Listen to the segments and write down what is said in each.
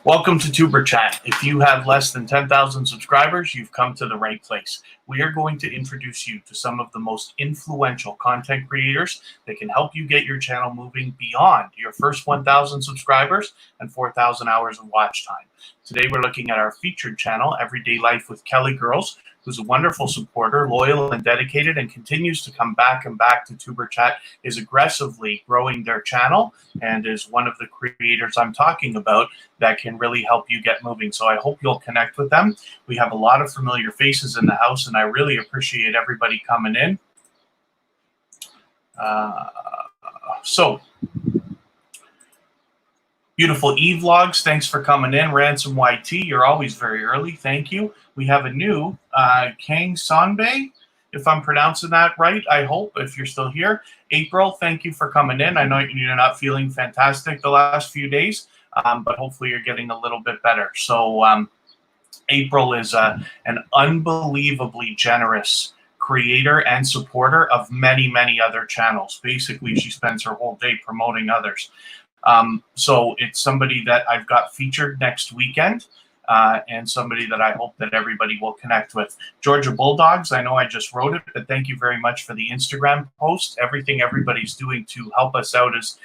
Welcome to Tuber Chat. If you have less than 10,000 subscribers, you've come to the right place. We are going to introduce you to some of the most influential content creators that can help you get your channel moving beyond your first 1,000 subscribers and 4,000 hours of watch time. Today, we're looking at our featured channel, Everyday Life with Kelly Girls, who's a wonderful supporter, loyal and dedicated, and continues to come back and back to Tuber Chat, is aggressively growing their channel, and is one of the creators I'm talking about that can really help you get moving. So I hope you'll connect with them. We have a lot of familiar faces in the house, and I really appreciate everybody coming in. Beautiful E-Vlogs, thanks for coming in. Ransom YT, you're always very early, thank you. We have a new Kang Sanbei, if I'm pronouncing that right, I hope, if you're still here. April, thank you for coming in. I know you're not feeling fantastic the last few days, but hopefully you're getting a little bit better. So April is an unbelievably generous creator and supporter of many, many other channels. Basically, she spends her whole day promoting others. So it's somebody that I've got featured next weekend, and somebody that I hope that everybody will connect with. Georgia Bulldogs, I know I just wrote it, but thank you very much for the Instagram post. Everything everybody's doing to help us out is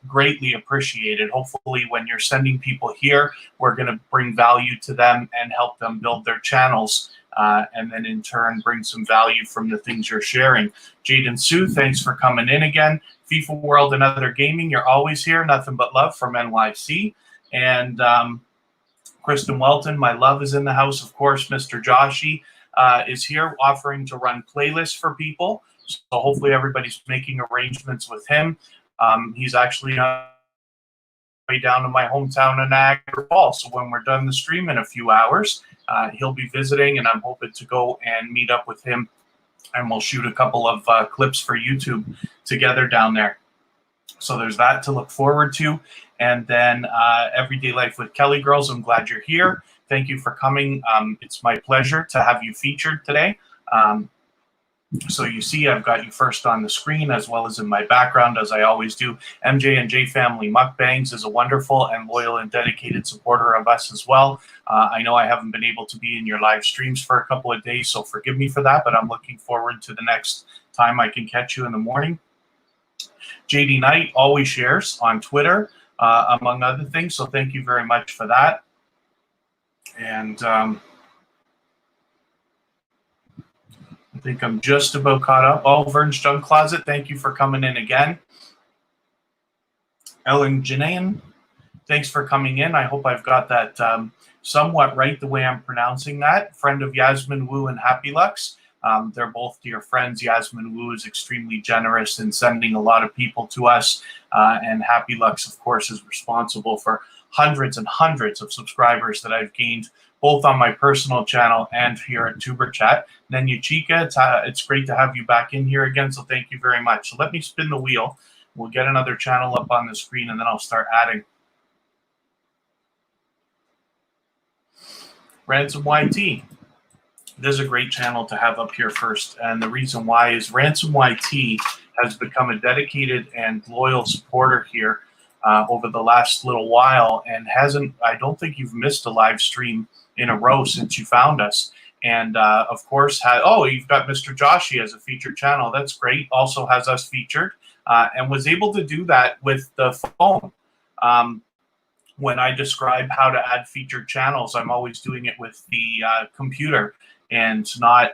greatly appreciated. Hopefully when you're sending people here, we're going to bring value to them and help them build their channels, and then in turn bring some value from the things you're sharing. Jaden Sue, thanks for coming in again. FIFA World and Other Gaming, you're always here. Nothing but love from NYC. And Kristen Welton, my love, is in the house. Of course, Mr. Joshi is here offering to run playlists for people. So hopefully everybody's making arrangements with him. He's actually on way down to my hometown in Niagara Falls. So when we're done the stream in a few hours, he'll be visiting, and I'm hoping to go and meet up with him, and we'll shoot a couple of clips for YouTube together down there. So there's that to look forward to. And then Everyday Life with Kelly Girls, I'm glad you're here. Thank you for coming. It's my pleasure to have you featured today. So you see I've got you first on the screen as well as in my background, as I always do. MJ and J Family Mukbangs is a wonderful and loyal and dedicated supporter of us as well. I know I haven't been able to be in your live streams for a couple of days, so forgive me for that, but I'm looking forward to the next time I can catch you in the morning. JD Knight always shares on Twitter, among other things, so thank you very much for that. And I think I'm just about caught up. Oh, Vern's Junk Closet, thank you for coming in again. Ellen Janayan, thanks for coming in. I hope I've got that somewhat right the way I'm pronouncing that. Friend of Yasmin Wu and Happy Lux. They're both dear friends. Yasmin Wu is extremely generous in sending a lot of people to us. And Happy Lux, of course, is responsible for hundreds and hundreds of subscribers that I've gained both on my personal channel and here at Tuber Chat. Nenu Chica, it's great to have you back in here again, so thank you very much. So let me spin the wheel. We'll get another channel up on the screen, and then I'll start adding. Ransom YT. This is a great channel to have up here first, and the reason why is Ransom YT has become a dedicated and loyal supporter here over the last little while, and I don't think you've missed a live stream in a row since you found us. And of course, you've got Mr. Joshi as a featured channel. That's great. Also has us featured, and was able to do that with the phone. When I describe how to add featured channels, I'm always doing it with the computer, and I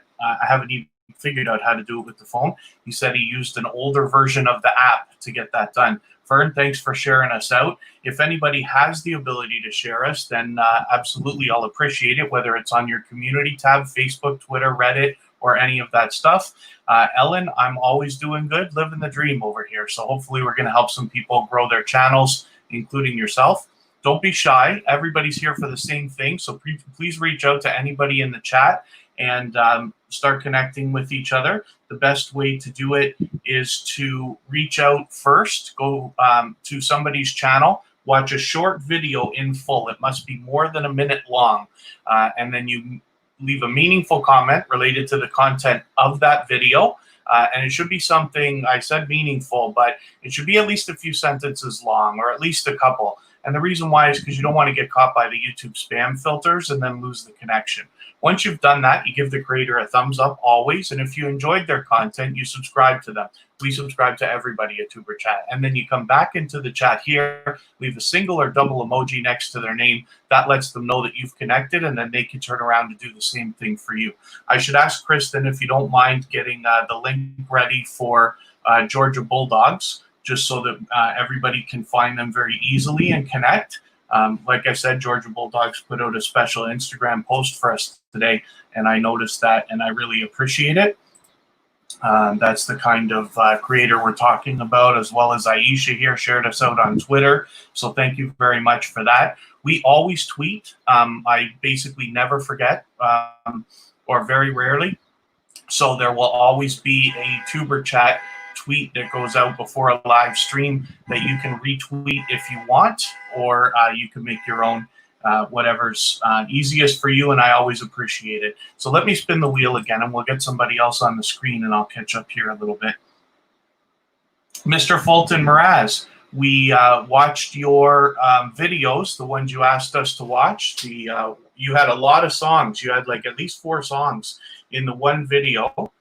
haven't even figured out how to do it with the phone. He said he used an older version of the app to get that done. Fern, thanks for sharing us out. If anybody has the ability to share us, then absolutely I'll appreciate it, whether it's on your community tab, Facebook, Twitter, Reddit, or any of that stuff. Ellen, I'm always doing good, living the dream over here. So hopefully we're going to help some people grow their channels, including yourself. Don't be shy. Everybody's here for the same thing. So please reach out to anybody in the chat and start connecting with each other. The best way to do it is to reach out first, go to somebody's channel, watch a short video in full. It must be more than a minute long. And then you leave a meaningful comment related to the content of that video. And it should be something, I said meaningful, but it should be at least a few sentences long, or at least a couple. And the reason why is because you don't want to get caught by the YouTube spam filters and then lose the connection. Once you've done that, you give the creator a thumbs up always. And if you enjoyed their content, you subscribe to them. We subscribe to everybody at Tuber Chat. And then you come back into the chat here, leave a single or double emoji next to their name. That lets them know that you've connected, and then they can turn around and do the same thing for you. I should ask Kristen if you don't mind getting the link ready for Georgia Bulldogs, just so that everybody can find them very easily and connect. Like I said, Georgia Bulldogs put out a special Instagram post for us today, and I noticed that, and I really appreciate it. That's the kind of creator we're talking about, as well as Aisha here shared us out on Twitter. So thank you very much for that. We always tweet. I basically never forget, or very rarely. So there will always be a Tuber Chat tweet that goes out before a live stream that you can retweet if you want, or you can make your own, whatever's easiest for you, and I always appreciate it. So let me spin the wheel again, and we'll get somebody else on the screen, and I'll catch up here a little bit. Mr. Fulton Mraz, we watched your videos, the ones you asked us to watch. You had a lot of songs. You had like at least 4 songs in the one video.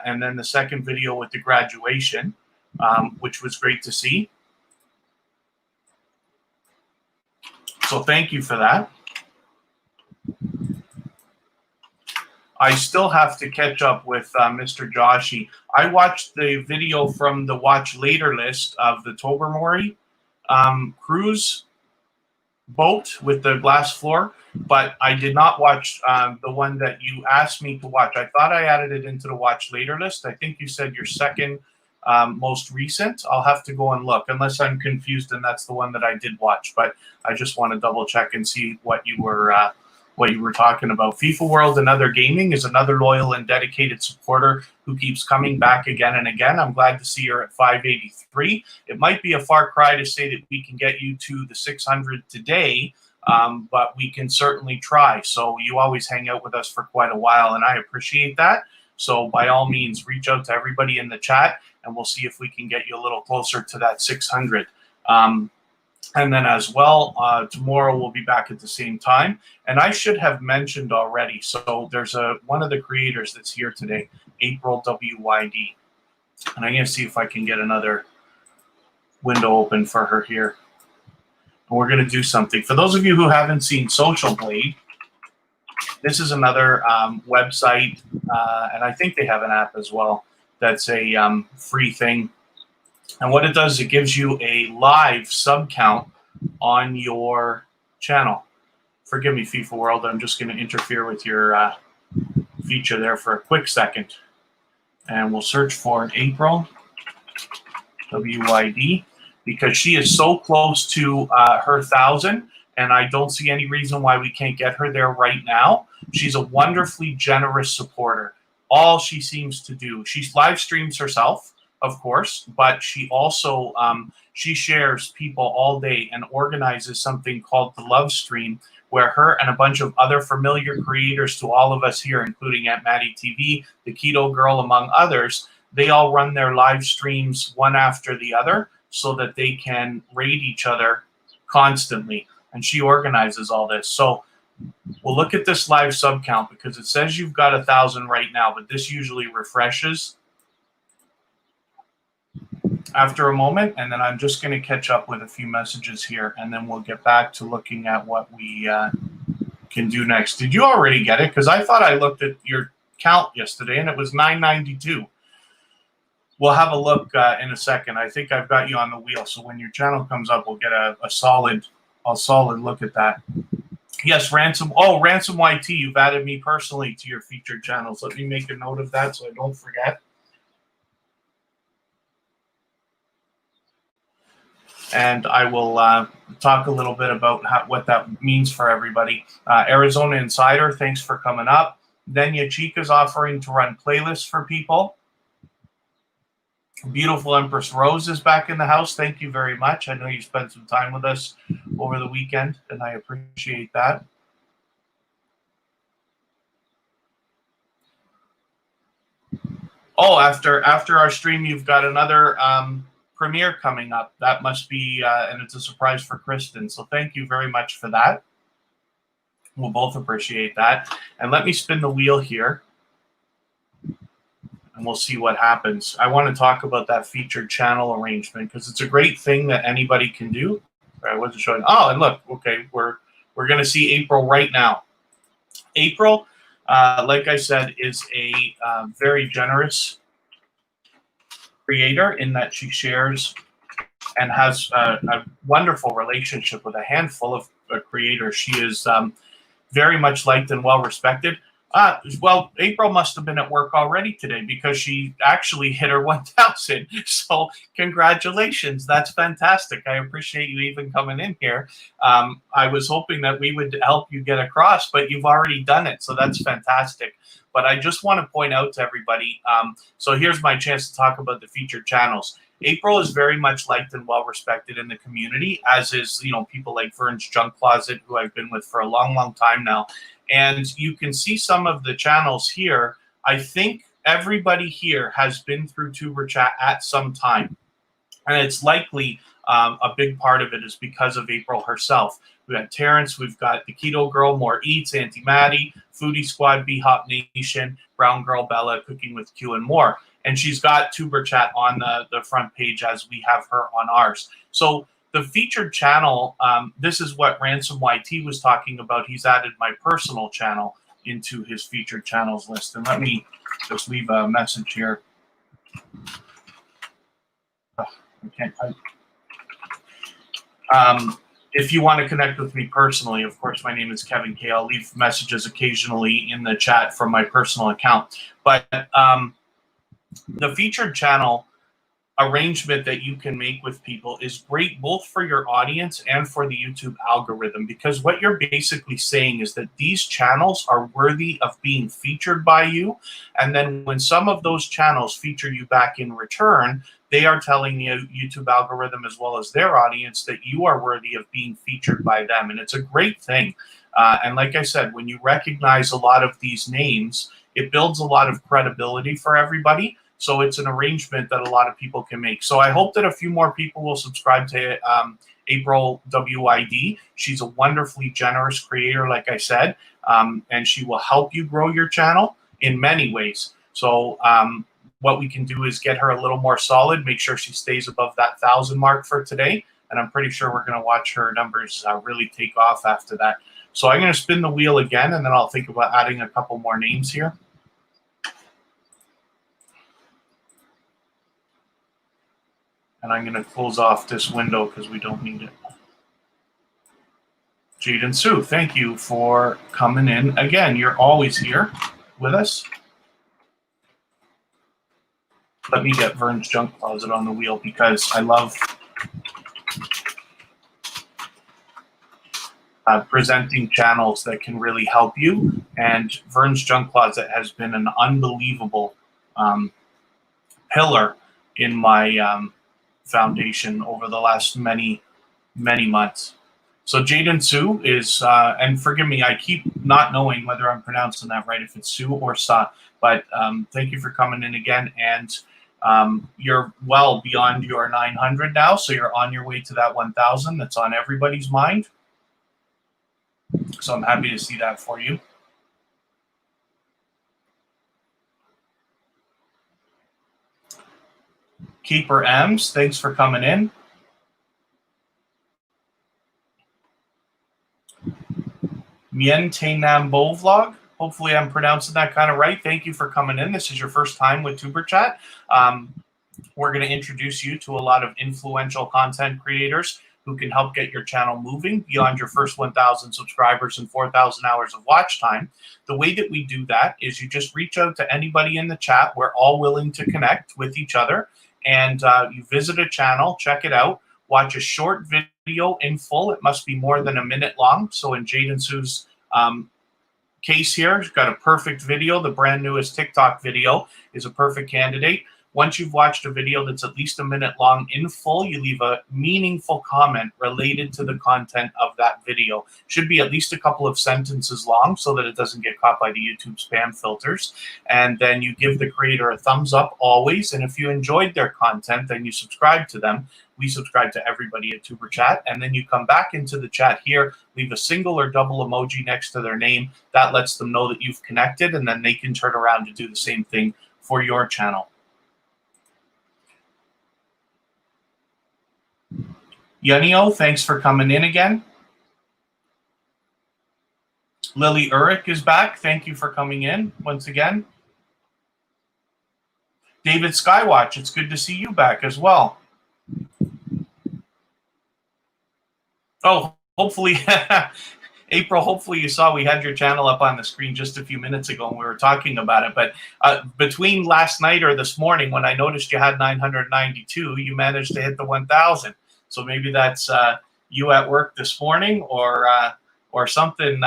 And then the second video with the graduation, which was great to see. So thank you for that. I still have to catch up with Mr. Joshi. I watched the video from the watch later list of the Tobermory cruise boat with the glass floor, but I did not watch the one that you asked me to watch. I thought I added it into the watch later list. I think you said your second most recent. I'll have to go and look, unless I'm confused and that's the one that I did watch, but I just want to double check and see what you were talking about. FIFA World and Other Gaming is another loyal and dedicated supporter who keeps coming back again and again. I'm glad to see her at 583. It might be a far cry to say that we can get you to the 600 today, but we can certainly try. So you always hang out with us for quite a while, and I appreciate that. So by all means, reach out to everybody in the chat, and we'll see if we can get you a little closer to that 600. And then as well, tomorrow we'll be back at the same time. And I should have mentioned already, so there's one of the creators that's here today, April WYD. And I'm going to see if I can get another window open for her here. And we're going to do something. For those of you who haven't seen Social Blade, this is another website, and I think they have an app as well. That's a free thing. And what it does, it gives you a live sub count on your channel. Forgive me, FIFA World. I'm just going to interfere with your feature there for a quick second. And we'll search for April WYD, because she is so close to her 1,000, and I don't see any reason why we can't get her there right now. She's a wonderfully generous supporter. All she seems to do, she live streams herself, of course, but she also she shares people all day and organizes something called the Love Stream, where her and a bunch of other familiar creators to all of us here, including Aunt Maddie TV, the Keto Girl, among others, they all run their live streams one after the other so that they can raid each other constantly. And she organizes all this. So we'll look at this live sub count, because it says you've got 1,000 right now, but this usually refreshes after a moment. And then I'm just going to catch up with a few messages here, and then we'll get back to looking at what we can do next. Did you already get it? Because I thought I looked at your count yesterday and it was 992. We'll have a look in a second. I think I've got you on the wheel, so when your channel comes up, we'll get a solid look at that. Yes, Ransom. Oh, Ransom YT, you've added me personally to your featured channels. Let me make a note of that so I don't forget. And I will talk a little bit about what that means for everybody. Arizona Insider, thanks for coming up. Denya Chica's offering to run playlists for people. Beautiful Empress Rose is back in the house. Thank you very much. I know you spent some time with us over the weekend, and I appreciate that. Oh, after our stream, you've got another premiere coming up. That must be, and it's a surprise for Kristen. So thank you very much for that. We'll both appreciate that. And let me spin the wheel here, and we'll see what happens. I want to talk about that featured channel arrangement because it's a great thing that anybody can do. I wasn't showing. Oh, and look, okay, we're going to see April right now. April, like I said, is a very generous creator in that she shares and has a wonderful relationship with a handful of creators. She is very much liked and well respected. Well, April must have been at work already today because she actually hit her 1,000. So congratulations. That's fantastic. I appreciate you even coming in here. I was hoping that we would help you get across, but you've already done it. So that's fantastic. But I just want to point out to everybody, so here's my chance to talk about the featured channels. April is very much liked and well respected in the community, as is, people like Vern's Junk Closet, who I've been with for a long, long time now. And you can see some of the channels here. I think everybody here has been through Tuber Chat at some time. And it's likely a big part of it is because of April herself. We've got Terrence, we've got the Keto Girl, More Eats, Auntie Maddie, Foodie Squad, B-Hop Nation, Brown Girl Bella, Cooking with Q, and more. And she's got Tuber Chat on the front page as we have her on ours. So the featured channel, this is what Ransom YT was talking about. He's added my personal channel into his featured channels list. And let me just leave a message here. Oh, I can't type. If you want to connect with me personally, of course, my name is Kevin K. I'll leave messages occasionally in the chat from my personal account. But the featured channel arrangement that you can make with people is great both for your audience and for the YouTube algorithm, because what you're basically saying is that these channels are worthy of being featured by you. And then when some of those channels feature you back in return, they are telling the YouTube algorithm as well as their audience that you are worthy of being featured by them. And it's a great thing. And like I said, when you recognize a lot of these names, it builds a lot of credibility for everybody. So it's an arrangement that a lot of people can make. So I hope that a few more people will subscribe to April WID. She's a wonderfully generous creator, like I said, and she will help you grow your channel in many ways. So what we can do is get her a little more solid, make sure she stays above that 1,000 mark for today. And I'm pretty sure we're going to watch her numbers really take off after that. So I'm going to spin the wheel again, and then I'll think about adding a couple more names here. And I'm going to close off this window because we don't need it. Jaden Sue, thank you for coming in. Again, you're always here with us. Let me get Vern's Junk Closet on the wheel because I love presenting channels that can really help you. And Vern's Junk Closet has been an unbelievable pillar in my foundation over the last many months. So Jaden Sue is, and forgive me, I keep not knowing whether I'm pronouncing that right, if it's Sue or Sa, but thank you for coming in again. And you're well beyond your 900 now, so you're on your way to that 1,000 that's on everybody's mind. So I'm happy to see that for you. Keeper M's, thanks for coming in. Mien Te Nam Bo Vlog, hopefully I'm pronouncing that kind of right. Thank you for coming in. This is your first time with Tuber Chat. We're going to introduce you to a lot of influential content creators who can help get your channel moving beyond your first 1,000 subscribers and 4,000 hours of watch time. The way that we do that is you just reach out to anybody in the chat. We're all willing to connect with each other. And you visit a channel, check it out, watch a short video in full. It must be more than a minute long. So in Jaden Sue's case here, she's got a perfect video. The brand newest TikTok video is a perfect candidate. Once you've watched a video that's at least a minute long in full, you leave a meaningful comment related to the content of that video. Should be at least a couple of sentences long so that it doesn't get caught by the YouTube spam filters. And then you give the creator a thumbs up always. And if you enjoyed their content, then you subscribe to them. We subscribe to everybody at Tuber Chat. And then you come back into the chat here, leave a single or double emoji next to their name. That lets them know that you've connected, and then they can turn around to do the same thing for your channel. Yunio, thanks for coming in again. Lily Urich is back. Thank you for coming in once again. David Skywatch, it's good to see you back as well. Oh, hopefully, April, hopefully you saw we had your channel up on the screen just a few minutes ago and we were talking about it. But between last night or this morning, when I noticed you had 992, you managed to hit the 1,000. So maybe that's you at work this morning or something.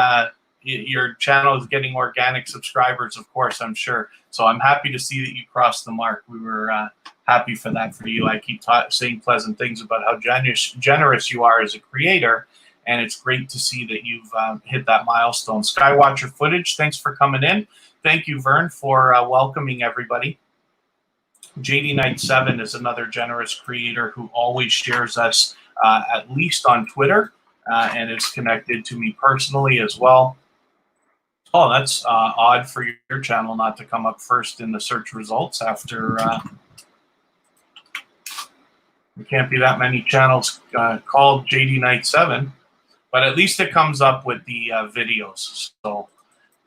Your channel is getting organic subscribers, of course, I'm sure. So I'm happy to see that you crossed the mark. We were happy for that for you. I keep saying pleasant things about how generous you are as a creator, and it's great to see that you've hit that milestone. Skywatcher Footage, thanks for coming in. Thank you, Vern, for welcoming everybody. JD Knight 7 is another generous creator who always shares us, at least on Twitter, and is connected to me personally as well. Oh, that's odd for your channel not to come up first in the search results after. There can't be that many channels called JD Knight 7, but at least it comes up with the videos. So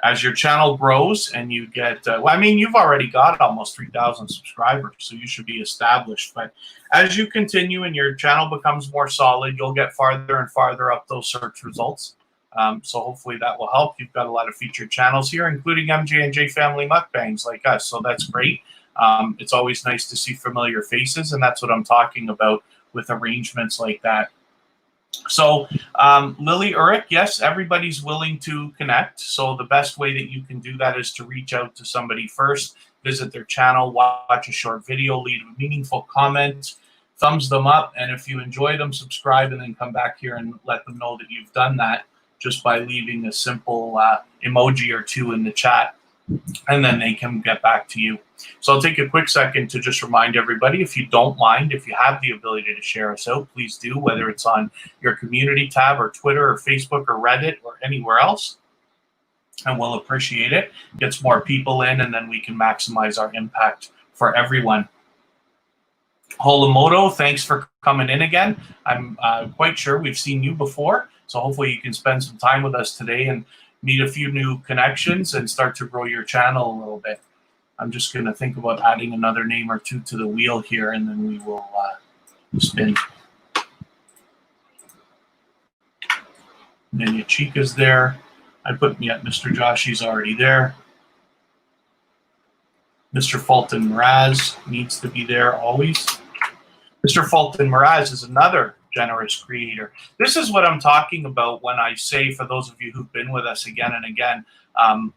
as your channel grows and you get, well, I mean, you've already got almost 3,000 subscribers, so you should be established. But as you continue and your channel becomes more solid, you'll get farther and farther up those search results. So hopefully that will help. You've got a lot of featured channels here, including MJ&J Family Mukbangs like us. So that's great. It's always nice to see familiar faces, and that's what I'm talking about with arrangements like that. So Lily Urich, yes, everybody's willing to connect. So the best way that you can do that is to reach out to somebody first, visit their channel, watch a short video, leave a meaningful comment, thumbs them up, and if you enjoy them, subscribe, and then come back here and let them know that you've done that just by leaving a simple emoji or two in the chat, and then they can get back to you. So I'll take a quick second to just remind everybody, if you don't mind, if you have the ability to share us out, please do, whether it's on your community tab or Twitter or Facebook or Reddit or anywhere else, and we'll appreciate it. Gets more people in, and then we can maximize our impact for everyone. Holomoto, thanks for coming in again. I'm quite sure we've seen you before, so hopefully you can spend some time with us today and meet a few new connections and start to grow your channel a little bit. I'm just going to think about adding another name or two to the wheel here, and then we will spin. Nanya Chica's there. I put Mr. Joshy's already there. Mr. Fulton Mraz needs to be there always. Mr. Fulton Mraz is another generous creator. This is what I'm talking about when I say, for those of you who've been with us again and again,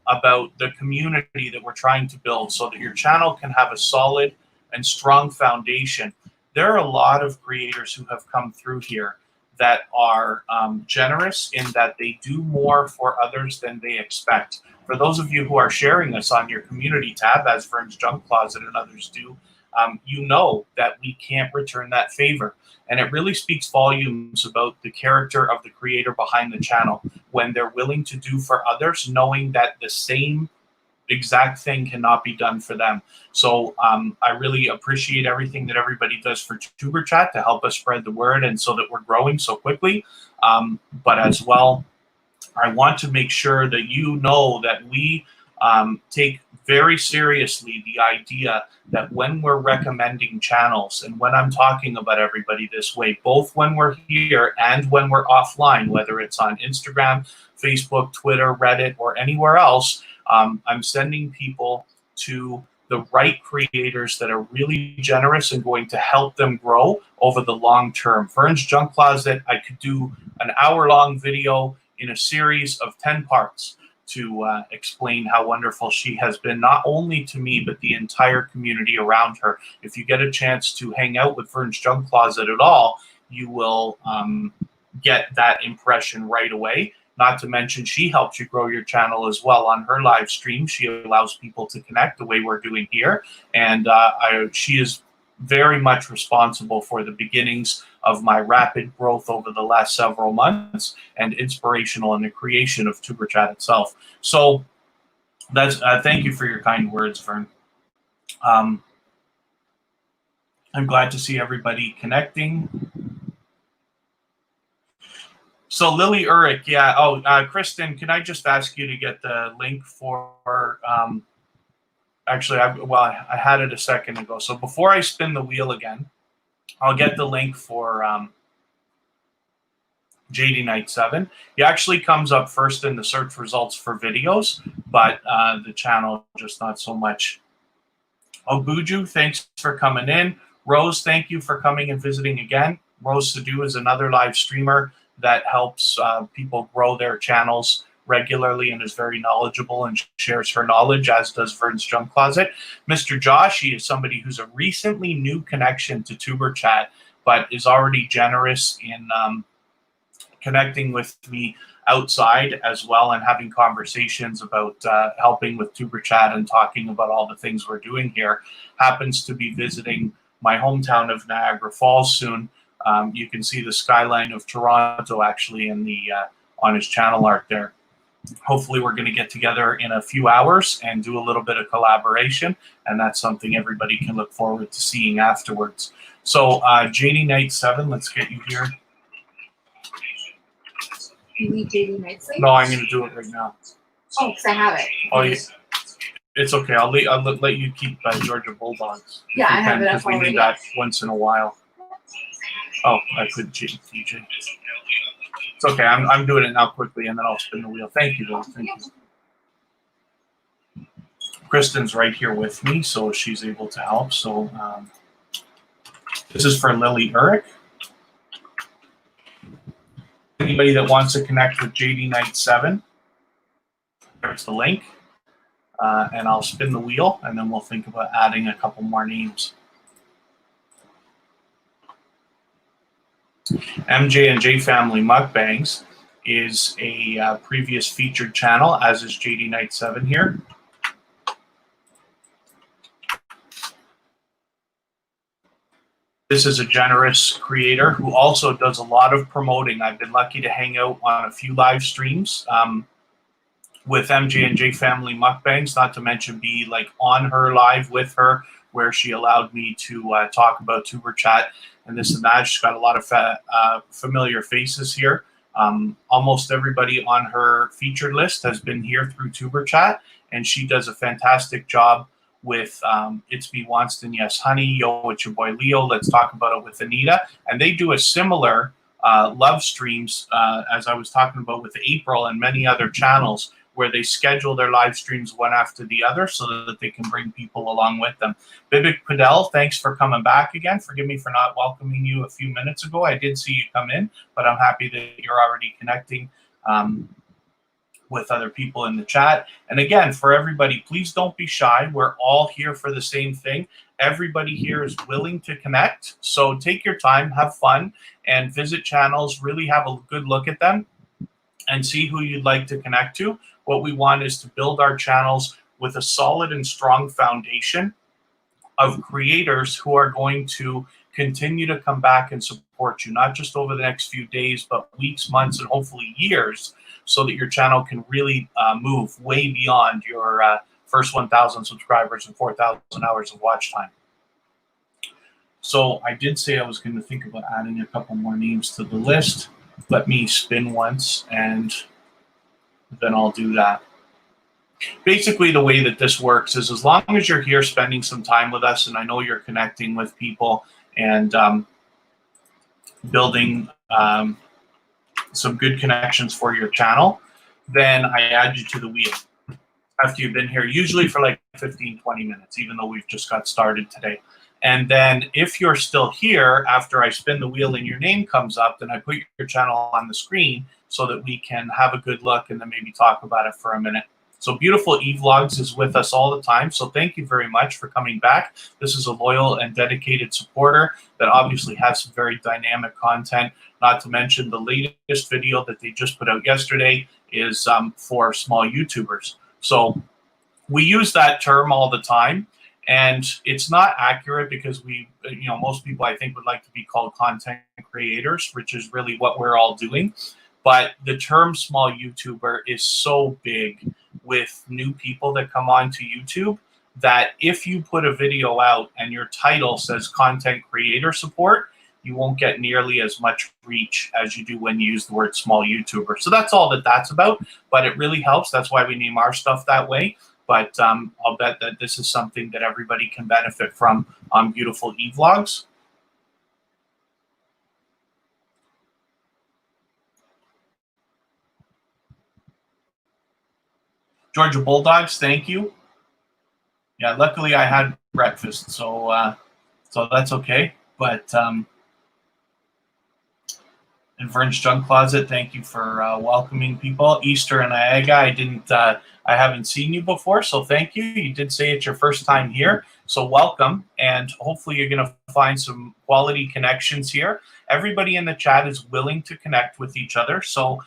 about the community that we're trying to build so that your channel can have a solid and strong foundation. There are a lot of creators who have come through here that are generous in that they do more for others than they expect. For those of you who are sharing us on your community tab, as Vern's Junk Closet and others do, you know that we can't return that favor. And it really speaks volumes about the character of the creator behind the channel when they're willing to do for others, knowing that the same exact thing cannot be done for them. So I really appreciate everything that everybody does for Tuber Chat to help us spread the word and so that we're growing so quickly. But as well, I want to make sure that you know that we take very seriously the idea that when we're recommending channels and when I'm talking about everybody this way, both when we're here and when we're offline, whether it's on Instagram, Facebook, Twitter, Reddit, or anywhere else, I'm sending people to the right creators that are really generous and going to help them grow over the long term. Vern's Junk Closet, I could do an hour-long video in a series of 10 parts to explain how wonderful she has been, not only to me, but the entire community around her. If you get a chance to hang out with Vern's Junk Closet at all, you will get that impression right away. Not to mention, she helps you grow your channel as well on her live stream. She allows people to connect the way we're doing here. And she is very much responsible for the beginnings of my rapid growth over the last several months and inspirational in the creation of Tuber Chat itself. So that's thank you for your kind words, Vern. I'm glad to see everybody connecting. So Lily Urich, yeah. Oh, Kristen, can I just ask you to get the link for? Actually, I had it a second ago. So before I spin the wheel again, I'll get the link for JD Knight 7. He actually comes up first in the search results for videos, but the channel just not so much. Obuju, thanks for coming in. Rose, thank you for coming and visiting again. Rose Sadu is another live streamer that helps people grow their channels regularly and is very knowledgeable and shares her knowledge, as does Vern's Junk Closet. Mr. Joshi is somebody who's a recently new connection to Tuber Chat, but is already generous in connecting with me outside as well and having conversations about helping with Tuber Chat and talking about all the things we're doing here. Happens to be visiting my hometown of Niagara Falls soon. You can see the skyline of Toronto actually in the on his channel art there. Hopefully we're going to get together in a few hours and do a little bit of collaboration, and that's something everybody can look forward to seeing afterwards. So JD Knight 7, let's get you here. You need JD Knight 7? No, I'm going to do it right now. Oh, because I have it. Oh, yeah. It's okay. I'll let you keep Georgia Bulldogs. Yeah, I have it up because we already. need that once in a while. Oh, I could DJ. It's okay. I'm doing it now quickly, and then I'll spin the wheel. Thank you, Will. Thank you. Kristen's right here with me, so she's able to help. So this is for Lily Urich. Anybody that wants to connect with JD Knight 7, there's the link. And I'll spin the wheel, and then we'll think about adding a couple more names. MJ and J Family Mukbangs is a previous featured channel, as is JD Knight 7 here. This is a generous creator who also does a lot of promoting. I've been lucky to hang out on a few live streams with MJ and J Family Mukbangs, not to mention be like on her live with her, where she allowed me to talk about Tuber Chat and this and that. She's got a lot of familiar faces here. Almost everybody on her featured list has been here through Tuber Chat, and she does a fantastic job with It's Me Wanston, Yes Honey, Yo, it's your boy Leo, Let's Talk About It with Anita. And they do a similar love streams, as I was talking about with April and many other channels, where they schedule their live streams one after the other so that they can bring people along with them. Vivek Padel, thanks for coming back again. Forgive me for not welcoming you a few minutes ago. I did see you come in, but I'm happy that you're already connecting with other people in the chat. And again, for everybody, please don't be shy. We're all here for the same thing. Everybody here is willing to connect. So take your time, have fun, and visit channels, really have a good look at them and see who you'd like to connect to. What we want is to build our channels with a solid and strong foundation of creators who are going to continue to come back and support you, not just over the next few days, but weeks, months, and hopefully years, so that your channel can really move way beyond your first 1,000 subscribers and 4,000 hours of watch time. So I did say I was going to think about adding a couple more names to the list. Let me spin once, and then I'll do that. Basically, the way that this works is as long as you're here spending some time with us, and I know you're connecting with people and building some good connections for your channel, then I add you to the wheel after you've been here, usually for like 15, 20 minutes, even though we've just got started today. And then if you're still here after I spin the wheel and your name comes up, then I put your channel on the screen so that we can have a good look and then maybe talk about it for a minute. So Beautiful eVlogs is with us all the time. So thank you very much for coming back. This is a loyal and dedicated supporter that obviously has some very dynamic content. Not to mention the latest video that they just put out yesterday is for small YouTubers. So we use that term all the time. And it's not accurate because most people I think would like to be called content creators, which is really what we're all doing. But the term small YouTuber is so big with new people that come onto YouTube that if you put a video out and your title says content creator support, you won't get nearly as much reach as you do when you use the word small YouTuber. So that's all that's about, but it really helps. That's why we name our stuff that way. But I'll bet that this is something that everybody can benefit from on Beautiful eVlogs. Georgia Bulldogs, thank you. Yeah, luckily I had breakfast, so that's okay. But in Vern's Junk Closet, thank you for welcoming people. Easter and Iaga, I haven't seen you before, so thank you. You did say it's your first time here, so welcome, and hopefully you're going to find some quality connections here. Everybody in the chat is willing to connect with each other, so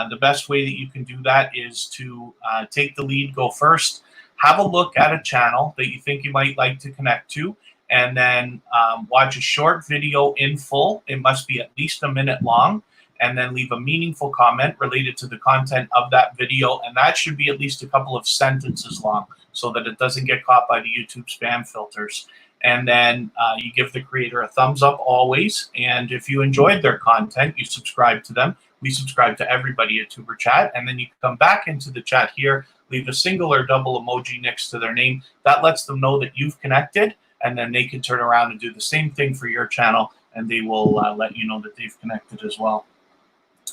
the best way that you can do that is to take the lead, go first, have a look at a channel that you think you might like to connect to, and then watch a short video in full. It must be at least a minute long, and then leave a meaningful comment related to the content of that video, and that should be at least a couple of sentences long so that it doesn't get caught by the YouTube spam filters. And then you give the creator a thumbs up always, and if you enjoyed their content, you subscribe to them. We subscribe to everybody at Tuber Chat, and then you come back into the chat here, leave a single or double emoji next to their name. That lets them know that you've connected, and then they can turn around and do the same thing for your channel, and they will let you know that they've connected as well.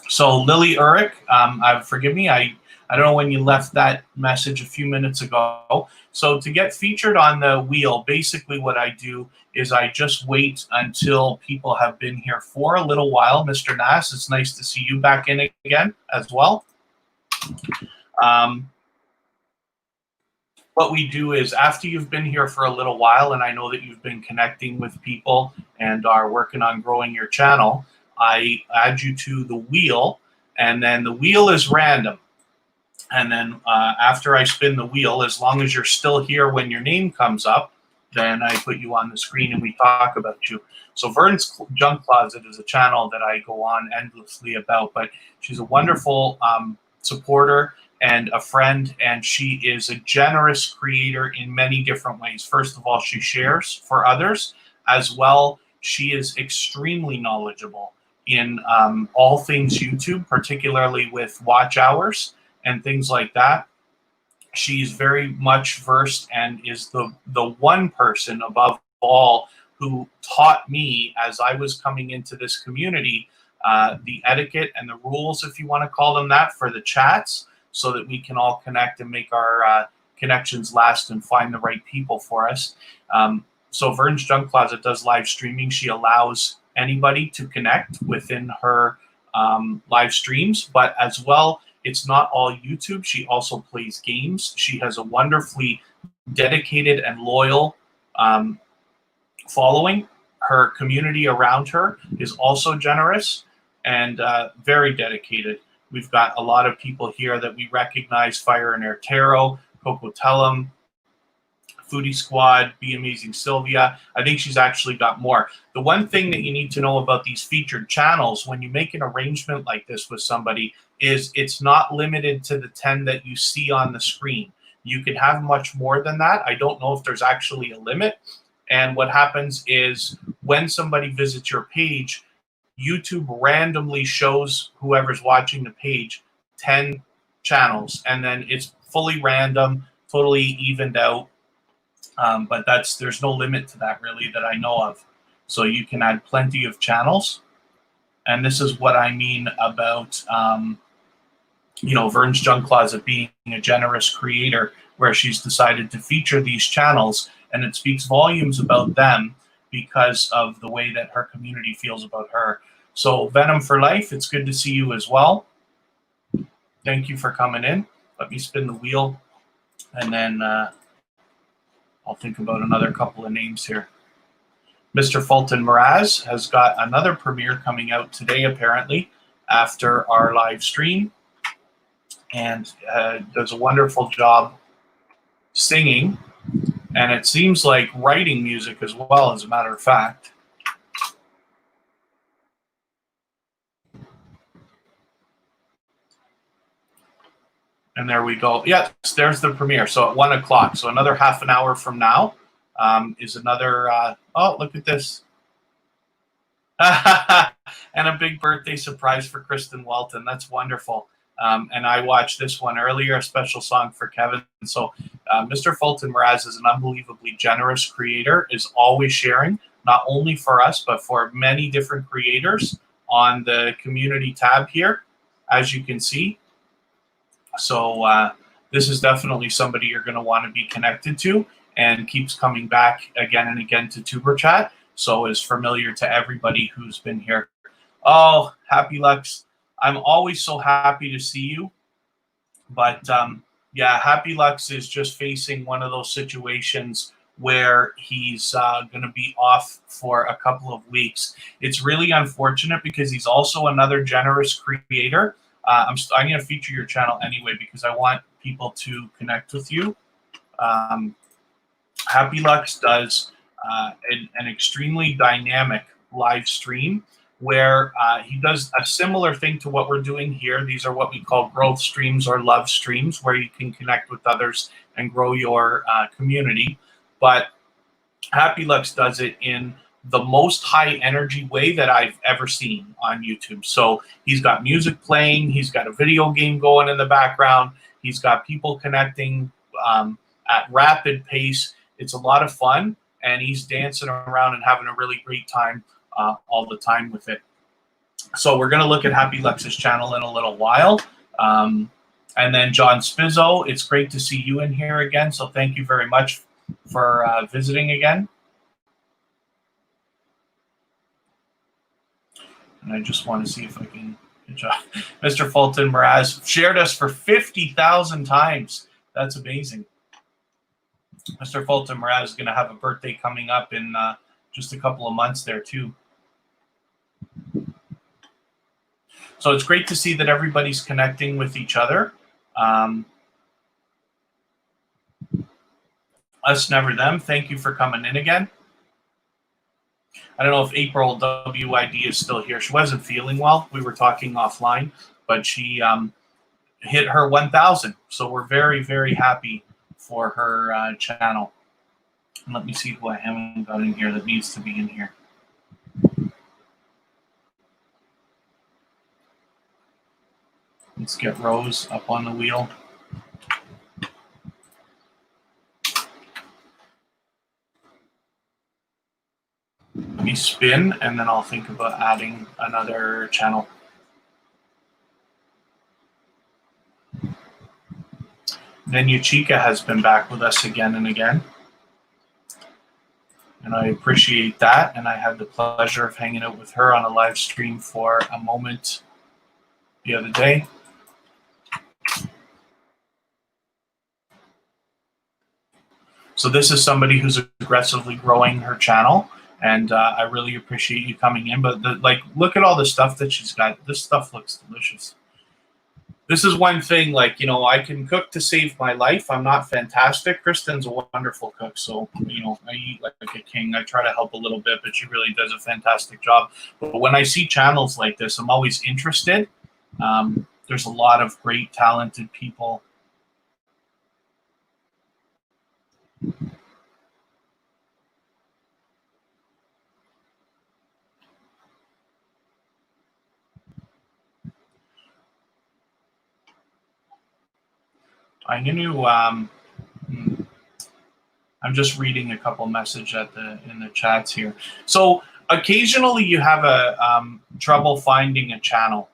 So Lily Urich, forgive me, I don't know when you left that message a few minutes ago. So to get featured on the wheel, basically what I do is I just wait until people have been here for a little while. Mr. Nass, it's nice to see you back in again as well. What we do is after you've been here for a little while, and I know that you've been connecting with people and are working on growing your channel, I add you to the wheel, and then the wheel is random. And then after I spin the wheel, as long as you're still here when your name comes up, then I put you on the screen and we talk about you. So Vern's Junk Closet is a channel that I go on endlessly about, but she's a wonderful supporter and a friend, and she is a generous creator in many different ways. First of all, she shares for others. As well, she is extremely knowledgeable in all things YouTube, particularly with watch hours and things like that. She's very much versed and is the one person above all who taught me as I was coming into this community the etiquette and the rules, if you want to call them that, for the chats, so that we can all connect and make our connections last and find the right people for us. So Vern's Junk Closet does live streaming. She allows anybody to connect within her live streams, but as well, it's not all YouTube. She also plays games. She has a wonderfully dedicated and loyal following. Her community around her is also generous and very dedicated. We've got a lot of people here that we recognize: Fire and Air Tarot, Coco Tellum, Foodie Squad, Be Amazing Sylvia. I think she's actually got more. The one thing that you need to know about these featured channels when you make an arrangement like this with somebody is it's not limited to the 10 that you see on the screen. You can have much more than that. I don't know if there's actually a limit. And what happens is when somebody visits your page, YouTube randomly shows whoever's watching the page 10 channels, and then it's fully random, totally evened out. But there's no limit to that really that I know of. So you can add plenty of channels. And this is what I mean about, Vern's Junk Closet being a generous creator, where she's decided to feature these channels, and it speaks volumes about them because of the way that her community feels about her. So Venom for Life, it's good to see you as well. Thank you for coming in. Let me spin the wheel, and then I'll think about another couple of names here. Mr. Fulton Mraz has got another premiere coming out today, apparently, after our live stream, and does a wonderful job singing, and it seems like writing music as well, as a matter of fact. And there we go. Yes, there's the premiere. So at 1 o'clock. So another half an hour from now is another. Oh, look at this. And a big birthday surprise for Kristen Walton. That's wonderful. And I watched this one earlier, a special song for Kevin. So Mr. Fulton Mraz is an unbelievably generous creator, is always sharing, not only for us, but for many different creators on the community tab here, as you can see. So this is definitely somebody you're going to want to be connected to, and keeps coming back again and again to Tuber Chat. So is familiar to everybody who's been here. Oh, Happy Lux. I'm always so happy to see you. But yeah, Happy Lux is just facing one of those situations where he's going to be off for a couple of weeks. It's really unfortunate because he's also another generous creator. I'm going to feature your channel anyway because I want people to connect with you. Happy Lux does an extremely dynamic live stream where he does a similar thing to what we're doing here. These are what we call growth streams or love streams, where you can connect with others and grow your community. But Happy Lux does it in the most high energy way that I've ever seen on YouTube. So he's got music playing, he's got a video game going in the background, he's got people connecting at rapid pace. It's a lot of fun, and he's dancing around and having a really great time all the time with it. So we're going to look at Happy Lux's channel in a little while. And then John Spizzo, it's great to see you in here again. So thank you very much for visiting again. And I just want to see if I can. Good job. Mr. Fulton Mraz shared us for 50,000 times. That's amazing. Mr. Fulton Mraz is going to have a birthday coming up in just a couple of months there too. So it's great to see that everybody's connecting with each other. Us Never Them, thank you for coming in again. I don't know if April WID is still here. She wasn't feeling well. We were talking offline, but she hit her 1,000. So we're very, very happy for her channel. And let me see who I haven't got in here that needs to be in here. Let's get Rose up on the wheel. Let me spin, and then I'll think about adding another channel. Then Yuchika has been back with us again and again. And I appreciate that. And I had the pleasure of hanging out with her on a live stream for a moment the other day. So this is somebody who's aggressively growing her channel. And I really appreciate you coming in. But look at all the stuff that she's got. This stuff looks delicious. This is one thing, like, you know, I can cook to save my life. I'm not fantastic. Kristen's a wonderful cook. So, you know, I eat like a king. I try to help a little bit, but she really does a fantastic job. But when I see channels like this, I'm always interested. There's a lot of great, talented people. I'm going to, I'm just reading a couple messages in the chats here. So occasionally you have a trouble finding a channel.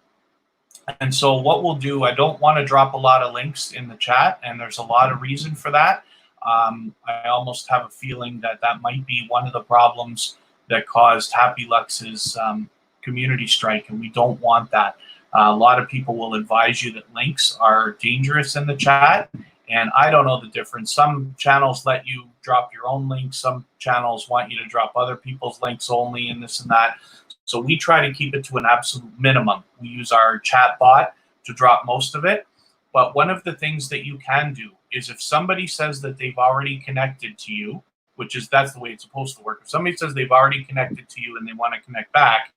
And so what we'll do, I don't want to drop a lot of links in the chat, and there's a lot of reason for that. I almost have a feeling that that might be one of the problems that caused Happy Lux's community strike, and we don't want that. A lot of people will advise you that links are dangerous in the chat, and I don't know the difference. Some channels let you drop your own links. Some channels want you to drop other people's links only, and this and that. So we try to keep it to an absolute minimum. We use our chat bot to drop most of it. But one of the things that you can do is if somebody says that they've already connected to you, that's the way it's supposed to work. If somebody says they've already connected to you and they want to connect back,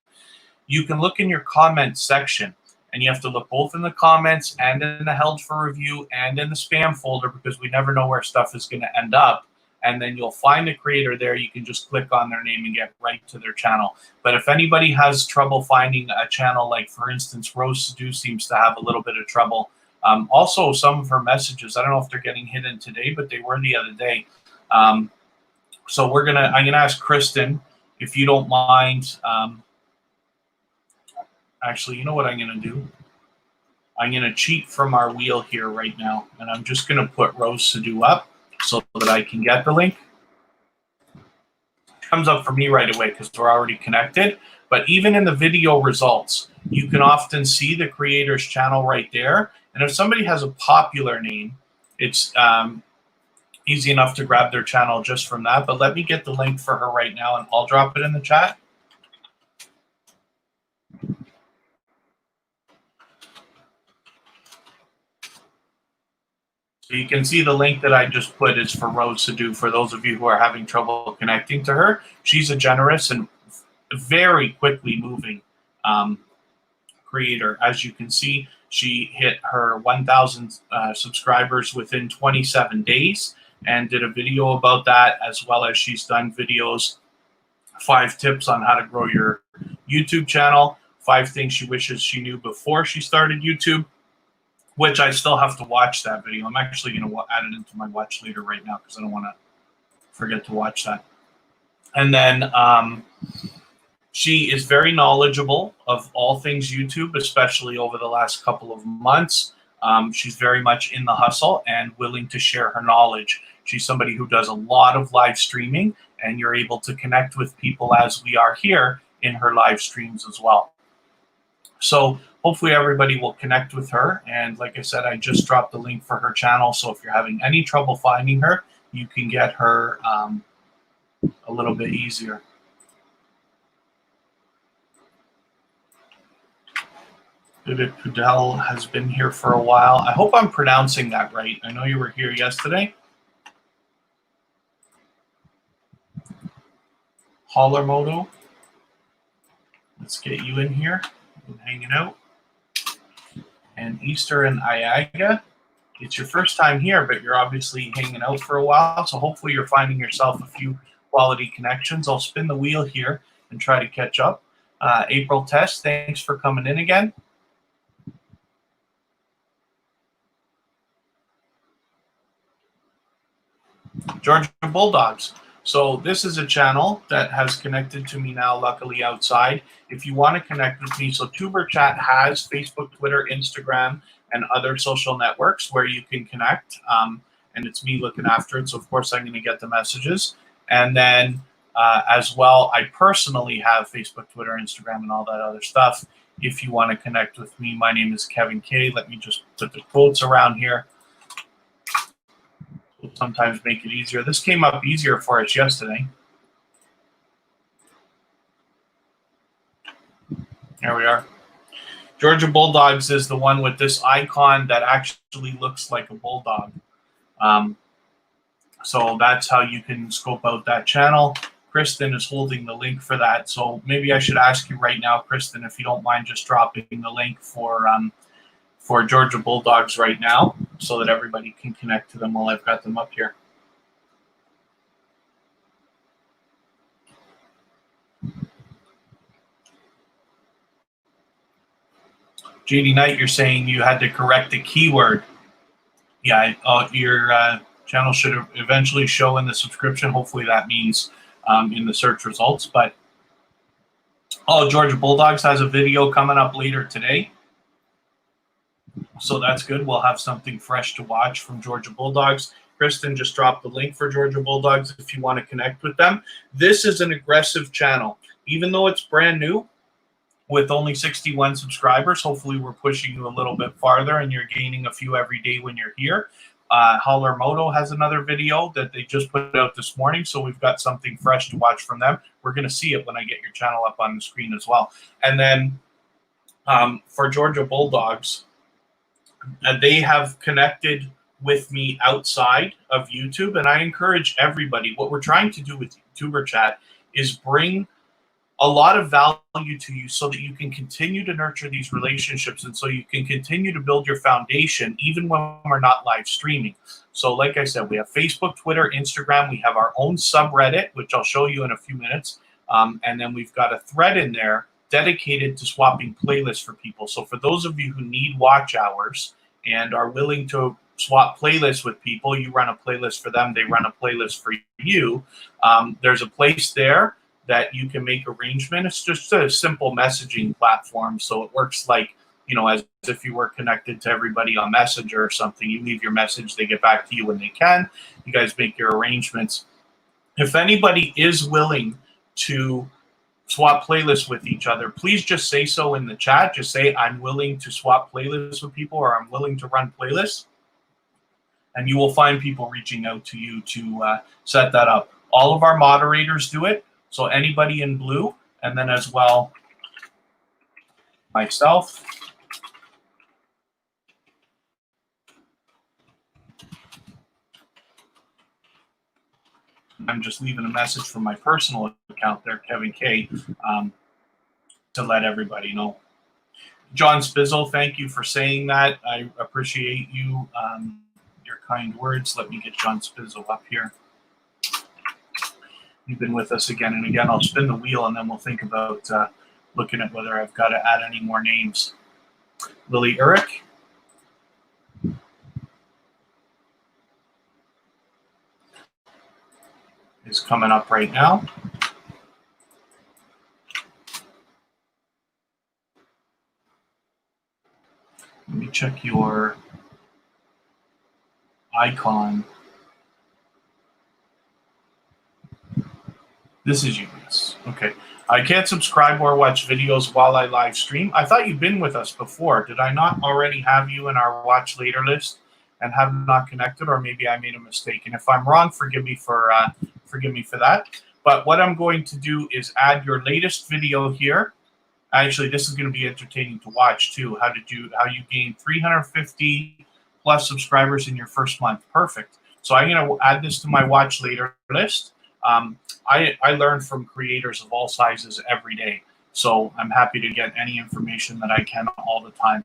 you can look in your comments section, and you have to look both in the comments and in the held for review and in the spam folder, because we never know where stuff is going to end up. And then you'll find the creator there. You can just click on their name and get right to their channel. But if anybody has trouble finding a channel, like for instance, Rose Sadu seems to have a little bit of trouble. Also, some of her messages, I don't know if they're getting hidden today, but they were the other day. So I'm gonna ask Kristen if you don't mind. Actually, you know what I'm gonna do? I'm gonna cheat from our wheel here right now, and I'm just gonna put Rose Sadu up so that I can get the link. It comes up for me right away because we're already connected. But even in the video results, you can often see the creator's channel right there. And if somebody has a popular name, it's easy enough to grab their channel just from that. But let me get the link for her right now, and I'll drop it in the chat. So you can see the link that I just put is for Rose Sadu, for those of you who are having trouble connecting to her. She's a generous and very quickly moving creator. As you can see, she hit her 1,000 subscribers within 27 days and did a video about that, as well as she's done videos, 5 tips on how to grow your YouTube channel, 5 things she wishes she knew before she started YouTube, which I still have to watch that video. I'm actually going to add it into my watch later right now because I don't want to forget to watch that. And then she is very knowledgeable of all things YouTube, especially over the last couple of months. She's very much in the hustle and willing to share her knowledge. She's somebody who does a lot of live streaming, and you're able to connect with people as we are here in her live streams as well. So hopefully everybody will connect with her. And like I said, I just dropped the link for her channel. So if you're having any trouble finding her, you can get her a little bit easier. Vivek Pudel has been here for a while. I hope I'm pronouncing that right. I know you were here yesterday. Hollermoto. Let's get you in here and hanging out. And Easter and Iaga. It's your first time here, but you're obviously hanging out for a while. So hopefully you're finding yourself a few quality connections. I'll spin the wheel here and try to catch up. April Test, thanks for coming in again. Georgia Bulldogs. So this is a channel that has connected to me now, luckily outside. If you want to connect with me, so Tuber Chat has Facebook, Twitter, Instagram, and other social networks where you can connect. And it's me looking after it. So of course I'm going to get the messages. And then as well, I personally have Facebook, Twitter, Instagram, and all that other stuff. If you want to connect with me, my name is Kevin K. Let me just put the quotes around here. Sometimes make it easier. This came up easier for us yesterday. There we are. Georgia Bulldogs is the one with this icon that actually looks like a bulldog. So that's how you can scope out that channel. Kristen is holding the link for that. So maybe I should ask you right now, Kristen, if you don't mind just dropping the link for Georgia Bulldogs right now so that everybody can connect to them while I've got them up here. JD Knight, you're saying you had to correct the keyword. Yeah, your channel should eventually show in the subscription. Hopefully that means in the search results. But Georgia Bulldogs has a video coming up later today. So that's good. We'll have something fresh to watch from Georgia Bulldogs. Kristen just dropped the link for Georgia Bulldogs if you want to connect with them. This is an aggressive channel. Even though it's brand new, with only 61 subscribers, hopefully we're pushing you a little bit farther and you're gaining a few every day when you're here. Holler Moto has another video that they just put out this morning, so we've got something fresh to watch from them. We're going to see it when I get your channel up on the screen as well. And then for Georgia Bulldogs, they have connected with me outside of YouTube, and I encourage everybody. What we're trying to do with YouTuber Chat is bring a lot of value to you so that you can continue to nurture these relationships and so you can continue to build your foundation even when we're not live streaming. So like I said, we have Facebook, Twitter, Instagram. We have our own subreddit, which I'll show you in a few minutes. And then we've got a thread in there dedicated to swapping playlists for people. So for those of you who need watch hours and are willing to swap playlists with people, you run a playlist for them, they run a playlist for you. There's a place there that you can make arrangement. It's just a simple messaging platform. So it works like, you know, as if you were connected to everybody on Messenger or something. You leave your message, they get back to you when they can. You guys make your arrangements. If anybody is willing to swap playlists with each other, please just say so in the chat. Just say, I'm willing to swap playlists with people, or I'm willing to run playlists. And you will find people reaching out to you to set that up. All of our moderators do it. So anybody in blue, and then as well, myself. I'm just leaving a message from my personal account there, Kevin K, to let everybody know. John Spizzle, thank you for saying that. I appreciate you, your kind words. Let me get John Spizzle up here. You've been with us again and again. I'll spin the wheel and then we'll think about looking at whether I've got to add any more names. Lily Urich. Is coming up right now. Let me check your icon. This is you, yes. Okay. I can't subscribe or watch videos while I live stream. I thought you'd been with us before. Did I not already have you in our watch later list and have not connected, or maybe I made a mistake? And if I'm wrong, forgive me for that. But what I'm going to do is add your latest video here. Actually, this is going to be entertaining to watch too. How you gain 350 plus subscribers in your first month. Perfect. So I'm going to add this to my watch later list. I learn from creators of all sizes every day, so I'm happy to get any information that I can all the time.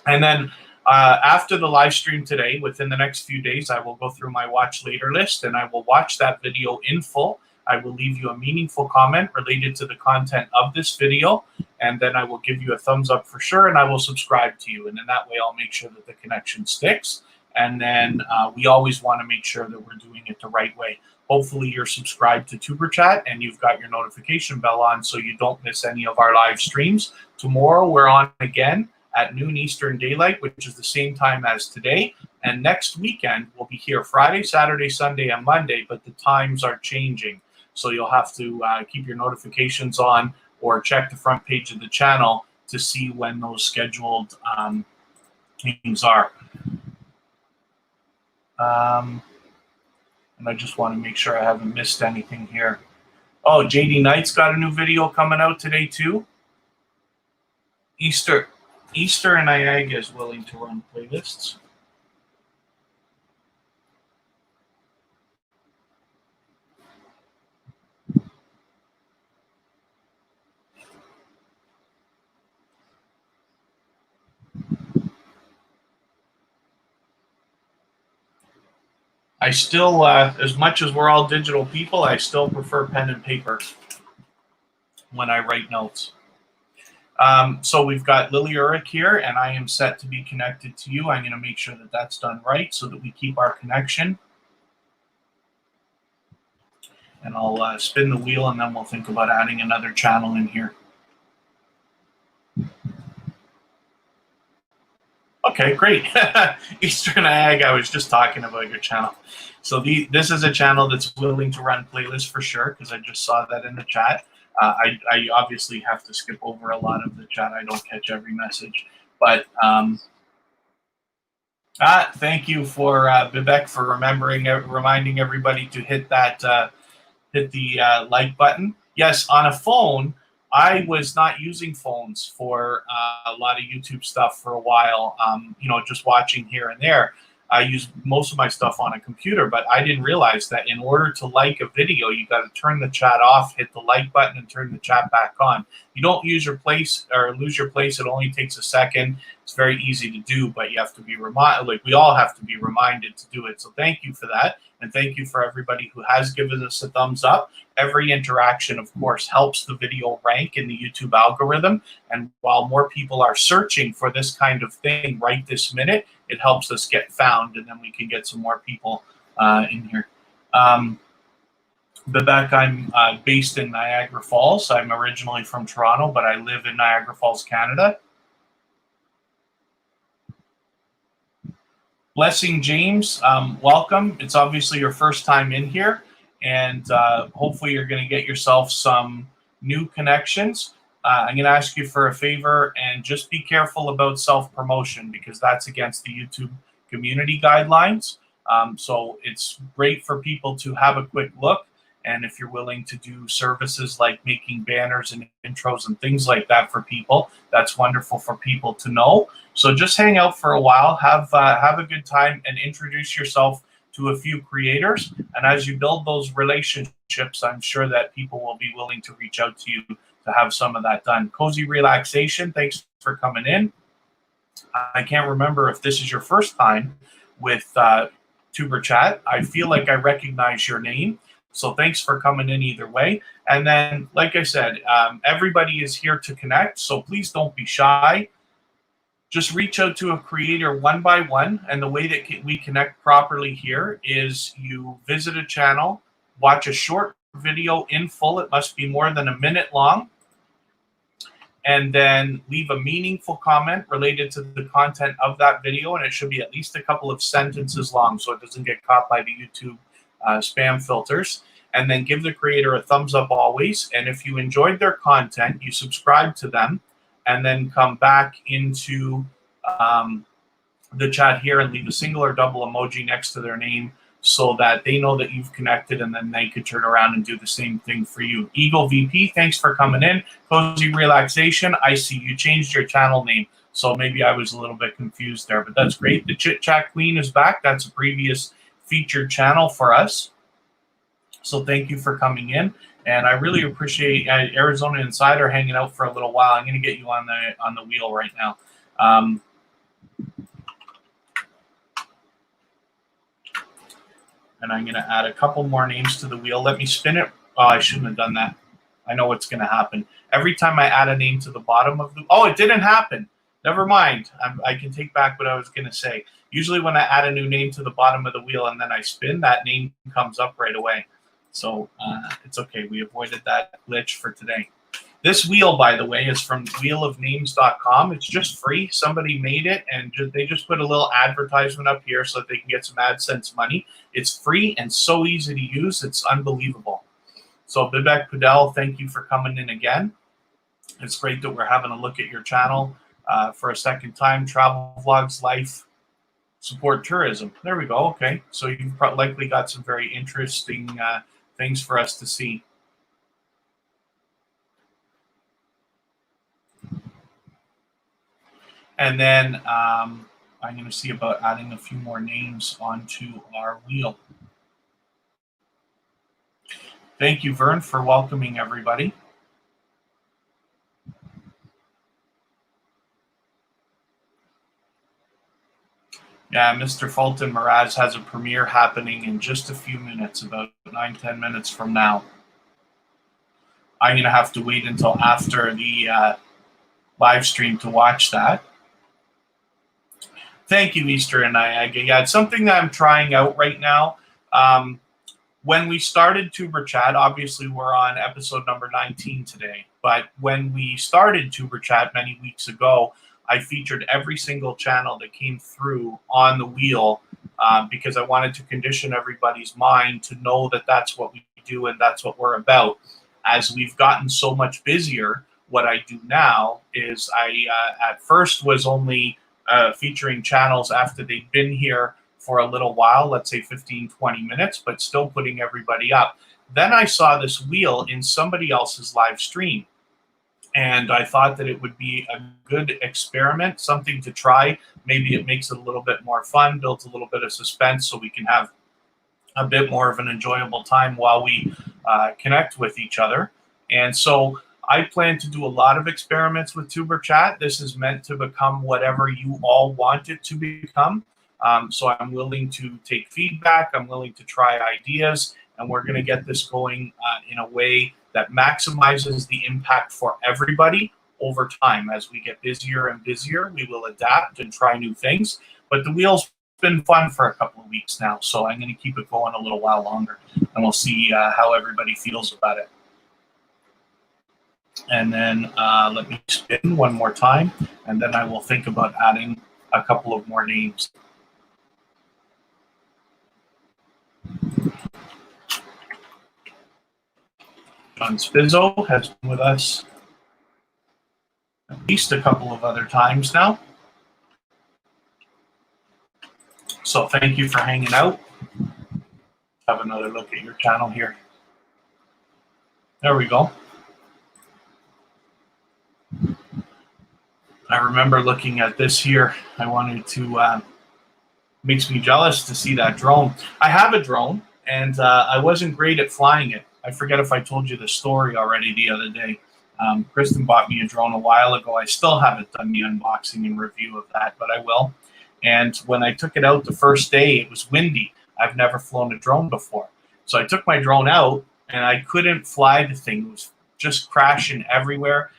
And then after the live stream today, within the next few days, I will go through my watch later list and I will watch that video in full. I will leave you a meaningful comment related to the content of this video, and then I will give you a thumbs up for sure, and I will subscribe to you. And in that way, I'll make sure that the connection sticks. And then we always want to make sure that we're doing it the right way. Hopefully you're subscribed to Tuber Chat and you've got your notification bell on so you don't miss any of our live streams. Tomorrow we're on again at noon Eastern Daylight, which is the same time as today. And next weekend we'll be here Friday, Saturday, Sunday, and Monday, but the times are changing. So you'll have to keep your notifications on or check the front page of the channel to see when those scheduled meetings are. And I just want to make sure I haven't missed anything here. Oh, JD Knight's got a new video coming out today too. Easter and Niagara is willing to run playlists. I still, as much as we're all digital people, I still prefer pen and paper when I write notes. So we've got Lily Urich here, and I am set to be connected to you. I'm going to make sure that that's done right so that we keep our connection. And I'll spin the wheel, and then we'll think about adding another channel in here. Okay, great. Eastern Ag, I was just talking about your channel. So this is a channel that's willing to run playlists for sure, because I just saw that in the chat. I obviously have to skip over a lot of the chat. I don't catch every message. But thank you for Vivek for reminding everybody to hit that hit the like button. Yes, on a phone, I was not using phones for a lot of YouTube stuff for a while. Just watching here and there. I use most of my stuff on a computer, but I didn't realize that in order to like a video, you got to turn the chat off, hit the like button, and turn the chat back on. You don't use your place or lose your place. It only takes a second. It's very easy to do, but you have to be reminded. Like we all have to be reminded to do it. So thank you for that, and thank you for everybody who has given us a thumbs up. Every interaction, of course, helps the video rank in the YouTube algorithm. And while more people are searching for this kind of thing right this minute, it helps us get found, and then we can get some more people in here. Vivek, I'm based in Niagara Falls. I'm originally from Toronto, but I live in Niagara Falls, Canada. Blessing James, welcome. It's obviously your first time in here, and hopefully you're going to get yourself some new connections. I'm going to ask you for a favor, and just be careful about self-promotion, because that's against the YouTube community guidelines. So it's great for people to have a quick look, and if you're willing to do services like making banners and intros and things like that for people, that's wonderful for people to know. So just hang out for a while, have a good time, and introduce yourself to a few creators. And as you build those relationships, I'm sure that people will be willing to reach out to you to have some of that done. Cozy Relaxation, thanks for coming in. I can't remember if this is your first time with Tuber Chat. I feel like I recognize your name. So thanks for coming in either way. And then, like I said, everybody is here to connect. So please don't be shy. Just reach out to a creator one by one. And the way that we connect properly here is you visit a channel, watch a short video in full. It must be more than a minute long. And then leave a meaningful comment related to the content of that video. And it should be at least a couple of sentences long so it doesn't get caught by the YouTube spam filters. And then give the creator a thumbs up always. And if you enjoyed their content, you subscribe to them, and then come back into the chat here and leave a single or double emoji next to their name so that they know that you've connected, and then they could turn around and do the same thing for you. Eagle VP, thanks for coming in. Cozy Relaxation, I see you changed your channel name, so maybe I was a little bit confused there, but that's great. The Chit Chat Queen is back. That's a previous featured channel for us. So thank you for coming in, and I really appreciate Arizona Insider hanging out for a little while. I'm going to get you on the wheel right now. And I'm going to add a couple more names to the wheel. Let me spin it. Oh, I shouldn't have done that. I know what's going to happen. Every time I add a name to the bottom of the... Oh, it didn't happen. Never mind. I can take back what I was going to say. Usually when I add a new name to the bottom of the wheel and then I spin, that name comes up right away. So it's okay. We avoided that glitch for today. This wheel, by the way, is from wheelofnames.com. It's just free. Somebody made it, and they just put a little advertisement up here so that they can get some AdSense money. It's free and so easy to use. It's unbelievable. So Vivek Pudel, thank you for coming in again. It's great that we're having a look at your channel for a second time. Travel vlogs, life, support tourism. There we go. Okay. So you've likely got some very interesting things for us to see. And then I'm going to see about adding a few more names onto our wheel. Thank you, Vern, for welcoming everybody. Yeah, Mr. Fulton Miraz has a premiere happening in just a few minutes, about 9-10 minutes from now. I'm going to have to wait until after the live stream to watch that. Thank you, Easter and Niagara. Yeah, it's something that I'm trying out right now. When we started Tuber Chat, obviously we're on episode number 19 today, but when we started Tuber Chat many weeks ago, I featured every single channel that came through on the wheel because I wanted to condition everybody's mind to know that that's what we do and that's what we're about. As we've gotten so much busier, what I do now is I at first was only featuring channels after they've been here for a little while, let's say 15, 20 minutes, but still putting everybody up. Then I saw this wheel in somebody else's live stream. And I thought that it would be a good experiment, something to try. Maybe it makes it a little bit more fun, builds a little bit of suspense so we can have a bit more of an enjoyable time while we connect with each other. And so I plan to do a lot of experiments with Tuber Chat. This is meant to become whatever you all want it to become. So I'm willing to take feedback. I'm willing to try ideas. And we're going to get this going in a way that maximizes the impact for everybody over time. As we get busier and busier, we will adapt and try new things. But the wheel's been fun for a couple of weeks now, so I'm going to keep it going a little while longer, and we'll see how everybody feels about it. And then let me spin one more time, and then I will think about adding a couple of more names. John Spizzo has been with us at least a couple of other times now. So thank you for hanging out. Have another look at your channel here. There we go. I remember looking at this here. I wanted to, makes me jealous to see that drone. I have a drone, and I wasn't great at flying it. I forget if I told you the story already the other day. Kristen bought me a drone a while ago. I still haven't done the unboxing and review of that, but I will. And when I took it out the first day, it was windy. I've never flown a drone before. So I took my drone out, and I couldn't fly the thing. It was just crashing everywhere.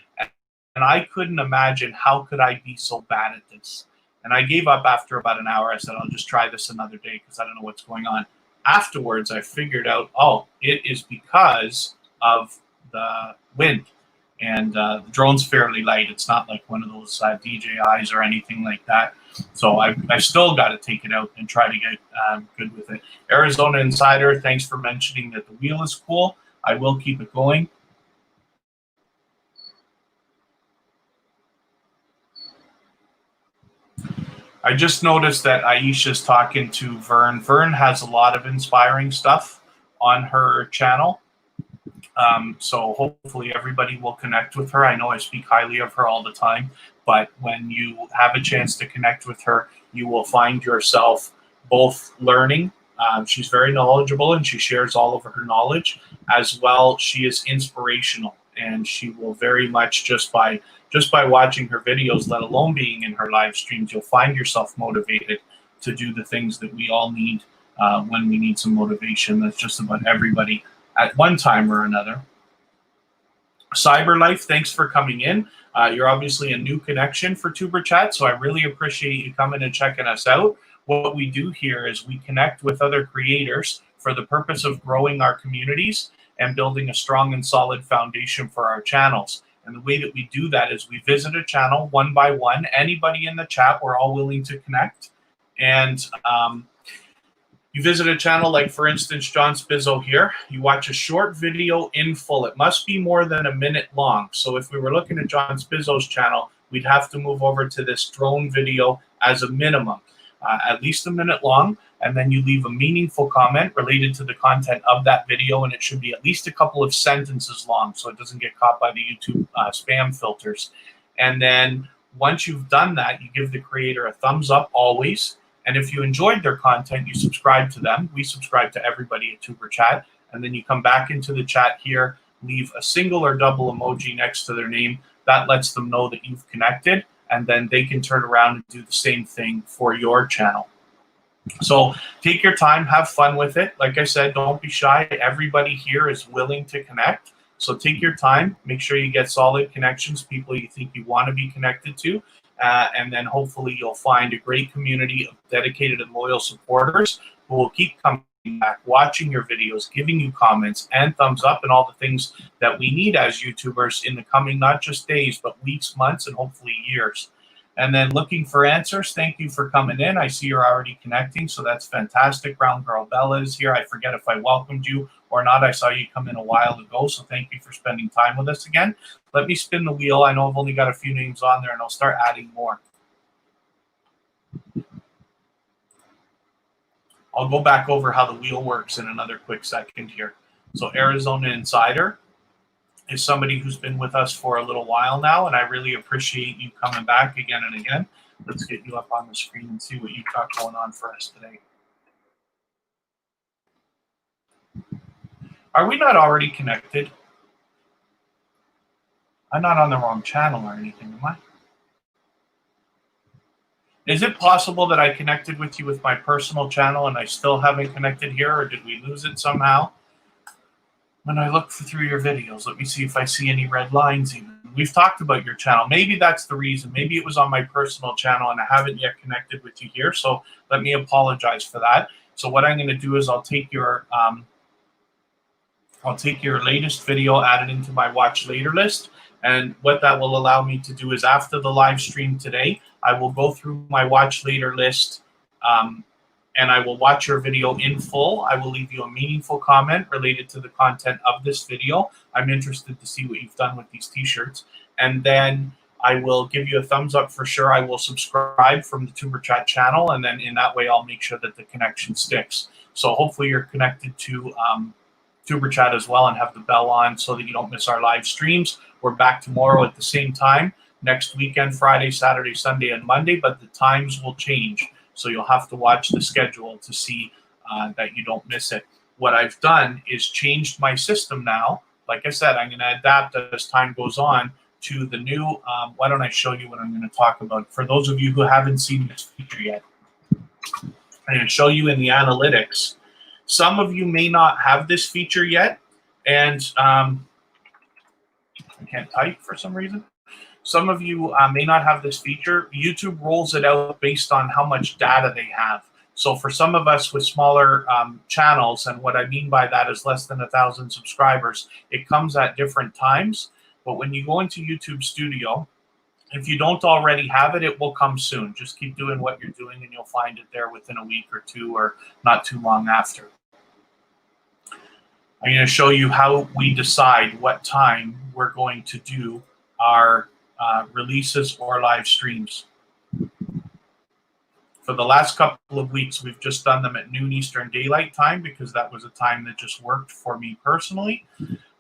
And I couldn't imagine how could I be so bad at this. And I gave up after about an hour. I said, I'll just try this another day because I don't know what's going on. Afterwards, I figured out, oh, it is because of the wind. And the drone's fairly light. It's not like one of those DJIs or anything like that. So I still got to take it out and try to get good with it. Arizona Insider, thanks for mentioning that the wheel is cool. I will keep it going. I just noticed that Aisha's talking to Vern. Vern has a lot of inspiring stuff on her channel. So hopefully everybody will connect with her. I know I speak highly of her all the time, but when you have a chance to connect with her, you will find yourself both learning. She's very knowledgeable and she shares all of her knowledge. As well, she is inspirational, and she will very much just by watching her videos, let alone being in her live streams, you'll find yourself motivated to do the things that we all need when we need some motivation. That's just about everybody at one time or another. Cyberlife, thanks for coming in. You're obviously a new connection for Tuber Chat, so I really appreciate you coming and checking us out. What we do here is we connect with other creators for the purpose of growing our communities and building a strong and solid foundation for our channels. And the way that we do that is we visit a channel one by one. Anybody in the chat, we're all willing to connect. And you visit a channel like, for instance, John Spizzo here. You watch a short video in full. It must be more than a minute long. So if we were looking at John Spizzo's channel, we'd have to move over to this drone video as a minimum, at least a minute long. And then you leave a meaningful comment related to the content of that video, and it should be at least a couple of sentences long so it doesn't get caught by the YouTube spam filters. And then once you've done that, you give the creator a thumbs up always. And if you enjoyed their content, you subscribe to them. We subscribe to everybody at Tuber Chat. And then you come back into the chat here, leave a single or double emoji next to their name. That lets them know that you've connected, and then they can turn around and do the same thing for your channel. So take your time, have fun with it. Like I said, don't be shy. Everybody here is willing to connect. So take your time, make sure you get solid connections, people you think you want to be connected to. And then hopefully you'll find a great community of dedicated and loyal supporters who will keep coming back, watching your videos, giving you comments and thumbs up and all the things that we need as YouTubers in the coming, not just days, but weeks, months, and hopefully years. And then looking for answers. Thank you for coming in. I see you're already connecting, so that's fantastic. Brown Girl Bella is here. I forget if I welcomed you or not. I saw you come in a while ago, so thank you for spending time with us again. Let me spin the wheel. I know I've only got a few names on there, and I'll start adding more. I'll go back over how the wheel works in another quick second here. So Arizona Insider is somebody who's been with us for a little while now, and I really appreciate you coming back again and again. Let's get you up on the screen and see what you've got going on for us today. Are we not already connected? I'm not on the wrong channel or anything, am I? Is it possible that I connected with you with my personal channel and I still haven't connected here, or did we lose it somehow? When I look through your videos, let me see if I see any red lines even. We've talked about your channel. Maybe that's the reason. Maybe it was on my personal channel and I haven't yet connected with you here. So let me apologize for that. So what I'm going to do is I'll take your latest video, add it into my watch later list. And what that will allow me to do is after the live stream today, I will go through my watch later list and I will watch your video in full. I will leave you a meaningful comment related to the content of this video. I'm interested to see what you've done with these t-shirts. And then I will give you a thumbs up for sure. I will subscribe from the Tuber Chat channel, and then in that way, I'll make sure that the connection sticks. So hopefully you're connected to Tuber Chat as well and have the bell on so that you don't miss our live streams. We're back tomorrow at the same time. Next weekend, Friday, Saturday, Sunday, and Monday, but the times will change. So you'll have to watch the schedule to see that you don't miss it. What I've done is changed my system now. Like I said, I'm going to adapt as time goes on to the new. Why don't I show you what I'm going to talk about? For those of you who haven't seen this feature yet, I'm going to show you in the analytics. Some of you may not have this feature yet, and I can't type for some reason. Some of you may not have this feature. YouTube rolls it out based on how much data they have. So for some of us with smaller channels, and what I mean by that is less than 1,000 subscribers, it comes at different times. But when you go into YouTube Studio, if you don't already have it, it will come soon. Just keep doing what you're doing and you'll find it there within a week or two, or not too long after. I'm going to show you how we decide what time we're going to do our releases or live streams. For the last couple of weeks, we've just done them at noon Eastern Daylight Time because that was a time that just worked for me personally.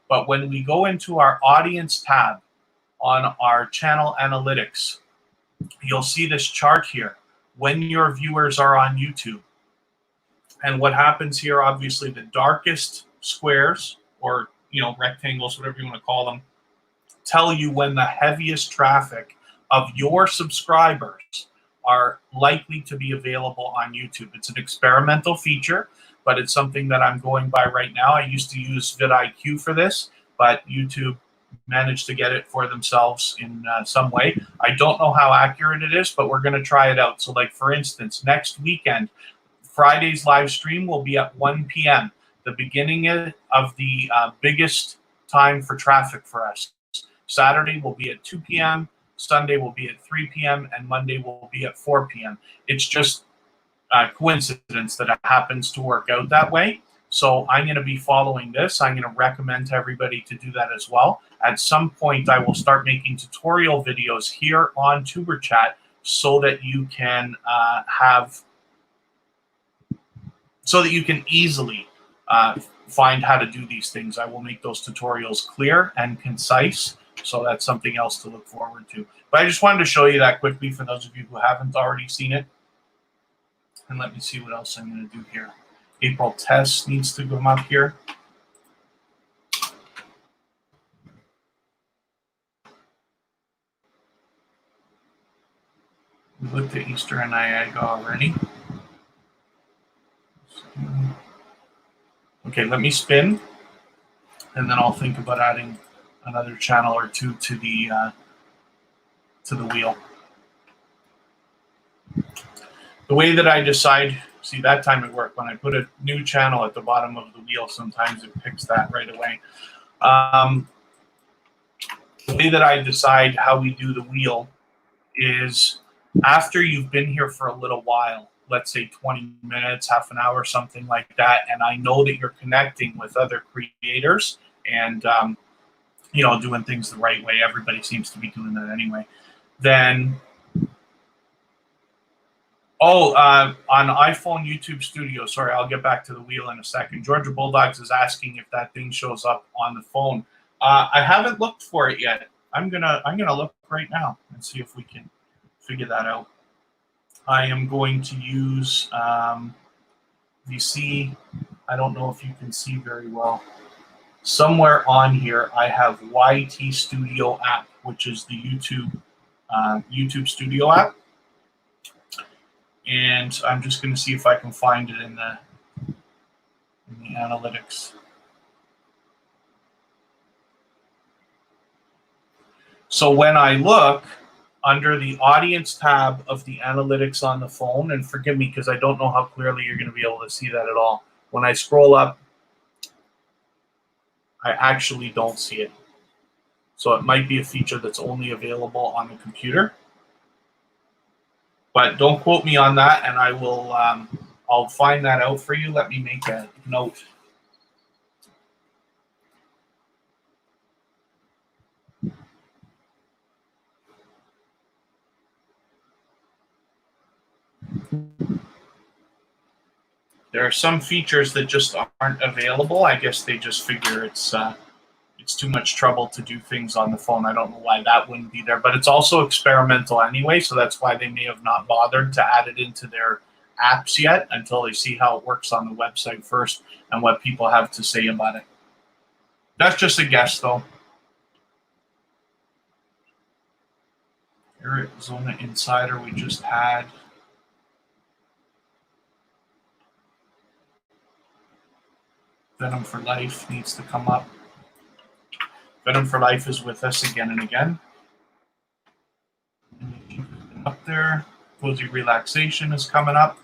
But when we go into our audience tab on our channel analytics, you'll see this chart here, when your viewers are on YouTube. And what happens here, obviously, the darkest squares, or rectangles, whatever you want to call them, tell you when the heaviest traffic of your subscribers are likely to be available on YouTube. It's an experimental feature, but it's something that I'm going by right now. I used to use vidIQ for this, but YouTube managed to get it for themselves in some way. I don't know how accurate it is, but we're going to try it out. So like, for instance, next weekend, Friday's live stream will be at 1 p.m., the beginning of the biggest time for traffic for us. Saturday will be at 2 p.m., Sunday will be at 3 p.m., and Monday will be at 4 p.m. It's just a coincidence that it happens to work out that way. So I'm going to be following this. I'm going to recommend to everybody to do that as well. At some point, I will start making tutorial videos here on Tuber Chat so that you can easily find how to do these things. I will make those tutorials clear and concise. So that's something else to look forward to. But I just wanted to show you that quickly for those of you who haven't already seen it. And let me see what else I'm going to do here. April Tess needs to come up here. We looked at Easter and Niagara already. Okay, let me spin, and then I'll think about adding another channel or two to the wheel. The way that I decide, see, that time it worked. When I put a new channel at the bottom of the wheel, sometimes it picks that right away. The way that I decide how we do the wheel is after you've been here for a little while, let's say 20 minutes, half an hour, something like that, and I know that you're connecting with other creators and doing things the right way. Everybody seems to be doing that anyway. Then, on iPhone YouTube Studio. Sorry, I'll get back to the wheel in a second. Georgia Bulldogs is asking if that thing shows up on the phone. I haven't looked for it yet. I'm gonna look right now and see if we can figure that out. I am going to use VC. I don't know if you can see very well. Somewhere on here, I have YT Studio app, which is the YouTube Studio app. And I'm just going to see if I can find it in the analytics. So when I look under the audience tab of the analytics on the phone, and forgive me because I don't know how clearly you're going to be able to see that at all. When I scroll up, I actually don't see it. So it might be a feature that's only available on the computer. But don't quote me on that, and I will. I'll find that out for you. Let me make a note. There are some features that just aren't available. I guess they just figure it's too much trouble to do things on the phone. I don't know why that wouldn't be there, but it's also experimental anyway, so that's why they may have not bothered to add it into their apps yet until they see how it works on the website first and what people have to say about it. That's just a guess, though. Arizona Insider we just had. Venom for Life needs to come up. Venom for Life is with us again and again. Up there. Cozy Relaxation is coming up.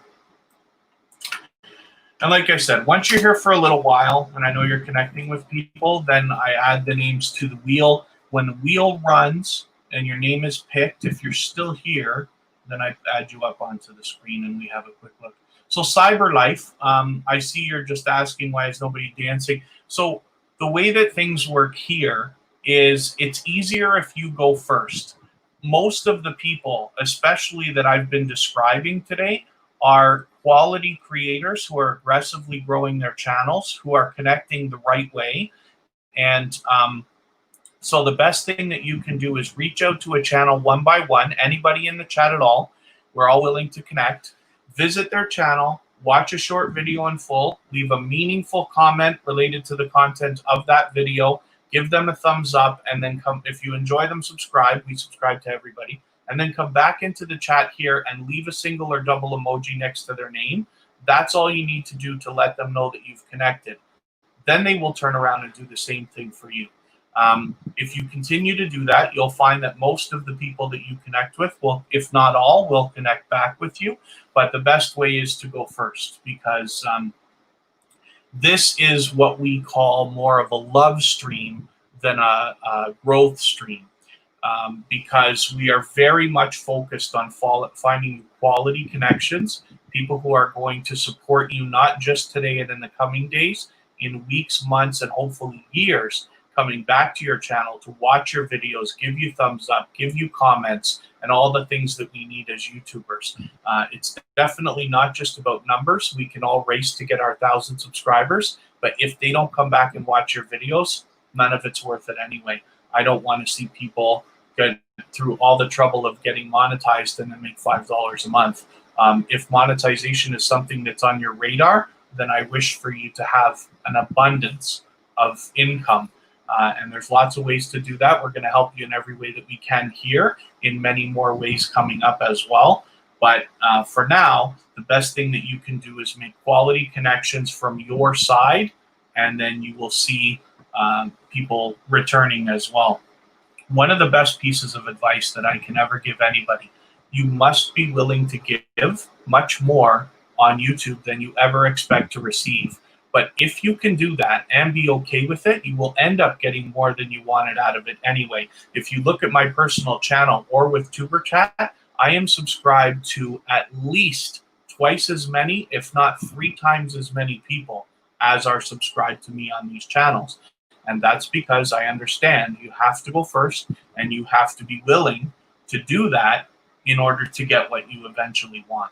And like I said, once you're here for a little while, and I know you're connecting with people, then I add the names to the wheel. When the wheel runs and your name is picked, if you're still here, then I add you up onto the screen and we have a quick look. So Cyber Life, I see you're just asking why is nobody dancing. So the way that things work here is it's easier if you go first. Most of the people, especially that I've been describing today, are quality creators who are aggressively growing their channels, who are connecting the right way. And so the best thing that you can do is reach out to a channel one by one, anybody in the chat at all. We're all willing to connect. Visit their channel, watch a short video in full, leave a meaningful comment related to the content of that video, give them a thumbs up, and then come, if you enjoy them, subscribe. We subscribe to everybody. And then come back into the chat here and leave a single or double emoji next to their name. That's all you need to do to let them know that you've connected. Then they will turn around and do the same thing for you. If you continue to do that, you'll find that most of the people that you connect with will, if not all, will connect back with you. But the best way is to go first, because this is what we call more of a love stream than a growth stream. Because we are very much focused on finding quality connections, people who are going to support you not just today and in the coming days, in weeks, months, and hopefully years, coming back to your channel to watch your videos, give you thumbs up, give you comments, and all the things that we need as YouTubers. It's definitely not just about numbers. We can all race to get our 1,000 subscribers, but if they don't come back and watch your videos, none of it's worth it anyway. I don't want to see people get through all the trouble of getting monetized and then make $5 a month. If monetization is something that's on your radar, then I wish for you to have an abundance of income. And there's lots of ways to do that. We're going to help you in every way that we can here, in many more ways coming up as well. But for now, the best thing that you can do is make quality connections from your side, and then you will see people returning as well. One of the best pieces of advice that I can ever give anybody, you must be willing to give much more on YouTube than you ever expect to receive. But if you can do that and be okay with it, you will end up getting more than you wanted out of it anyway. If you look at my personal channel or with Tuber Chat, I am subscribed to at least twice as many, if not 3 times as many people as are subscribed to me on these channels. And that's because I understand you have to go first and you have to be willing to do that in order to get what you eventually want.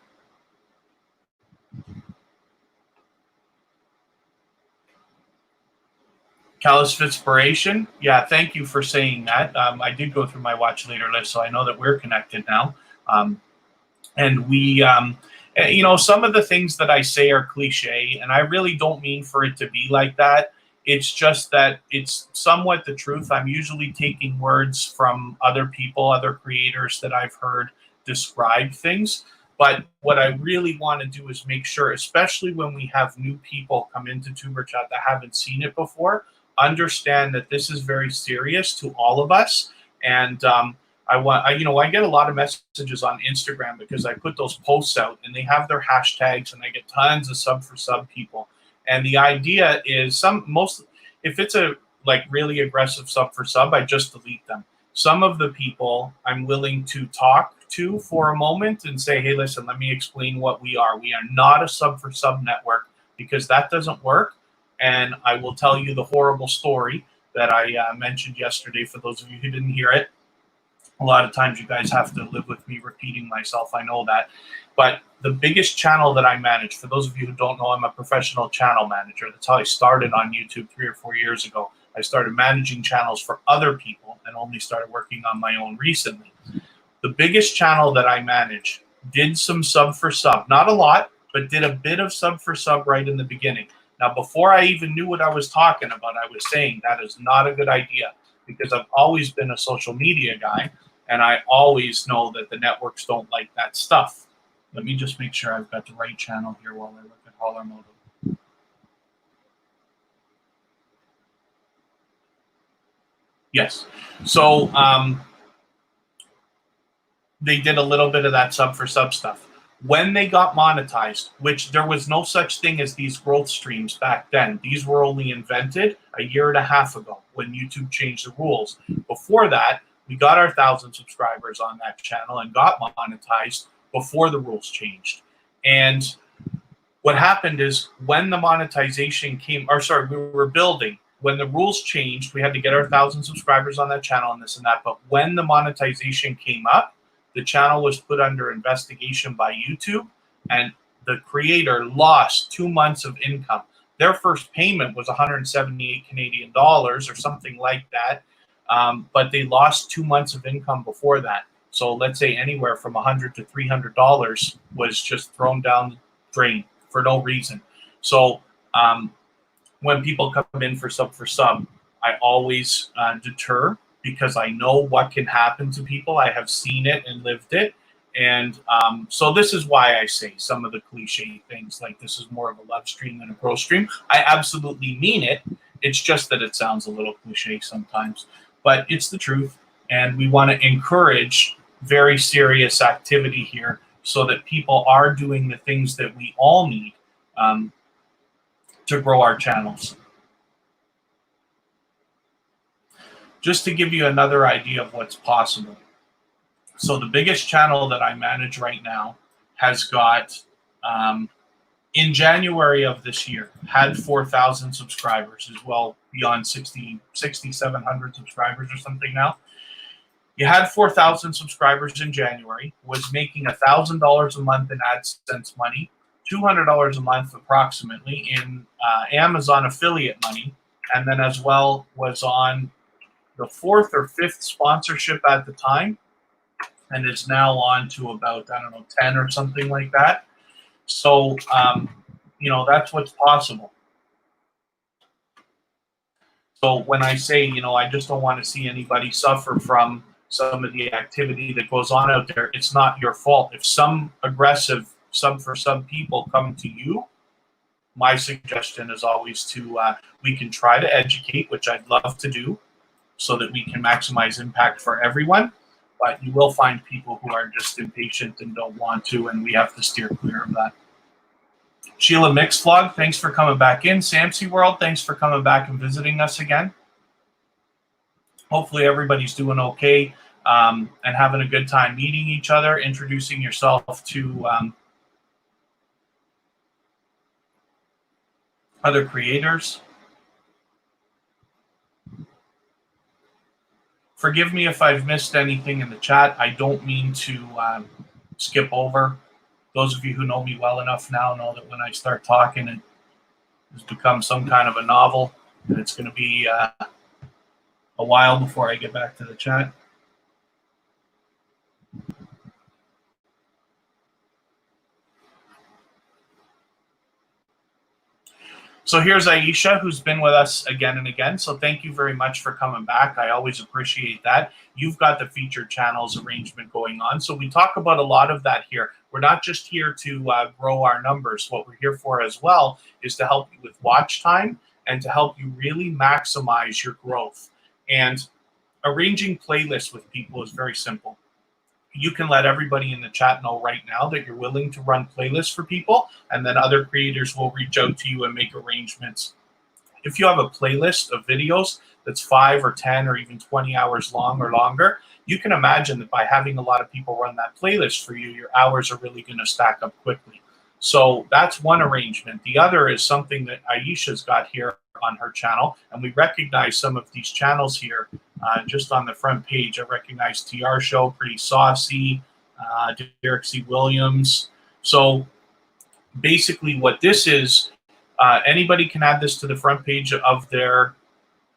Callous Inspiration, yeah, thank you for saying that. I did go through my watch later list, so I know that we're connected now. And we, you know, some of the things that I say are cliche, and I really don't mean for it to be like that. It's just that it's somewhat the truth. I'm usually taking words from other people, other creators that I've heard describe things. But what I really want to do is make sure, especially when we have new people come into Tuber Chat that haven't seen it before, understand that this is very serious to all of us. And you know, I get a lot of messages on Instagram because I put those posts out and they have their hashtags and I get tons of sub for sub people. And the idea is if it's a like really aggressive sub for sub, I just delete them. Some of the people I'm willing to talk to for a moment and say, hey, listen, let me explain what we are. We are not a sub for sub network because that doesn't work. And I will tell you the horrible story that I mentioned yesterday for those of you who didn't hear it. A lot of times you guys have to live with me repeating myself. I know that. But the biggest channel that I manage, for those of you who don't know, I'm a professional channel manager. That's how I started on YouTube 3 or 4 years ago. I started managing channels for other people and only started working on my own recently. The biggest channel that I manage did some sub for sub. Not a lot, but did a bit of sub for sub right in the beginning. Now, before I even knew what I was talking about, I was saying that is not a good idea because I've always been a social media guy. And I always know that the networks don't like that stuff. Let me just make sure I've got the right channel here while I look at Holler Moto. Yes. So they did a little bit of that sub for sub stuff. When they got monetized, which there was no such thing as these growth streams back then. These were only invented a year and a half ago when YouTube changed the rules. Before that, we got our 1,000 subscribers on that channel and got monetized before the rules changed. And what happened is when the monetization came, or sorry, we were building. When the rules changed, we had to get our 1,000 subscribers on that channel and this and that. But when the monetization came up, the channel was put under investigation by YouTube and the creator lost 2 months of income. Their first payment was 178 Canadian dollars or something like that. But they lost 2 months of income before that. So let's say anywhere from $100 to $300 was just thrown down the drain for no reason. So when people come in for sub, I always deter because I know what can happen to people. I have seen it and lived it. And so this is why I say some of the cliche things like this is more of a love stream than a pro stream. I absolutely mean it. It's just that it sounds a little cliche sometimes. But it's the truth, and we want to encourage very serious activity here so that people are doing the things that we all need to grow our channels. Just to give you another idea of what's possible. So the biggest channel that I manage right now has got, in January of this year, had 4,000 subscribers as well, beyond 6,700 subscribers or something now. You had 4,000 subscribers in January, was making $1,000 a month in AdSense money, $200 a month approximately in Amazon affiliate money, and then as well was on the 4th or 5th sponsorship at the time, and is now on to about, I don't know, 10 or something like that. So, you know, that's what's possible. So when I say, you know, I just don't want to see anybody suffer from some of the activity that goes on out there, it's not your fault. If some aggressive sub for sub people come to you, my suggestion is always to, we can try to educate, which I'd love to do, so that we can maximize impact for everyone. But you will find people who are just impatient and don't want to, and we have to steer clear of that. Sheila Mixvlog, thanks for coming back in. Samsy World, thanks for coming back and visiting us again. Hopefully everybody's doing okay. and having a good time meeting each other, introducing yourself to other creators. Forgive me if I've missed anything in the chat. I don't mean to skip over. Those of you who know me well enough now know that when I start talking, it has become some kind of a novel, and it's going to be a while before I get back to the chat. So here's Aisha, who's been with us again and again. So thank you very much for coming back. I always appreciate that. You've got the featured channels arrangement going on. So we talk about a lot of that here. We're not just here to grow our numbers. What we're here for as well is to help you with watch time and to help you really maximize your growth. And arranging playlists with people is very simple. You can let everybody in the chat know right now that you're willing to run playlists for people, and then other creators will reach out to you and make arrangements. If you have a playlist of videos that's 5 or 10 or even 20 hours long or longer, you can imagine that by having a lot of people run that playlist for you, your hours are really going to stack up quickly. So that's one arrangement. The other is something that Aisha's got here on her channel, and we recognize some of these channels here just on the front page. I recognize TR Show, Pretty Saucy, Derek C. Williams. So basically what this is, anybody can add this to the front page of their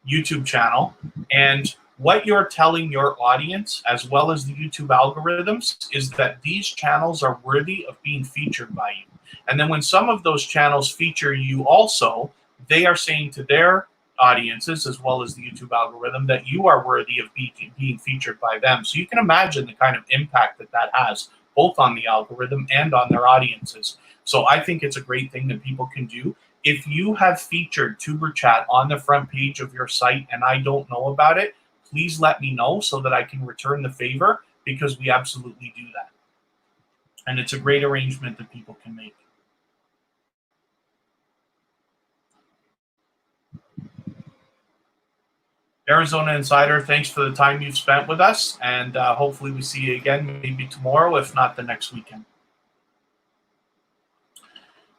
YouTube channel, and what you're telling your audience, as well as the YouTube algorithms, is that these channels are worthy of being featured by you. And then when some of those channels feature you also, they are saying to their audiences, as well as the YouTube algorithm, that you are worthy of being featured by them. So you can imagine the kind of impact that that has, both on the algorithm and on their audiences. So I think it's a great thing that people can do. If you have featured Tuber Chat on the front page of your site and I don't know about it, please let me know so that I can return the favor, because we absolutely do that. And it's a great arrangement that people can make. Arizona Insider, thanks for the time you've spent with us, and hopefully we see you again maybe tomorrow, if not the next weekend.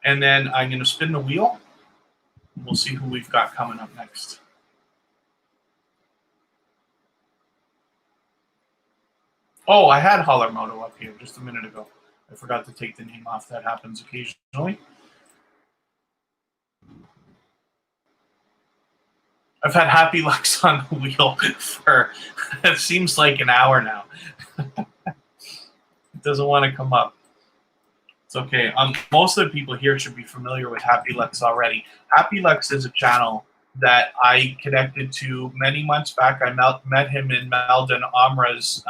And then I'm going to spin the wheel. We'll see who we've got coming up next. Oh, I had Hollermoto up here just a minute ago. I forgot to take the name off. That happens occasionally. I've had Happy Lux on the wheel for, it seems like an hour now. It doesn't want to come up. It's okay. Most of the people here should be familiar with Happy Lux already. Happy Lux is a channel that I connected to many months back. I met him in Meldon Amra's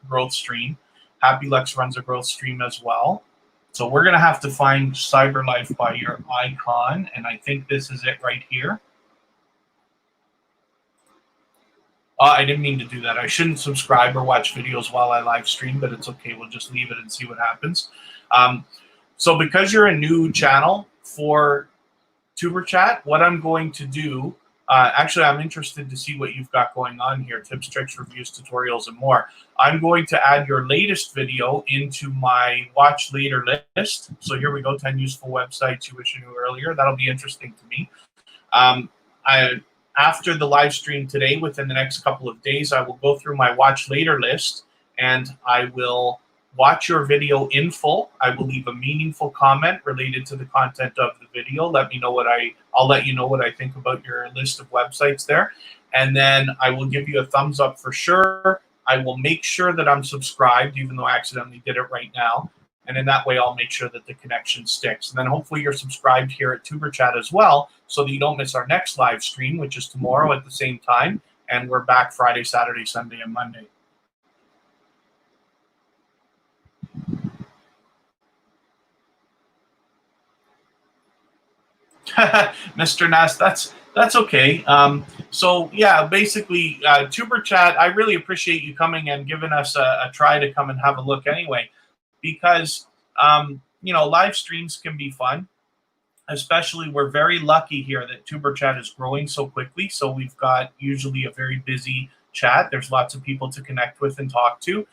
growth stream. Happy Lux runs a growth stream as well. So we're going to have to find CyberLife by your icon, and I think this is it right here. I didn't mean to do that. I shouldn't subscribe or watch videos while I live stream, but it's okay. We'll just leave it and see what happens. So because you're a new channel for Tuber Chat, what I'm going to do, actually, I'm interested to see what you've got going on here, tips, tricks, reviews, tutorials, and more. I'm going to add your latest video into my watch later list. So here we go, 10 useful websites you wish you knew earlier. That'll be interesting to me. After the live stream today, within the next couple of days, I will go through my watch later list, and I will watch your video in full. I will leave a meaningful comment related to the content of the video. Let me know what I'll let you know what I think about your list of websites there. And then I will give you a thumbs up for sure. I will make sure that I'm subscribed, even though I accidentally did it right now. And in that way, I'll make sure that the connection sticks. And then hopefully you're subscribed here at Tuber Chat as well, so that you don't miss our next live stream, which is tomorrow at the same time. And we're back Friday, Saturday, Sunday, and Monday. Mr. Ness, that's okay. So yeah, basically, Tuber Chat, I really appreciate you coming and giving us a try to come and have a look anyway, because you know, live streams can be fun. Especially, we're very lucky here that Tuber Chat is growing so quickly. So we've got usually a very busy chat. There's lots of people to connect with and talk to.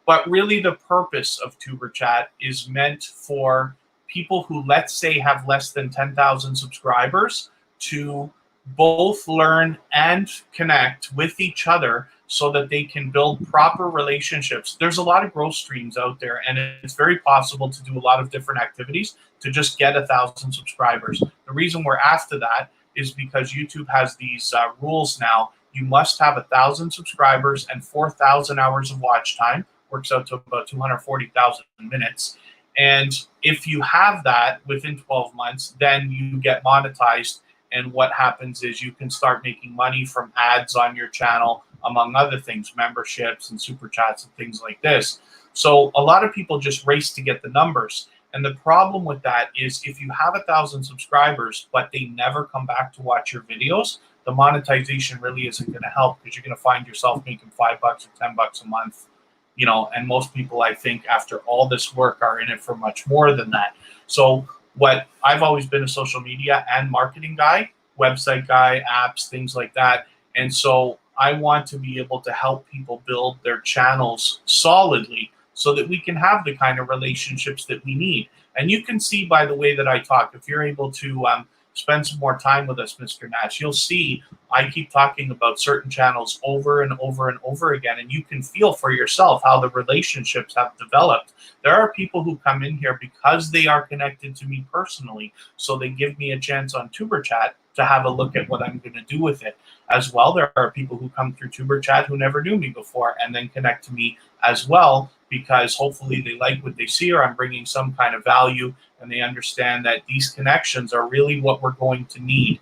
But really the purpose of Tuber Chat is meant for people who, let's say, have less than 10,000 subscribers to both learn and connect with each other so that they can build proper relationships. There's a lot of growth streams out there, and it's very possible to do a lot of different activities to just get 1,000 subscribers. The reason we're after that is because YouTube has these rules now. You must have 1,000 subscribers and 4,000 hours of watch time. Works out to about 240,000 minutes. And if you have that within 12 months, then you get monetized. And what happens is you can start making money from ads on your channel, among other things, memberships and super chats and things like this. So a lot of people just race to get the numbers. And the problem with that is if you have 1,000 subscribers, but they never come back to watch your videos, the monetization really isn't going to help, because you're going to find yourself making $5 or $10 a month. You know, and most people, I think, after all this work are in it for much more than that. So what I've always been a social media and marketing guy, website guy, apps, things like that. And so I want to be able to help people build their channels solidly so that we can have the kind of relationships that we need. And you can see by the way that I talk, if you're able to spend some more time with us, Mr. Nash, you'll see I keep talking about certain channels over and over and over again, and you can feel for yourself how the relationships have developed. There are people who come in here because they are connected to me personally, so they give me a chance on Tuber Chat to have a look at what I'm going to do with it. As well, there are people who come through Tuber Chat who never knew me before and then connect to me as well, because hopefully they like what they see, or I'm bringing some kind of value, and they understand that these connections are really what we're going to need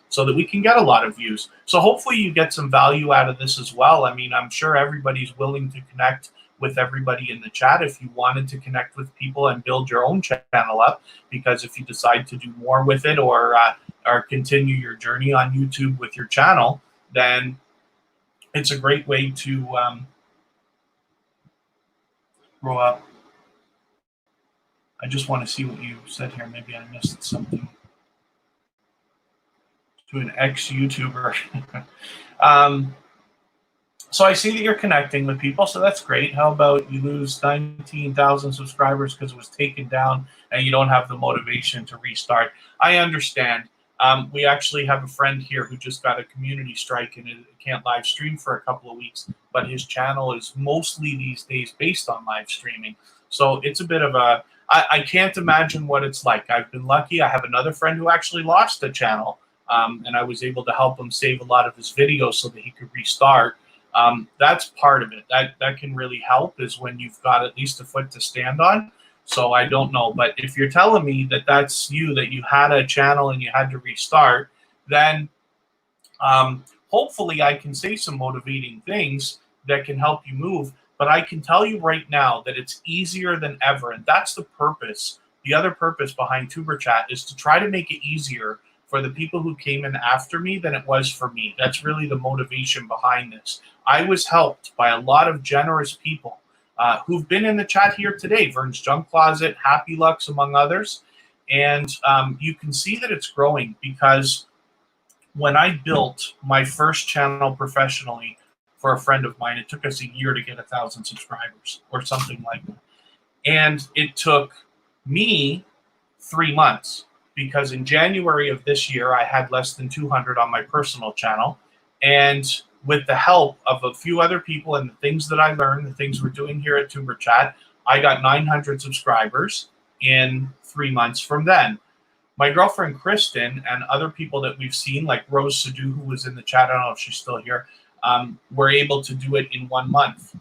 so that we can get a lot of views. So hopefully you get some value out of this as well. I mean, I'm sure everybody's willing to connect with everybody in the chat if you wanted to connect with people and build your own channel up, because if you decide to do more with it, or continue your journey on YouTube with your channel, then it's a great way to grow up. I just want to see what you said here. Maybe I missed something. To an ex-YouTuber. So I see that you're connecting with people, so that's great. How about you lose 19,000 subscribers because it was taken down and you don't have the motivation to restart? I understand. We actually have a friend here who just got a community strike and it can't live stream for a couple of weeks, but his channel is mostly these days based on live streaming. So it's a bit of a, I can't imagine what it's like. I've been lucky. I have another friend who actually lost a channel, and I was able to help him save a lot of his videos so that he could restart. That's part of it. That can really help, is when you've got at least a foot to stand on. So I don't know, but if you're telling me that that's you, that you had a channel and you had to restart, then hopefully I can say some motivating things that can help you move. But I can tell you right now that it's easier than ever, and that's the purpose. The other purpose behind Tuber Chat is to try to make it easier for the people who came in after me than it was for me. That's really the motivation behind this. I was helped by a lot of generous people who've been in the chat here today. Vern's Junk Closet, Happy Lux, among others. And you can see that it's growing, because when I built my first channel professionally for a friend of mine, it took us a year to get 1,000 subscribers or something like that. And it took me 3 months, because in January of this year, I had less than 200 on my personal channel. And with the help of a few other people and the things that I learned, the things we're doing here at Tuber Chat, I got 900 subscribers in 3 months from then. My girlfriend Kristen and other people that we've seen, like Rose Sadu, who was in the chat, I don't know if she's still here, were able to do it in 1 month.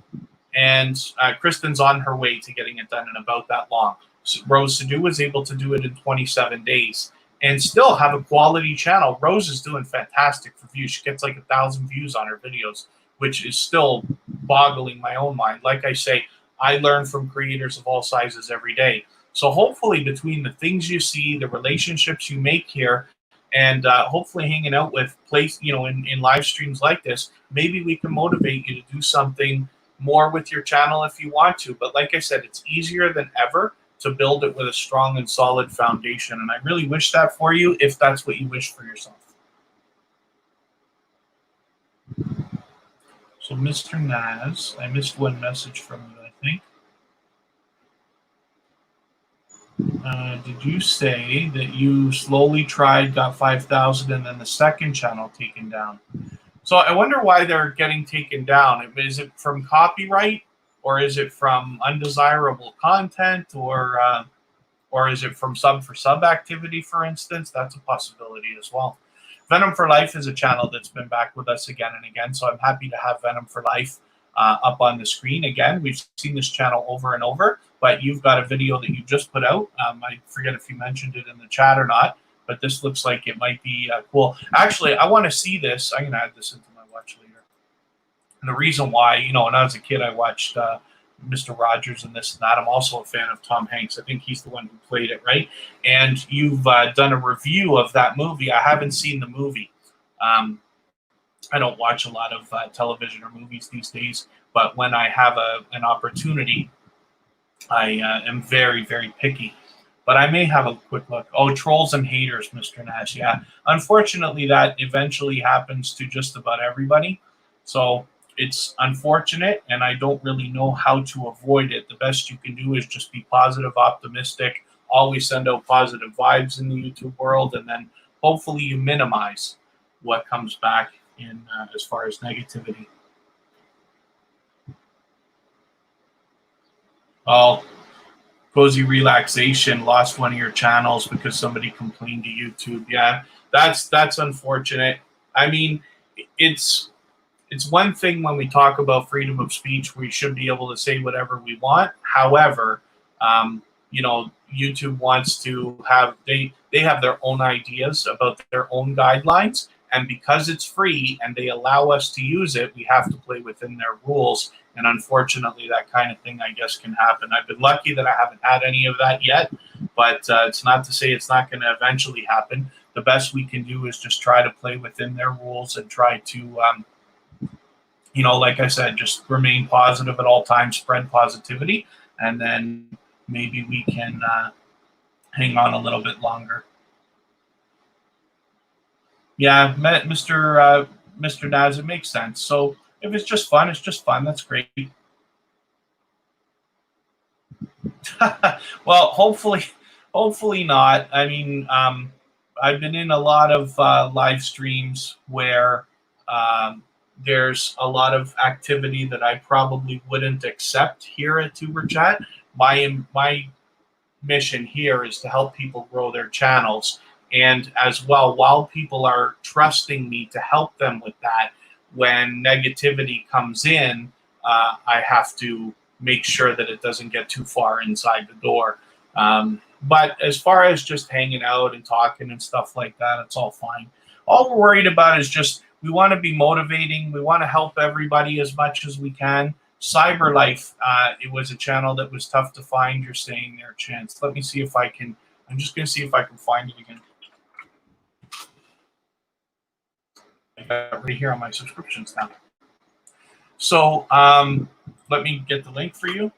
And Kristen's on her way to getting it done in about that long. So Rose Sadu was able to do it in 27 days and still have a quality channel. Rose is doing fantastic for views. She gets like 1,000 views on her videos, which is still boggling my own mind. Like I say, I learn from creators of all sizes every day. So hopefully between the things you see, the relationships you make here, and hopefully hanging out with in live streams like this, maybe we can motivate you to do something more with your channel if you want to. But like I said, it's easier than ever to build it with a strong and solid foundation. And I really wish that for you, if that's what you wish for yourself. So, Mr. Naz, I missed one message from you, I think. Did you say that you slowly tried, got 5,000, and then the second channel taken down? So I wonder why they're getting taken down. Is it from copyright, or is it from undesirable content, or is it from sub for sub activity, for instance? That's a possibility as well. Venom for Life is a channel that's been back with us again and again, so I'm happy to have Venom for Life up on the screen again. We've seen this channel over and over, but you've got a video that you just put out. I forget if you mentioned it in the chat or not, but this looks like it might be cool. Actually, I want to see this. I'm going to add this into my watch later. And the reason why, you know, when I was a kid, I watched Mr. Rogers and this and that. I'm also a fan of Tom Hanks. I think he's the one who played it, right? And you've done a review of that movie. I haven't seen the movie. I don't watch a lot of television or movies these days, but when I have an opportunity, I am very, very picky. But I may have a quick look. Oh, Trolls and Haters, Mr. Nash. Yeah. Unfortunately, that eventually happens to just about everybody. So it's unfortunate, and I don't really know how to avoid it. The best you can do is just be positive, optimistic, always send out positive vibes in the YouTube world, and then hopefully you minimize what comes back in as far as negativity. Oh, Cozy Relaxation lost one of your channels because somebody complained to YouTube. Yeah, that's unfortunate. I mean, it's one thing when we talk about freedom of speech, we should be able to say whatever we want. However, you know, YouTube wants to have they have their own ideas about their own guidelines, and because it's free and they allow us to use it, we have to play within their rules. And unfortunately, that kind of thing, I guess, can happen. I've been lucky that I haven't had any of that yet, but it's not to say it's not going to eventually happen. The best we can do is just try to play within their rules and try to, you know, like I said, just remain positive at all times, spread positivity, and then maybe we can hang on a little bit longer. Yeah, Mr. Naz, it makes sense. So if it's just fun, it's just fun. That's great. Well, hopefully not. I mean, I've been in a lot of live streams where there's a lot of activity that I probably wouldn't accept here at Tuber Chat. My mission here is to help people grow their channels. And as well, while people are trusting me to help them with that, when negativity comes in, I have to make sure that it doesn't get too far inside the door. But as far as just hanging out and talking and stuff like that, it's all fine. All we're worried about is just we want to be motivating. We want to help everybody as much as we can. CyberLife, it was a channel that was tough to find. You're saying there, Chance. Let me see if I can. I'm just going to see if I can find it again. I got it right here on my subscriptions now. So let me get the link for you.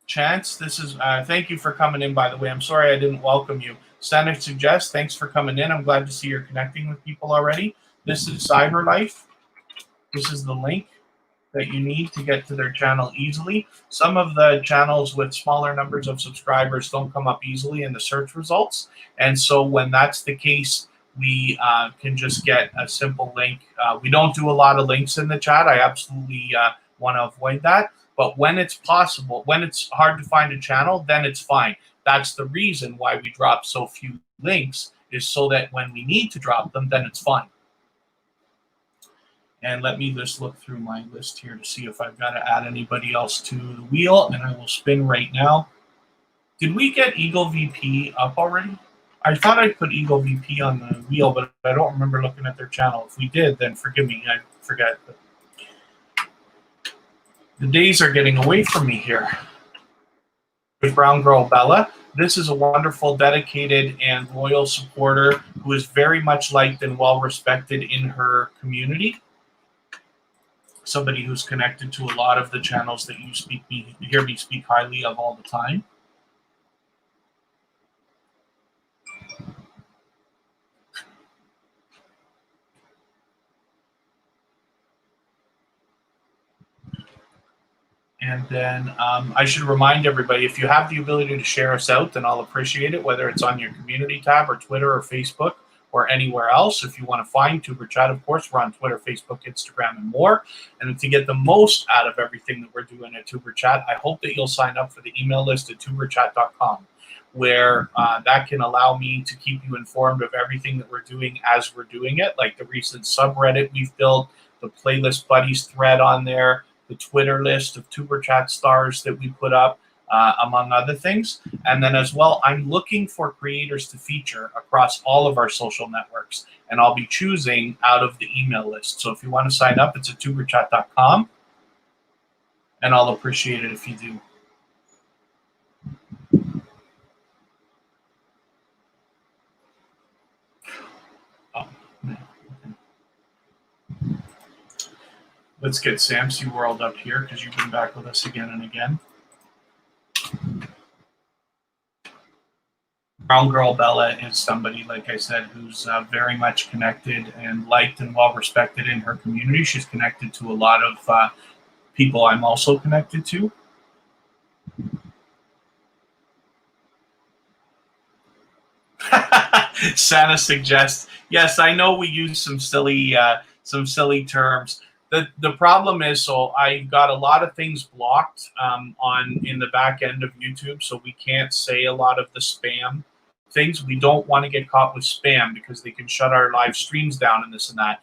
Chance, this is thank you for coming in, by the way. I'm sorry I didn't welcome you. Standard Suggest, thanks for coming in. I'm glad to see you're connecting with people already. This is CyberLife. This is the link that you need to get to their channel easily. Some of the channels with smaller numbers of subscribers don't come up easily in the search results. And so when that's the case, we can just get a simple link. We don't do a lot of links in the chat. I absolutely want to avoid that. But when it's possible, when it's hard to find a channel, then it's fine. That's the reason why we drop so few links, is so that when we need to drop them, then it's fine. And let me just look through my list here to see if I've got to add anybody else to the wheel, and I will spin right now. Did we get Eagle VP up already? I thought I put Eagle VP on the wheel, but I don't remember looking at their channel. If we did, then forgive me, I forget. But the days are getting away from me here. With Brown Girl Bella, this is a wonderful, dedicated, and loyal supporter who is very much liked and well respected in her community. Somebody who's connected to a lot of the channels that you hear me speak highly of all the time. And then I should remind everybody, if you have the ability to share us out, then I'll appreciate it, whether it's on your community tab or Twitter or Facebook or anywhere else. If you want to find Tuber Chat, of course, we're on Twitter, Facebook, Instagram, and more. And to get the most out of everything that we're doing at Tuber Chat, I hope that you'll sign up for the email list at tuberchat.com, where that can allow me to keep you informed of everything that we're doing as we're doing it, like the recent subreddit we've built, the Playlist Buddies thread on there, the Twitter list of Tuber Chat stars that we put up, among other things. And then as well, I'm looking for creators to feature across all of our social networks, and I'll be choosing out of the email list. So if you want to sign up, it's at tuberchat.com, and I'll appreciate it if you do. Oh, man. Let's get Samsy World up here because you've been back with us again and again. Brown Girl Bella is somebody, like I said, who's very much connected and liked and well respected in her community. She's connected to a lot of people I'm also connected to. Santa suggests, yes, I know we use some silly terms. The problem is, so I got a lot of things blocked in the back end of YouTube, so we can't say a lot of the spam things. We don't want to get caught with spam because they can shut our live streams down and this and that.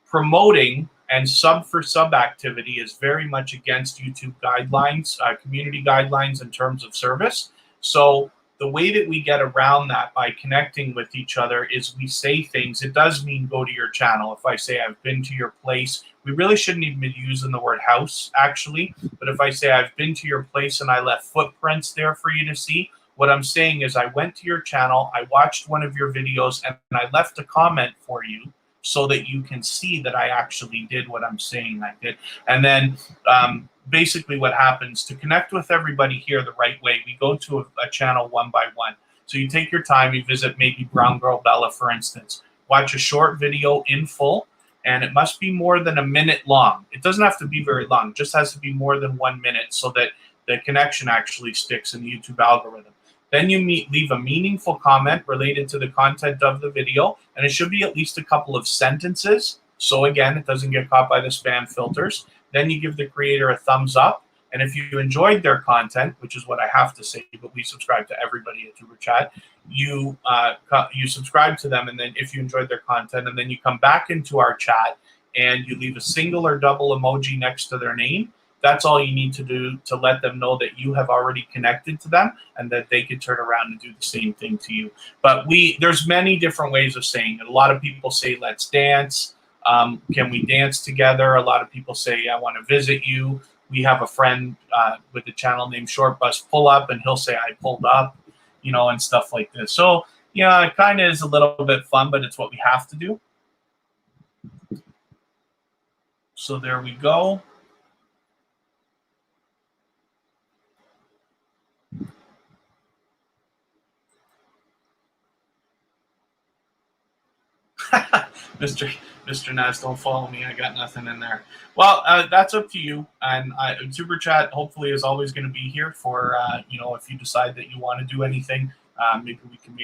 Promoting and sub for sub activity is very much against YouTube guidelines, community guidelines in terms of service. So the way that we get around that by connecting with each other is we say things. It does mean go to your channel. If I say I've been to your place, we really shouldn't even be using the word house, actually. But if I say I've been to your place and I left footprints there for you to see, what I'm saying is I went to your channel, I watched one of your videos, and I left a comment for you so that you can see that I actually did what I'm saying I did. And then basically what happens to connect with everybody here the right way, we go to a channel one by one. So you take your time, you visit maybe Brown Girl Bella, for instance, watch a short video in full, and it must be more than a minute long. It doesn't have to be very long, it just has to be more than 1 minute so that the connection actually sticks in the YouTube algorithm. Then you leave a meaningful comment related to the content of the video, and it should be at least a couple of sentences. So again, it doesn't get caught by the spam filters. Then you give the creator a thumbs up. And if you enjoyed their content, which is what I have to say, but we subscribe to everybody at Tuber Chat, you subscribe to them, and then if you enjoyed their content, and then you come back into our chat and you leave a single or double emoji next to their name. That's all you need to do to let them know that you have already connected to them and that they could turn around and do the same thing to you. But there's many different ways of saying it. A lot of people say, let's dance. Can we dance together? A lot of people say, I want to visit you. We have a friend with a channel named Short Bus Pull Up, and he'll say, I pulled up, and stuff like this. So, it kind of is a little bit fun, but it's what we have to do. So there we go. Mr. Naz, don't follow me. I got nothing in there. Well, that's up to you. And Tuber Chat hopefully is always going to be here for, if you decide that you want to do anything, maybe we can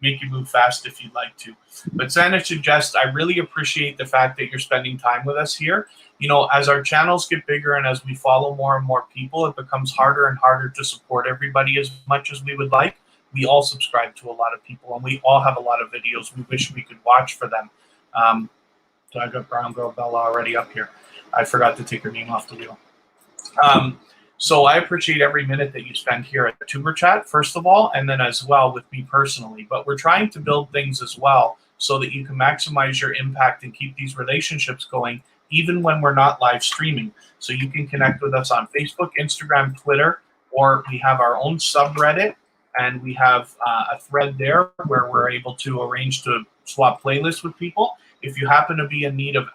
make you move fast if you'd like to. But Santa suggests, I really appreciate the fact that you're spending time with us here. As our channels get bigger and as we follow more and more people, it becomes harder and harder to support everybody as much as we would like. We all subscribe to a lot of people, and we all have a lot of videos we wish we could watch for them. So I got Brown Girl Bella already up here. I forgot to take her name off the wheel. So I appreciate every minute that you spend here at Tuber Chat, first of all, and then as well with me personally. But we're trying to build things as well so that you can maximize your impact and keep these relationships going even when we're not live streaming. So you can connect with us on Facebook, Instagram, Twitter, or we have our own subreddit. And we have a thread there where we're able to arrange to swap playlists with people. If you happen to be in need of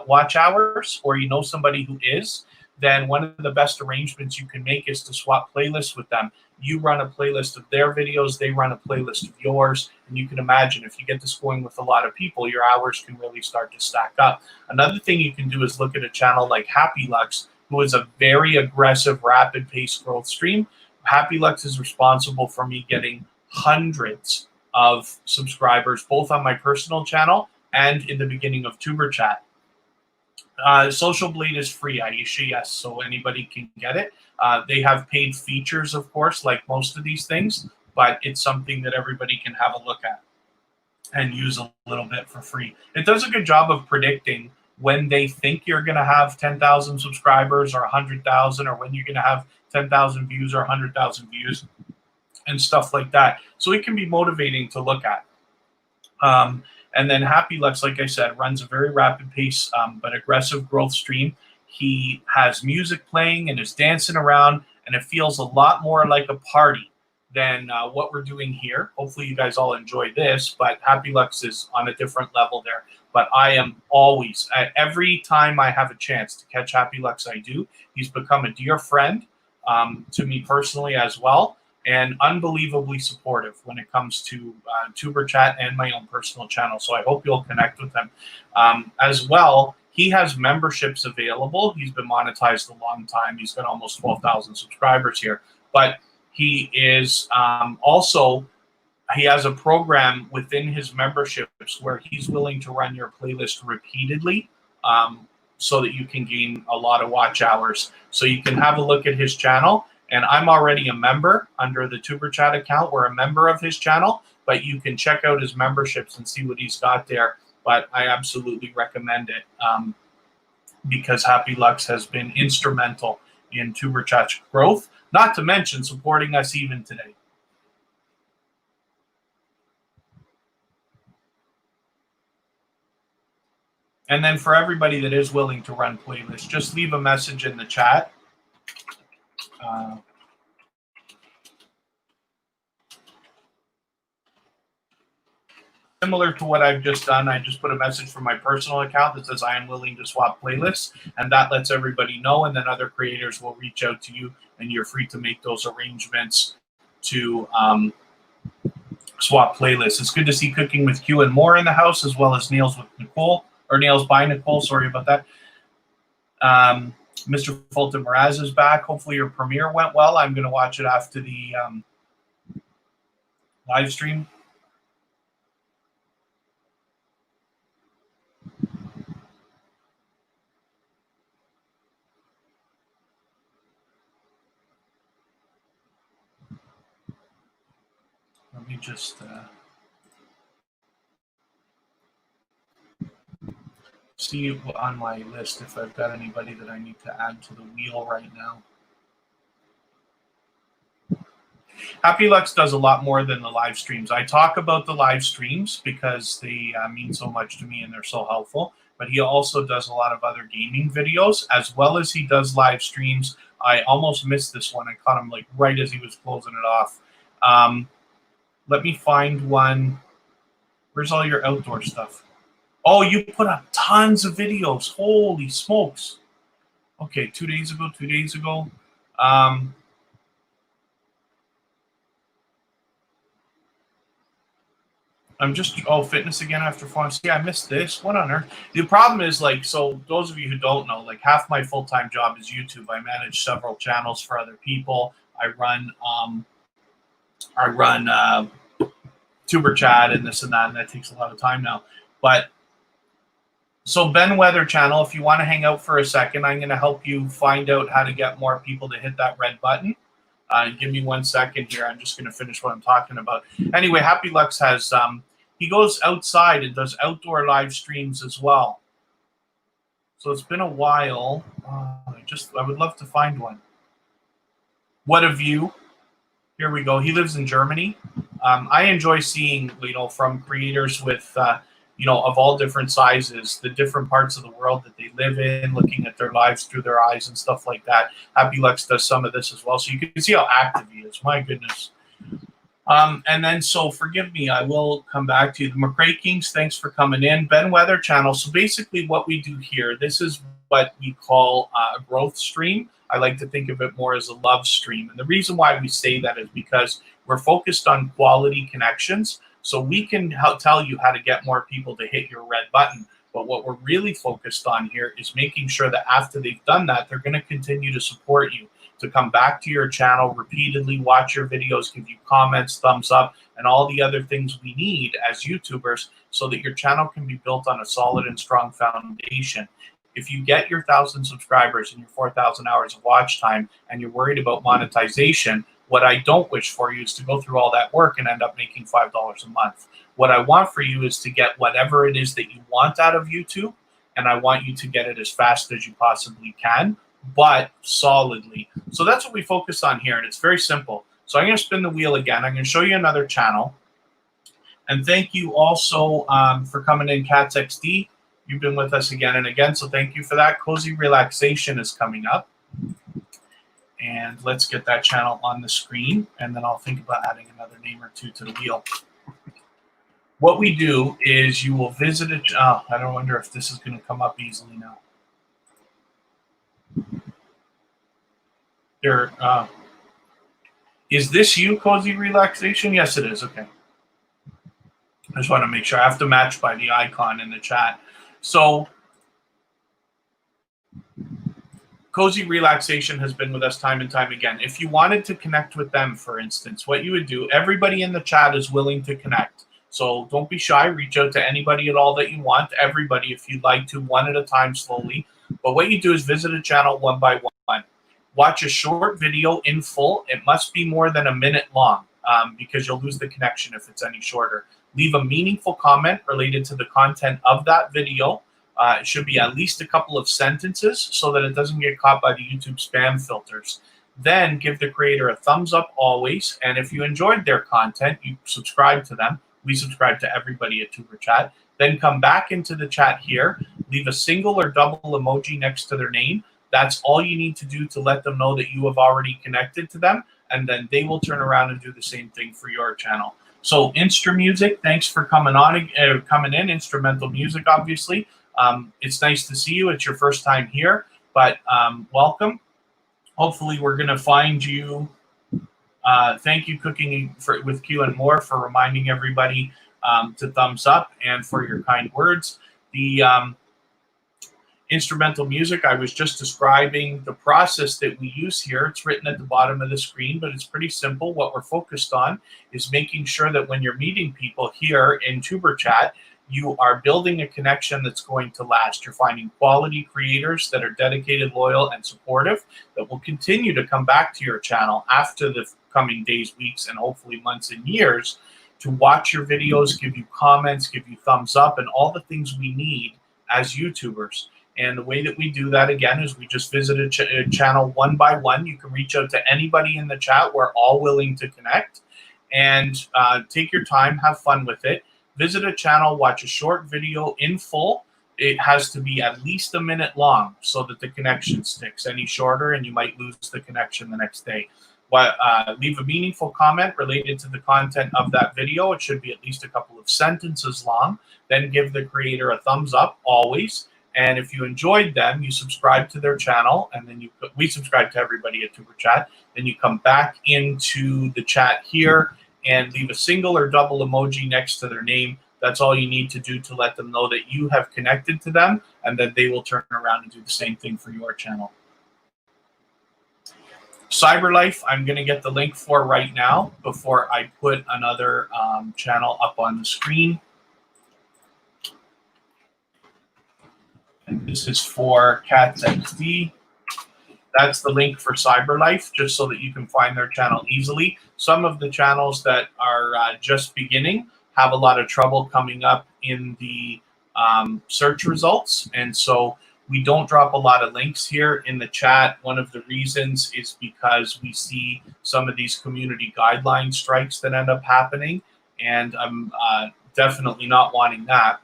watch hours or you know somebody who is, then one of the best arrangements you can make is to swap playlists with them. You run a playlist of their videos, they run a playlist of yours, and you can imagine if you get this going with a lot of people, your hours can really start to stack up. Another thing you can do is look at a channel like Happy Lux, who is a very aggressive, rapid-paced growth stream. Happy Lux is responsible for me getting hundreds of subscribers, both on my personal channel and in the beginning of Tuber Chat. Social Blade is free, Aisha, yes, so anybody can get it. They have paid features, of course, like most of these things, but it's something that everybody can have a look at and use a little bit for free. It does a good job of predicting when they think you're going to have 10,000 subscribers or 100,000, or when you're going to have 10,000 views or 100,000 views and stuff like that. So it can be motivating to look at. And then Happy Lux, like I said, runs a very rapid pace but aggressive growth stream. He has music playing and is dancing around, and it feels a lot more like a party than what we're doing here. Hopefully you guys all enjoy this, but Happy Lux is on a different level there. But I am always, every time I have a chance to catch Happy Lux, I do. He's become a dear friend to me personally as well, and unbelievably supportive when it comes to Tuber Chat and my own personal channel. So I hope you'll connect with him. As well, he has memberships available. He's been monetized a long time. He's got almost 12,000 subscribers here. But he is also, he has a program within his memberships where he's willing to run your playlist repeatedly so that you can gain a lot of watch hours. So you can have a look at his channel. And I'm already a member under the Tuber Chat account. We're a member of his channel, but you can check out his memberships and see what he's got there. But I absolutely recommend it because Happy Lux has been instrumental in Tuber Chat's growth, not to mention supporting us even today. And then for everybody that is willing to run playlists, just leave a message in the chat. Similar to what I've just done, I just put a message from my personal account that says I am willing to swap playlists, and that lets everybody know, and then other creators will reach out to you, and you're free to make those arrangements to swap playlists. It's good to see Cooking with Q and More in the house, as well as Nails with Nicole, or Nails by Nicole, sorry about that. Mr. Fulton Mraz is back. Hopefully your premiere went well. I'm going to watch it after the live stream. Let me just see on my list if I've got anybody that I need to add to the wheel right now. Happy Lux does a lot more than the live streams. I talk about the live streams because they mean so much to me and they're so helpful. But he also does a lot of other gaming videos, as well as he does live streams. I almost missed this one. I caught him like right as he was closing it off. Let me find one. Where's all your outdoor stuff? Oh, you put up tons of videos. Holy smokes. Okay, 2 days ago. I'm just, fitness again after fun. See, I missed this. What on earth? The problem is, like, so those of you who don't know, like, half my full-time job is YouTube. I manage several channels for other people. I run Tuber Chat and this and that takes a lot of time now. But so Ben Weather channel, if you want to hang out for a second, I'm going to help you find out how to get more people to hit that red button. Give me 1 second here. I'm just going to finish what I'm talking about. Anyway, Happy Lux has, he goes outside and does outdoor live streams as well. So it's been a while. I would love to find one. What a view. Here we go. He lives in Germany. I enjoy seeing, from creators with, of all different sizes, the different parts of the world that they live in, looking at their lives through their eyes and stuff like that. Happy Lux does some of this as well. So you can see how active he is. My goodness. And then, so forgive me, I will come back to you. The McRae Kings, thanks for coming in. Ben Weather channel. So basically what we do here, this is what we call a growth stream. I like to think of it more as a love stream. And the reason why we say that is because we're focused on quality connections. So we can tell you how to get more people to hit your red button. But what we're really focused on here is making sure that after they've done that, they're going to continue to support you, to come back to your channel repeatedly, watch your videos, give you comments, thumbs up, and all the other things we need as YouTubers so that your channel can be built on a solid and strong foundation. If you get your 1,000 subscribers and your 4,000 hours of watch time and you're worried about monetization, what I don't wish for you is to go through all that work and end up making $5 a month. What I want for you is to get whatever it is that you want out of YouTube, and I want you to get it as fast as you possibly can, but solidly. So that's what we focus on here, and it's very simple. So I'm going to spin the wheel again. I'm going to show you another channel. And thank you also for coming in, Cats XD. You've been with us again and again, so thank you for that. Cozy Relaxation is coming up. And let's get that channel on the screen, and then I'll think about adding another name or two to the wheel. What we do is you will visit it. Oh, I don't wonder if this is going to come up easily now. There, is this you, Cozy Relaxation? Yes, it is. Okay. I just want to make sure. I have to match by the icon in the chat. So Cozy Relaxation has been with us time and time again. If you wanted to connect with them, for instance, what you would do, everybody in the chat is willing to connect. So don't be shy. Reach out to anybody at all that you want. Everybody, if you'd like to, one at a time, slowly. But what you do is visit a channel one by one. Watch a short video in full. It must be more than a minute long because you'll lose the connection if it's any shorter. Leave a meaningful comment related to the content of that video. It should be at least a couple of sentences so that it doesn't get caught by the YouTube spam filters. Then give the creator a thumbs up always. And if you enjoyed their content, you subscribe to them. We subscribe to everybody at Tuber Chat. Then come back into the chat here. Leave a single or double emoji next to their name. That's all you need to do to let them know that you have already connected to them. And then they will turn around and do the same thing for your channel. So Insta Music, thanks for coming in. Instrumental music, obviously. It's nice to see you. It's your first time here, but welcome. Hopefully we're going to find you. Thank you, Cooking with Q and More, for reminding everybody to thumbs up and for your kind words. The instrumental music, I was just describing the process that we use here. It's written at the bottom of the screen, but it's pretty simple. What we're focused on is making sure that when you're meeting people here in Tuber Chat, you are building a connection that's going to last. You're finding quality creators that are dedicated, loyal, and supportive that will continue to come back to your channel after the coming days, weeks, and hopefully months and years to watch your videos, give you comments, give you thumbs up, and all the things we need as YouTubers. And the way that we do that, again, is we just visit a channel one by one. You can reach out to anybody in the chat. We're all willing to connect. And take your time, have fun with it. Visit a channel, watch a short video in full. It has to be at least a minute long so that the connection sticks. Any shorter and you might lose the connection the next day. Leave a meaningful comment related to the content of that video. It should be at least a couple of sentences long. Then give the creator a thumbs up always. And if you enjoyed them, you subscribe to their channel, and then we subscribe to everybody at Tuber Chat. Then you come back into the chat here and leave a single or double emoji next to their name. That's all you need to do to let them know that you have connected to them, and that they will turn around and do the same thing for your channel. CyberLife, I'm going to get the link for right now before I put another channel up on the screen. And this is for Cats XD. That's the link for CyberLife, just so that you can find their channel easily. Some of the channels that are just beginning have a lot of trouble coming up in the search results. And so we don't drop a lot of links here in the chat. One of the reasons is because we see some of these community guideline strikes that end up happening. And I'm definitely not wanting that.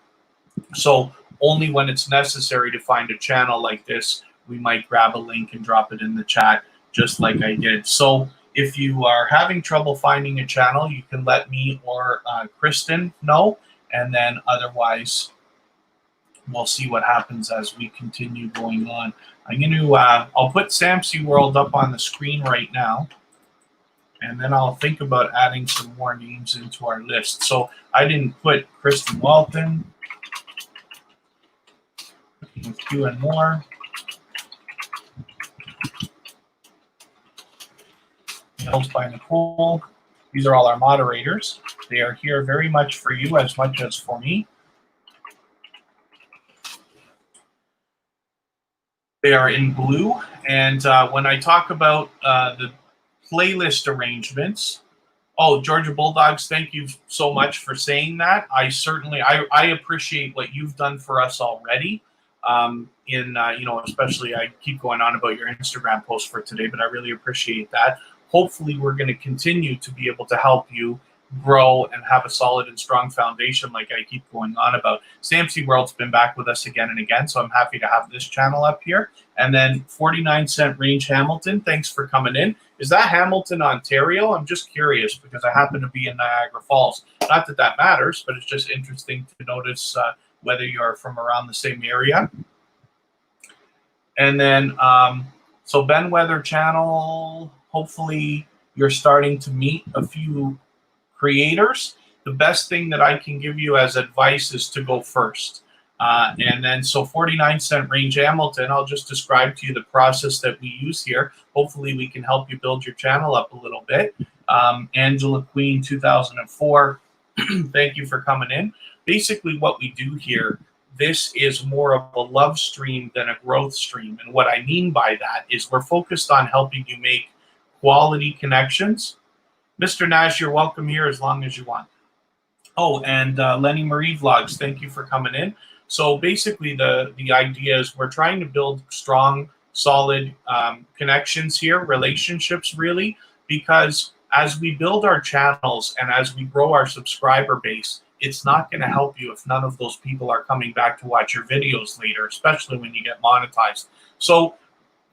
So only when it's necessary to find a channel like this, we might grab a link and drop it in the chat, just like I did. So if you are having trouble finding a channel, you can let me or Kristen know, and then otherwise we'll see what happens as we continue going on. I'm going to, I'll put Samsy World up on the screen right now, and then I'll think about adding some more names into our list. So I didn't put Kristen Walton. HQ and more. Built by Nicole. These are all our moderators. They are here very much for you as much as for me. They are in blue. And when I talk about the playlist arrangements, oh, Georgia Bulldogs, thank you so much for saying that. I appreciate what you've done for us already. Especially I keep going on about your Instagram post for today, but I really appreciate that. Hopefully we're going to continue to be able to help you grow and have a solid and strong foundation like I keep going on about. Samsy World's been back with us again and again, so I'm happy to have this channel up here. And then 49-cent Range Hamilton, thanks for coming in. Is that Hamilton, Ontario? I'm just curious because I happen to be in Niagara Falls. Not that that matters, but it's just interesting to notice whether you're from around the same area. And then, so Ben Weather Channel, hopefully you're starting to meet a few creators. The best thing that I can give you as advice is to go first. And then, so 49-cent Range Hamilton, I'll just describe to you the process that we use here. Hopefully we can help you build your channel up a little bit. Angela Queen 2004, thank you for coming in. Basically what we do here, this is more of a love stream than a growth stream. And what I mean by that is we're focused on helping you make quality connections. Mr. Nash, you're welcome here as long as you want. Oh, and Lenny Marie Vlogs, thank you for coming in. So basically the idea is we're trying to build strong, solid connections here, relationships really, because as we build our channels and as we grow our subscriber base, it's not going to help you if none of those people are coming back to watch your videos later, especially when you get monetized. So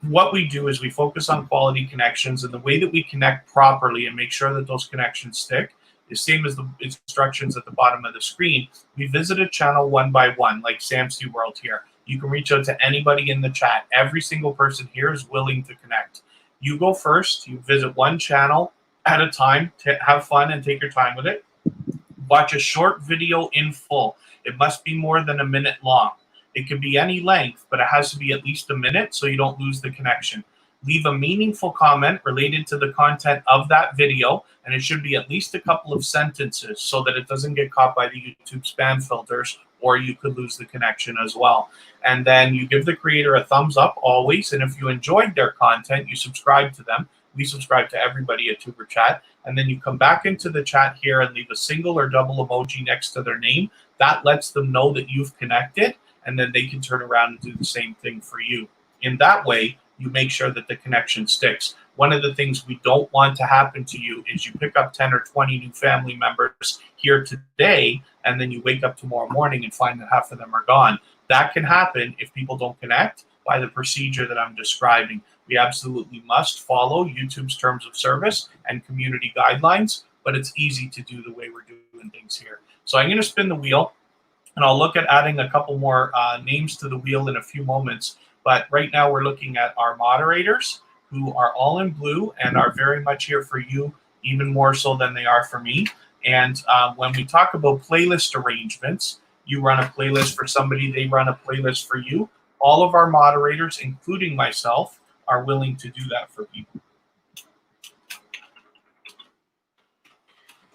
what we do is we focus on quality connections, and the way that we connect properly and make sure that those connections stick is same as the instructions at the bottom of the screen. We visit a channel one by one, like Samsy World here. You can reach out to anybody in the chat. Every single person here is willing to connect. You go first. You visit one channel at a time to have fun and take your time with it. Watch a short video in full. It must be more than a minute long. It can be any length, but it has to be at least a minute so you don't lose the connection. Leave a meaningful comment related to the content of that video, and it should be at least a couple of sentences so that it doesn't get caught by the YouTube spam filters, or you could lose the connection as well. And then you give the creator a thumbs up always, and if you enjoyed their content, you subscribe to them. We subscribe to everybody at Tuber Chat, and then you come back into the chat here and leave a single or double emoji next to their name. That lets them know that you've connected, and then they can turn around and do the same thing for you. In that way, you make sure that the connection sticks. One of the things we don't want to happen to you is you pick up 10 or 20 new family members here today, and then you wake up tomorrow morning and find that half of them are gone. That can happen if people don't connect by the procedure that I'm describing. We absolutely must follow YouTube's terms of service and community guidelines, but it's easy to do the way we're doing things here. So I'm going to spin the wheel, and I'll look at adding a couple more names to the wheel in a few moments. But right now we're looking at our moderators, who are all in blue and are very much here for you, even more so than they are for me. And when we talk about playlist arrangements, you run a playlist for somebody, they run a playlist for you. All of our moderators, including myself, are willing to do that for people.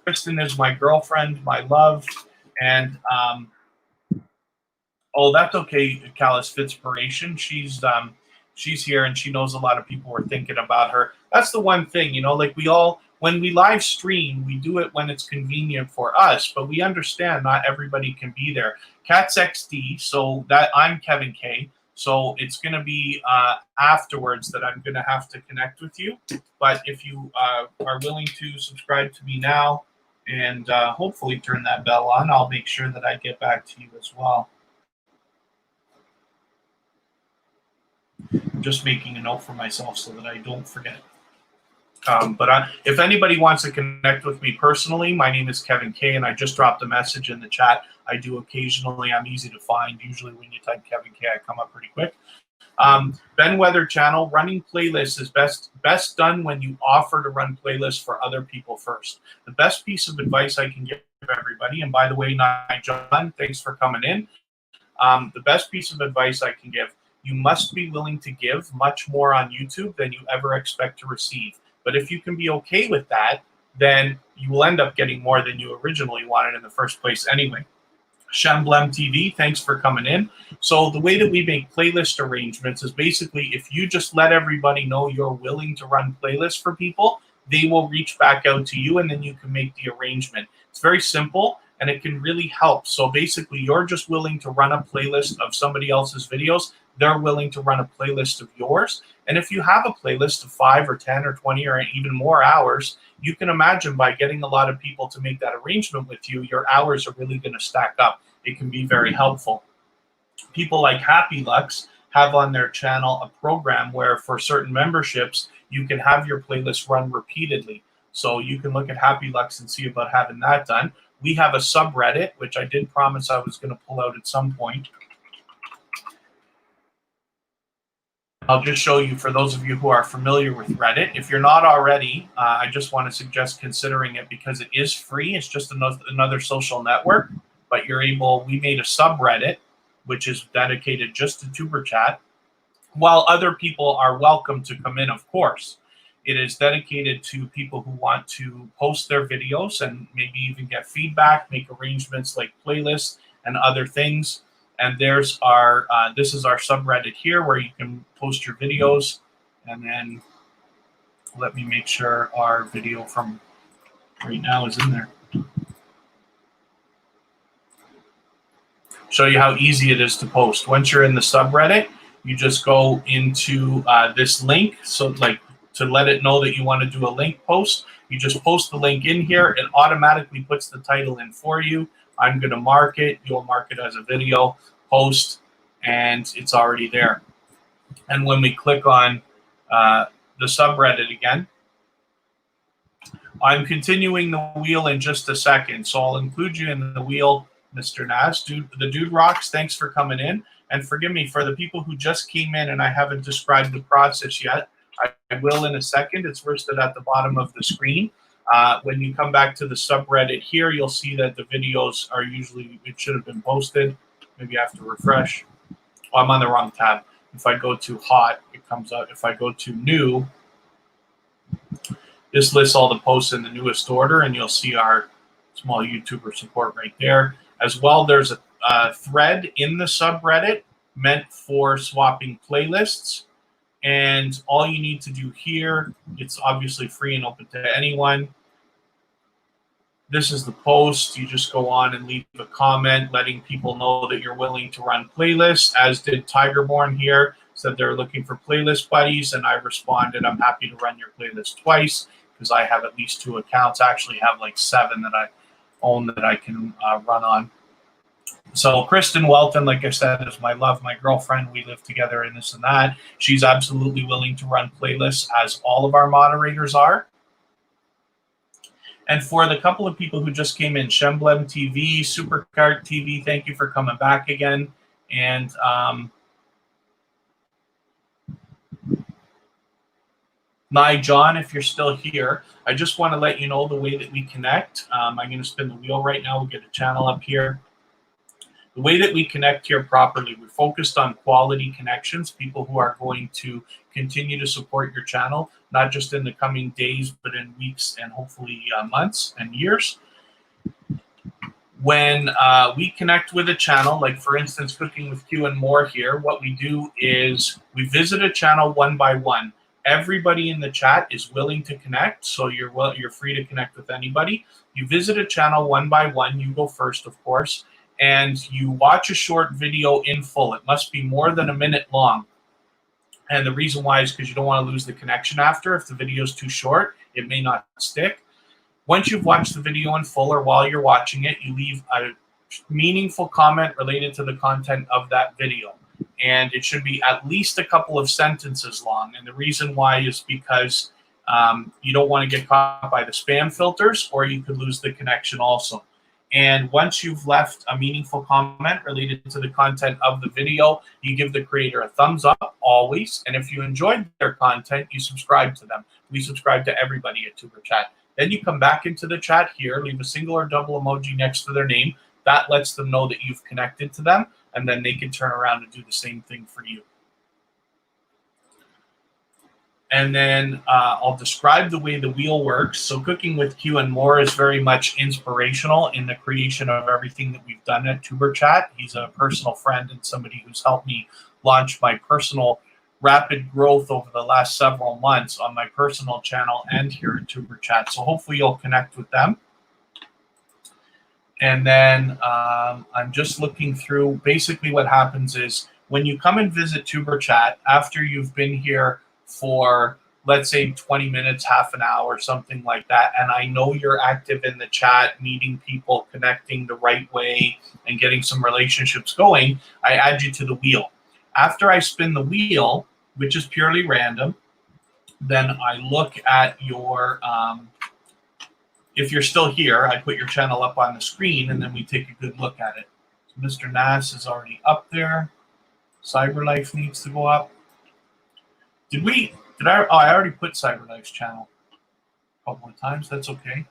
Kristen is my girlfriend, my love, and oh, that's okay, Callus Fitzpiration. She's here and she knows a lot of people were thinking about her. That's the one thing, you know, like when we live stream, we do it when it's convenient for us, but we understand not everybody can be there. Cats XD, so that I'm Kevin K. So it's going to be afterwards that I'm going to have to connect with you. But if you are willing to subscribe to me now and hopefully turn that bell on, I'll make sure that I get back to you as well. I'm just making a note for myself so that I don't forget. If anybody wants to connect with me personally, my name is Kevin K, and I just dropped a message in the chat. I do occasionally. I'm easy to find. Usually when you type Kevin K, I come up pretty quick. Ben Weather Channel, running playlists is best done when you offer to run playlists for other people first. The best piece of advice I can give everybody, and by the way, John, thanks for coming in. The best piece of advice I can give: you must be willing to give much more on YouTube than you ever expect to receive. But if you can be okay with that, then you will end up getting more than you originally wanted in the first place anyway. Shamblem TV, thanks for coming in. So the way that we make playlist arrangements is basically if you just let everybody know you're willing to run playlists for people, they will reach back out to you and then you can make the arrangement. It's very simple and it can really help. So basically you're just willing to run a playlist of somebody else's videos. They're willing to run a playlist of yours. And if you have a playlist of 5 or 10 or 20 or even more hours, you can imagine by getting a lot of people to make that arrangement with you, your hours are really going to stack up. It can be very helpful. People like Happy Lux have on their channel a program where for certain memberships, you can have your playlist run repeatedly. So you can look at Happy Lux and see about having that done. We have a subreddit, which I did promise I was going to pull out at some point. I'll just show you for those of you who are familiar with Reddit. If you're not already, I just want to suggest considering it because it is free. It's just another social network, but you're able, we made a subreddit, which is dedicated just to Tuber Chat, while other people are welcome to come in, of course. It is dedicated to people who want to post their videos and maybe even get feedback, make arrangements like playlists and other things. And there's our, this is our subreddit here where you can post your videos. And then let me make sure our video from right now is in there. Show you how easy it is to post. Once you're in the subreddit, you just go into this link. So like to let it know that you want to do a link post, you just post the link in here. It automatically puts the title in for you. I'm going to mark it. You'll mark it as a video post, and it's already there. And when we click on the subreddit again, I'm continuing the wheel in just a second. So I'll include you in the wheel, Mr. Nas. The Dude Rocks, thanks for coming in. And forgive me for the people who just came in and I haven't described the process yet. I will in a second. It's listed at the bottom of the screen. When you come back to the subreddit here, you'll see that the videos are usually, it should have been posted. Maybe I have to refresh. Oh, I'm on the wrong tab. If I go to hot, it comes up. If I go to new, this lists all the posts in the newest order, and you'll see our small YouTuber support right there. As well, there's a thread in the subreddit meant for swapping playlists. And all you need to do here, it's obviously free and open to anyone. This is the post. You just go on and leave a comment letting people know that you're willing to run playlists, as did Tigerborn here, said they're looking for playlist buddies, and I responded, I'm happy to run your playlist twice because I have at least 2 accounts. I actually have like 7 that I own that I can run on. So Kristen Welton, like I said, is my love, my girlfriend. We live together and this and that. She's absolutely willing to run playlists, as all of our moderators are. And for the couple of people who just came in, Shamblem TV, Supercart TV, thank you for coming back again. And John, if you're still here, I just want to let you know the way that we connect. I'm going to spin the wheel right now. We'll get a channel up here. The way that we connect here properly, we're focused on quality connections, people who are going to continue to support your channel, not just in the coming days, but in weeks and hopefully months and years. When we connect with a channel, like for instance, Cooking with Q and More here, what we do is we visit a channel one by one. Everybody in the chat is willing to connect, so you're free to connect with anybody. You visit a channel one by one. You go first, of course. And you watch a short video in full. It must be more than a minute long. And the reason why is because you don't want to lose the connection after. If the video is too short, it may not stick. Once you've watched the video in full, or while you're watching it, you leave a meaningful comment related to the content of that video. And it should be at least a couple of sentences long. And the reason why is because you don't want to get caught by the spam filters, or you could lose the connection also. And once you've left a meaningful comment related to the content of the video, you give the creator a thumbs up always. And if you enjoyed their content, you subscribe to them. We subscribe to everybody at Tuber Chat. Then you come back into the chat here, leave a single or double emoji next to their name. That lets them know that you've connected to them. and then they can turn around and do the same thing for you. And then I'll describe the way the wheel works. So Cooking with Q and More is very much inspirational in the creation of everything that we've done at Tuber Chat. He's a personal friend and somebody who's helped me launch my personal rapid growth over the last several months on my personal channel and here at Tuber Chat. So hopefully you'll connect with them. And then I'm just looking through. Basically what happens is when you come and visit Tuber Chat, after you've been here for, let's say, 20 minutes, half an hour, something like that, and I know you're active in the chat, meeting people, connecting the right way, and getting some relationships going, I add you to the wheel. After I spin the wheel, which is purely random, then I look at your, if you're still here, I put your channel up on the screen, and then we take a good look at it. So Mr. Nass is already up there. CyberLife needs to go up. I already put CyberLife's channel a couple of times. That's okay.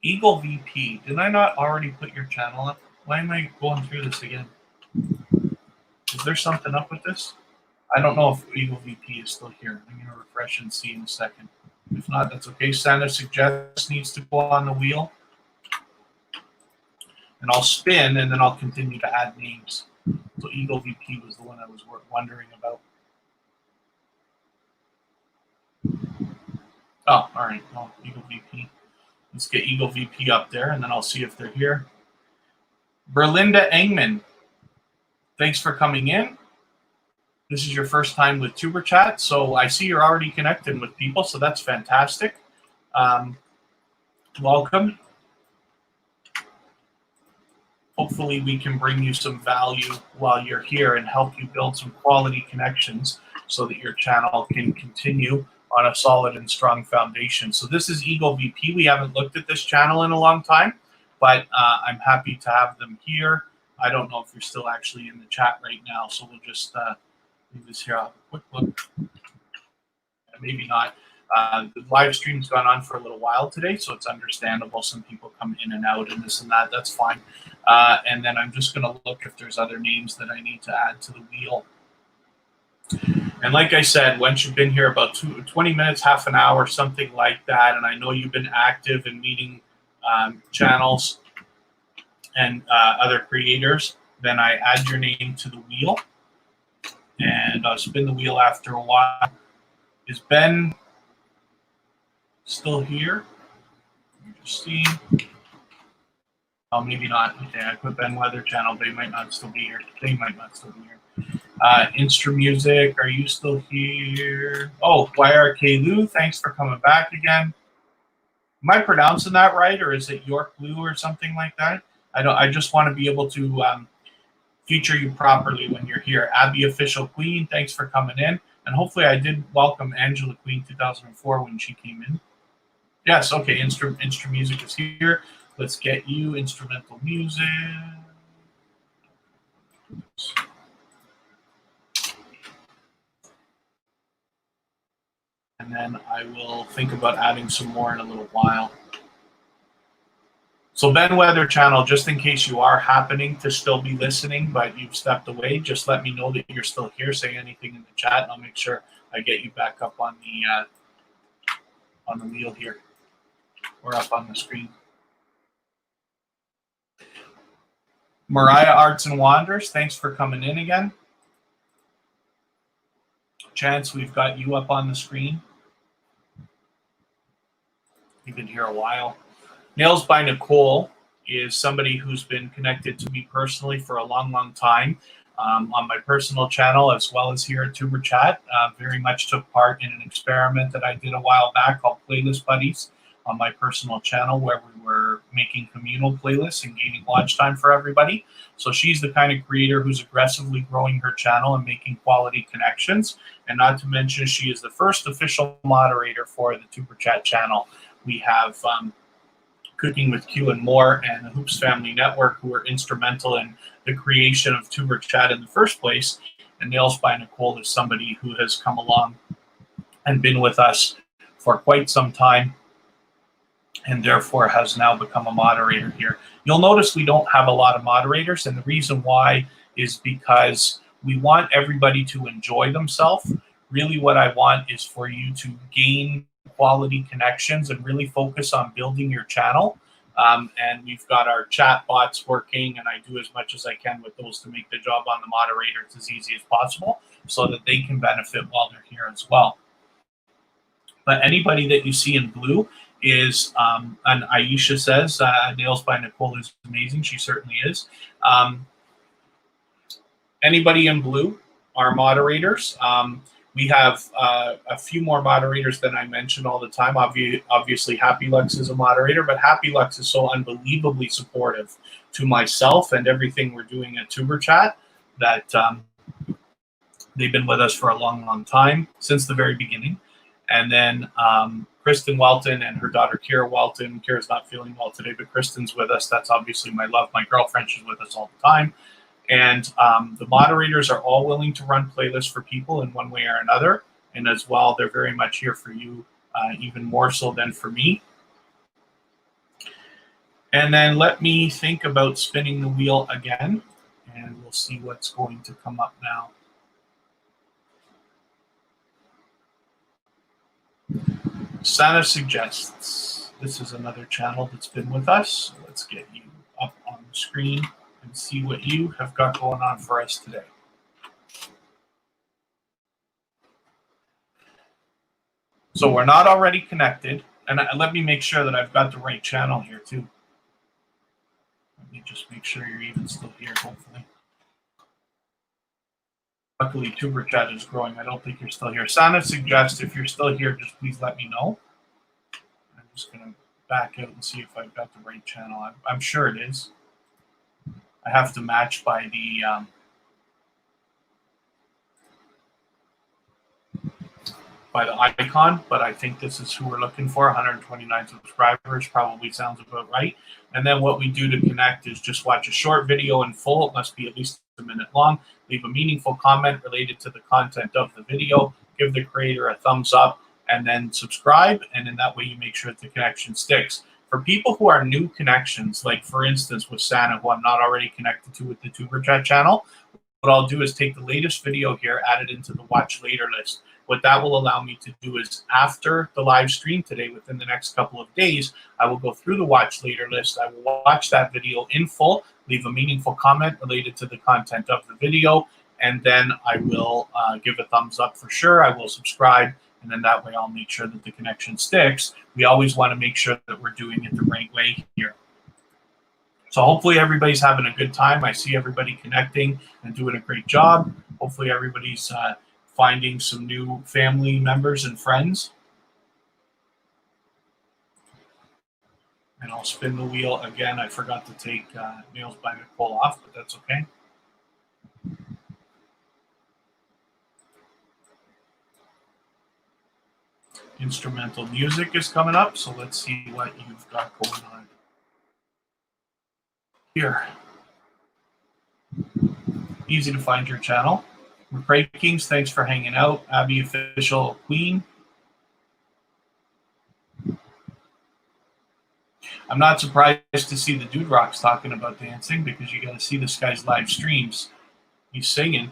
Eagle VP, did I not already put your channel up? Why am I going through this again? Is there something up with this? I don't know if Eagle VP is still here. I'm going to refresh and see in a second. If not, that's okay. Santa suggests needs to go on the wheel. And I'll spin, and then I'll continue to add names. So Eagle VP was the one I was wondering about. Oh, all right. Well, Eagle VP. Let's get Eagle VP up there, and then I'll see if they're here. Berlinda Engman, thanks for coming in. This is your first time with Tuber Chat, so I see you're already connected with people, so that's fantastic. Welcome. Hopefully we can bring you some value while you're here and help you build some quality connections so that your channel can continue on a solid and strong foundation. So this is Eagle VP. We haven't looked at this channel in a long time, but I'm happy to have them here. I don't know if you're still actually in the chat right now, so we'll just leave this here. I'll have a quick look. Maybe not. The live stream's gone on for a little while today, so it's understandable. Some people come in and out and this and that. That's fine. And then I'm just going to look if there's other names that I need to add to the wheel. And like I said, once you've been here about 20 minutes, half an hour, something like that, and I know you've been active in meeting channels and other creators, then I add your name to the wheel. And I'll spin the wheel after a while. Is Ben still here? Let me just see. Oh, maybe not. Okay, I put Ben Weather Channel. They might not still be here. They might not still be here. Instra Music, are you still here? Oh, YRK Lou, thanks for coming back again. Am I pronouncing that right, or is it York Lou or something like that? I just want to be able to feature you properly when you're here. Abby Official Queen, thanks for coming in. And hopefully I did welcome Angela Queen 2004 when she came in. Yes, okay, Instra Music is here. Let's get you instrumental music. Oops. And then I will think about adding some more in a little while. So Ben Weather Channel, just in case you are happening to still be listening, but you've stepped away, just let me know that you're still here. Say anything in the chat, and I'll make sure I get you back up on the wheel here, or up on the screen. Mariah Arts and Wonders, thanks for coming in again. Chance, we've got you up on the screen. You've been here a while. Nails by Nicole is somebody who's been connected to me personally for a long, long time on my personal channel as well as here at Tuber Chat. Very much took part in an experiment that I did a while back called Playlist Buddies on my personal channel, where we were making communal playlists and gaining watch time for everybody. So she's the kind of creator who's aggressively growing her channel and making quality connections. And not to mention, she is the first official moderator for the Tuber Chat channel. We have Cooking with Q and More and the Hoops Family Network, who were instrumental in the creation of Tuber Chat in the first place. And Nails by Nicole is somebody who has come along and been with us for quite some time. and therefore has now become a moderator here. You'll notice we don't have a lot of moderators, and the reason why is because we want everybody to enjoy themselves. Really what I want is for you to gain quality connections and really focus on building your channel. And we've got our chat bots working, and I do as much as I can with those to make the job on the moderators as easy as possible so that they can benefit while they're here as well. But anybody that you see in blue is, and Aisha says, Nails by Nicole is amazing. She certainly is. Anybody in blue are moderators. We have a few more moderators than I mention all the time. Obviously, Happy Lux is a moderator, but Happy Lux is so unbelievably supportive to myself and everything we're doing at Tuber Chat that they've been with us for a long, long time, since the very beginning. And then Kristen Welton and her daughter Kira Welton. Kira's not feeling well today, but Kristen's with us. That's obviously my love. My girlfriend, she's with us all the time. And the moderators are all willing to run playlists for people in one way or another. And as well, they're very much here for you, even more so than for me. And then let me think about spinning the wheel again, and we'll see what's going to come up now. Santa Suggests. This is another channel that's been with us. So let's get you up on the screen and see what you have got going on for us today. So we're not already connected. And let me make sure that I've got the right channel here too. Let me just make sure you're even still here, hopefully. Luckily, Tuber Chat is growing. I don't think you're still here. Santa Suggests, if you're still here, just please let me know. I'm just going to back out and see if I've got the right channel. I'm sure it is. I have to match by the icon, but I think this is who we're looking for. 129 subscribers probably sounds about right. And then what we do to connect is just watch a short video in full. It must be at least a minute long. Leave a meaningful comment related to the content of the video. Give the creator a thumbs up, and then subscribe. And in that way, you make sure that the connection sticks. For people who are new connections, like for instance with Santa, who I'm not already connected to with the Tuber Chat channel, what I'll do is take the latest video here, add it into the watch later list. What that will allow me to do is after the live stream today, within the next couple of days, I will go through the watch later list. I will watch that video in full, leave a meaningful comment related to the content of the video, and then I will give a thumbs up for sure. I will subscribe, and then that way I'll make sure that the connection sticks. We always want to make sure that we're doing it the right way here. So hopefully everybody's having a good time. I see everybody connecting and doing a great job. Hopefully everybody's finding some new family members and friends. And I'll spin the wheel again. I forgot to take Nails by Nicole off, but that's okay. Instrumental music is coming up, so let's see what you've got going on here. Easy to find your channel. McCray Kings, thanks for hanging out. Abby Official Queen. I'm not surprised to see the Dude Rocks talking about dancing because you got to see this guy's live streams. He's singing.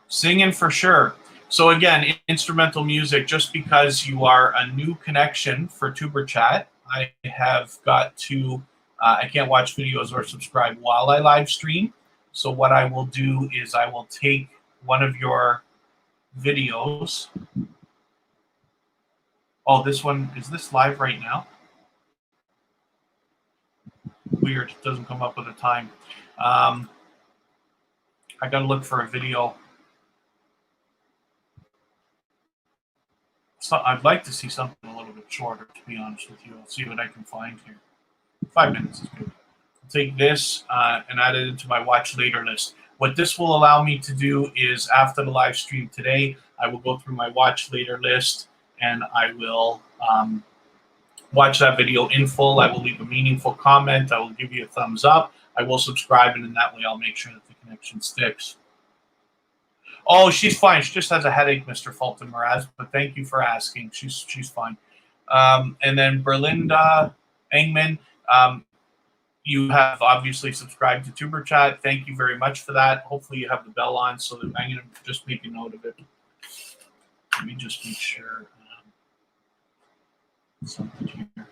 Singing for sure. So again, instrumental music, just because you are a new connection for Tuber Chat, I have got to, I can't watch videos or subscribe while I live stream. So what I will do is I will take one of your videos. Oh, this one, is this live right now? Weird, it doesn't come up with a time. I got to look for a video. So I'd like to see something a little bit shorter, to be honest with you. I'll see what I can find here. 5 minutes is good. I'll take this and add it into my watch later list. What this will allow me to do is after the live stream today, I will go through my watch later list and I will watch that video in full. I will leave a meaningful comment. I will give you a thumbs up. I will subscribe, and in that way I'll make sure that the connection sticks. Oh, she's fine. She just has a headache, Mr. Fulton Mraz, but thank you for asking. She's fine. And then Berlinda Engman, you have obviously subscribed to Tuber Chat. Thank you very much for that. Hopefully you have the bell on, so that I'm going to just make a note of it. Let me just make sure something here.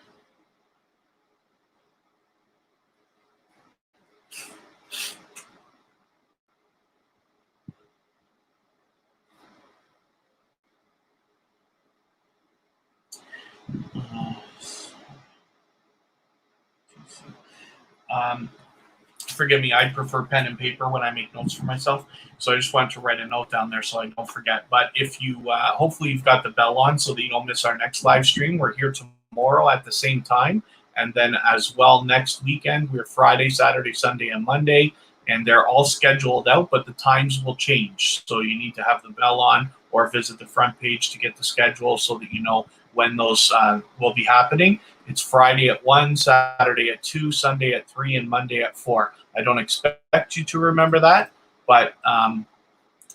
Forgive me, I prefer pen and paper when I make notes for myself. So I just wanted to write a note down there so I don't forget. But if you, hopefully you've got the bell on so that you don't miss our next live stream. We're here tomorrow at the same time. And then as well next weekend, we're Friday, Saturday, Sunday, and Monday. And they're all scheduled out, but the times will change. So you need to have the bell on or visit the front page to get the schedule so that you know when those will be happening. It's Friday at 1, Saturday at 2, Sunday at 3, and Monday at 4. I don't expect you to remember that, but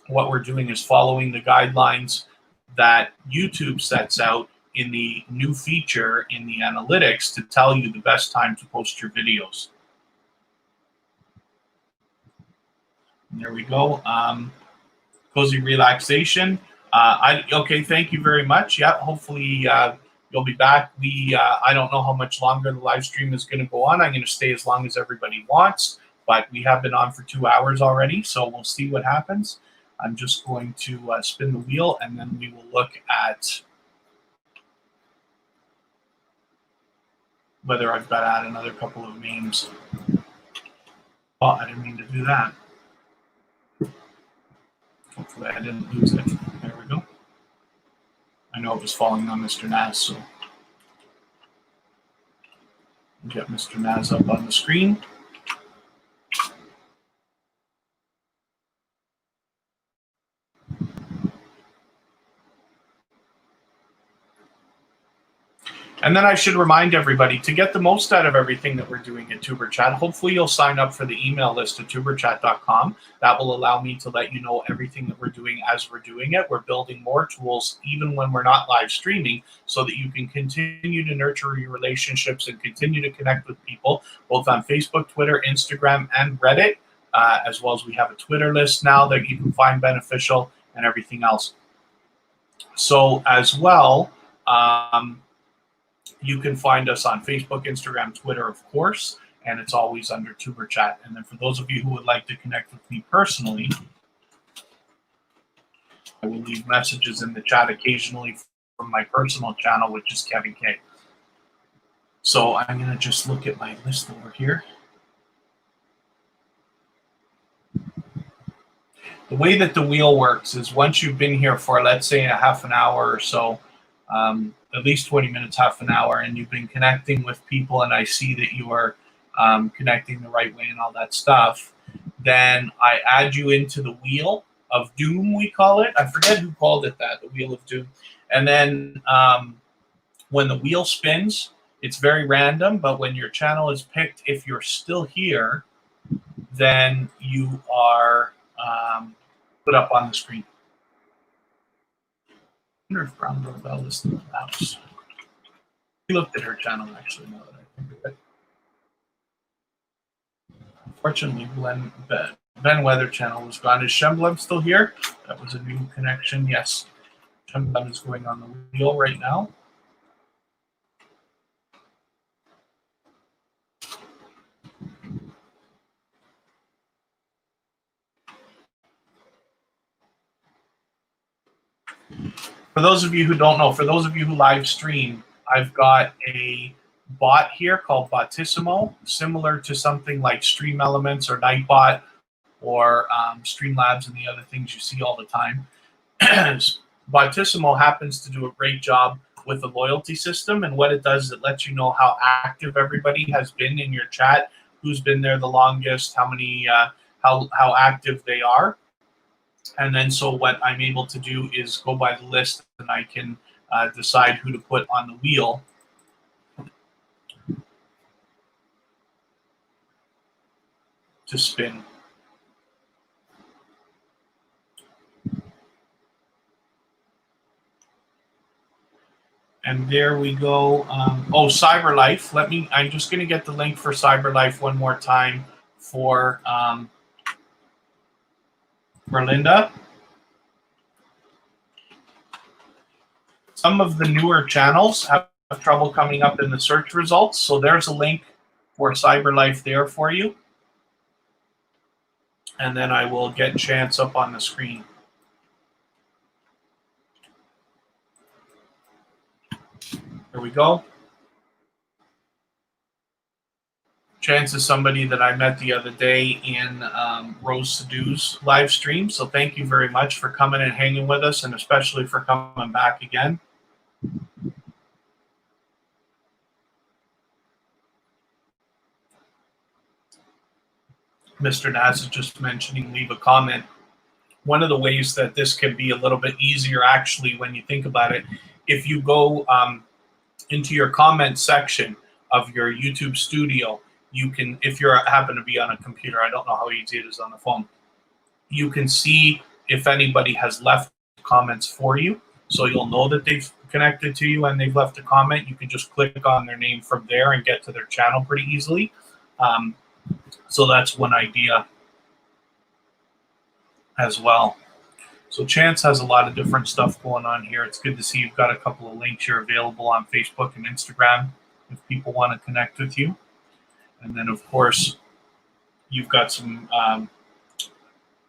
what we're doing is following the guidelines that YouTube sets out in the new feature in the analytics to tell you the best time to post your videos. And there we go. Cozy relaxation. Okay, thank you very much. Yeah, hopefully you'll be back. I don't know how much longer the live stream is going to go on. I'm going to stay as long as everybody wants, but we have been on for 2 hours already, so we'll see what happens. I'm just going to spin the wheel, and then we will look at whether I've got to add another couple of names. Oh, I didn't mean to do that. Hopefully I didn't lose it. There we go. I know it was falling on Mr. Naz, so get Mr. Naz up on the screen. And then I should remind everybody to get the most out of everything that we're doing at Tuber Chat. Hopefully you'll sign up for the email list at tuberchat.com. That will allow me to let you know everything that we're doing as we're doing it. We're building more tools even when we're not live streaming so that you can continue to nurture your relationships and continue to connect with people both on Facebook, Twitter, Instagram, and Reddit, as well as we have a Twitter list now that you can find beneficial and everything else. So as well, you can find us on Facebook, Instagram, Twitter, of course, and it's always under Tuber Chat. And then for those of you who would like to connect with me personally, I will leave messages in the chat occasionally from my personal channel, which is Kevin K. So I'm going to just look at my list over here. The way that the wheel works is once you've been here for, let's say, a half an hour or so, at least 20 minutes, half an hour, and you've been connecting with people, and I see that you are connecting the right way and all that stuff, then I add you into the wheel of doom, we call it. I forget who called it that, the wheel of doom. And then when the wheel spins, it's very random, but when your channel is picked, if you're still here, then you are put up on the screen. I wonder if Brown Doorbell is still in the house. We looked at her channel, actually, now that I think of it. Unfortunately, Ben Weather channel was gone. Is Shemblem still here? That was a new connection. Yes. Shemblem is going on the wheel right now. For those of you who don't know, for those of you who live stream, I've got a bot here called Botissimo, similar to something like Stream Elements or Nightbot or Streamlabs and the other things you see all the time. Botissimo happens to do a great job with the loyalty system, and what it does is it lets you know how active everybody has been in your chat, who's been there the longest, how many, how active they are. And then so what I'm able to do is go by the list, and I can decide who to put on the wheel to spin. And there we go. Oh, CyberLife. I'm just going to get the link for CyberLife one more time for Linda. Some of the newer channels have trouble coming up in the search results. So there's a link for CyberLife there for you. And then I will get Chance up on the screen. There we go. Chance is somebody that I met the other day in Rose Sadoo's live stream. So thank you very much for coming and hanging with us, and especially for coming back again. Mr. Naz is just mentioning, leave a comment. One of the ways that this can be a little bit easier, actually, when you think about it, if you go into your comment section of your YouTube studio, you can, if you happen to be on a computer, I don't know how easy it is on the phone, you can see if anybody has left comments for you. So you'll know that they've connected to you and they've left a comment. You can just click on their name from there and get to their channel pretty easily. So that's one idea as well. So Chance has a lot of different stuff going on here. It's good to see you've got a couple of links here available on Facebook and Instagram if people want to connect with you. And then, of course, you've got some,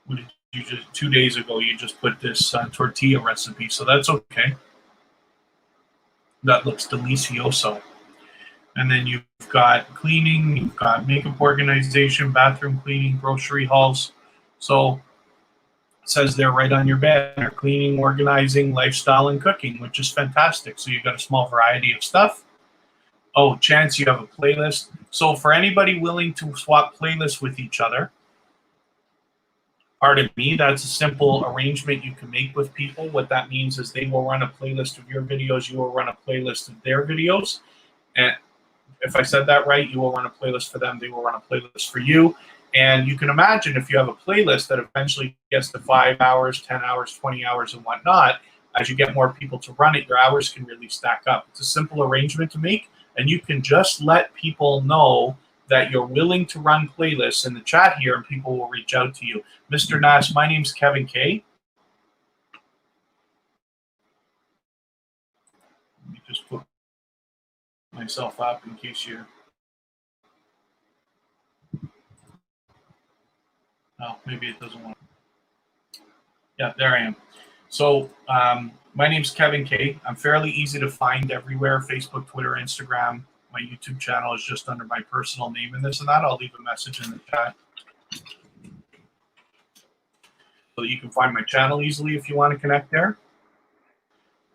what did you just, 2 days ago, you just put this tortilla recipe. So that's okay. That looks delicioso. And then you've got cleaning, you've got makeup organization, bathroom cleaning, grocery hauls. So it says there right on your banner, cleaning, organizing, lifestyle, and cooking, which is fantastic. So you've got a small variety of stuff. Oh, Chance, you have a playlist. So for anybody willing to swap playlists with each other, pardon me, that's a simple arrangement you can make with people. What that means is they will run a playlist of your videos, you will run a playlist of their videos. And if I said that right, you will run a playlist for them, they will run a playlist for you. And you can imagine if you have a playlist that eventually gets to 5 hours, 10 hours, 20 hours, and whatnot, as you get more people to run it, your hours can really stack up. It's a simple arrangement to make, and you can just let people know that you're willing to run playlists in the chat here, and people will reach out to you. Mr. Nash, my name's Kevin K. Let me just put myself up in case you're... Oh, maybe it doesn't want to. Yeah, there I am. So my name's Kevin K. I'm fairly easy to find everywhere, Facebook, Twitter, Instagram. My YouTube channel is just under my personal name and this and that. I'll leave a message in the chat so that you can find my channel easily if you want to connect there.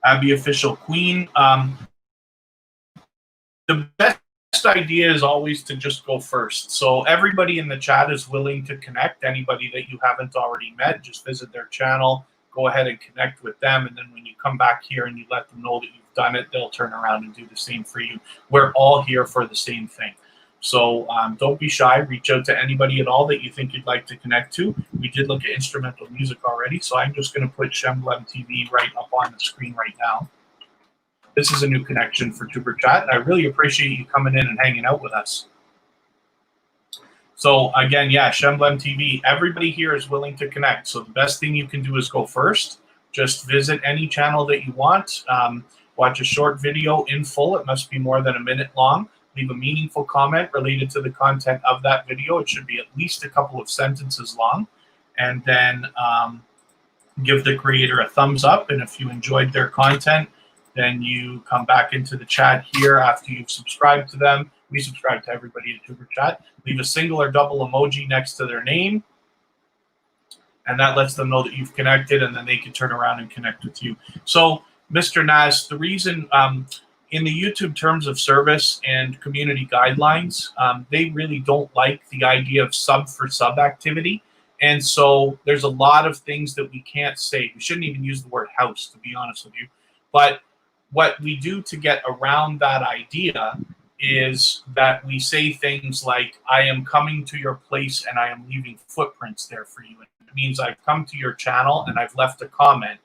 Abby Official Queen. The best idea is always to just go first. So everybody in the chat is willing to connect. Anybody that you haven't already met, just visit their channel, go ahead and connect with them. And then when you come back here and you let them know that you've done it, they'll turn around and do the same for you. We're all here for the same thing. So don't be shy. Reach out to anybody at all that you think you'd like to connect to. We did look at instrumental music already, so I'm just going to put Shemblem TV right up on the screen right now. This is a new connection for Tuber Chat, and I really appreciate you coming in and hanging out with us. So again, yeah, Shemblem TV, everybody here is willing to connect. So the best thing you can do is go first. Just visit any channel that you want. Watch a short video in full. It must be more than a minute long. Leave a meaningful comment related to the content of that video. It should be at least a couple of sentences long. And then give the creator a thumbs up. And if you enjoyed their content, then you come back into the chat here after you've subscribed to them. We subscribe to everybody at Tuber Chat. Leave a single or double emoji next to their name. And that lets them know that you've connected, and then they can turn around and connect with you. So, Mr. Naz, the reason in the YouTube terms of service and community guidelines, they really don't like the idea of sub for sub activity. And so there's a lot of things that we can't say. We shouldn't even use the word house, to be honest with you. But what we do to get around that idea is that we say things like, I am coming to your place and I am leaving footprints there for you. It means I've come to your channel and I've left a comment.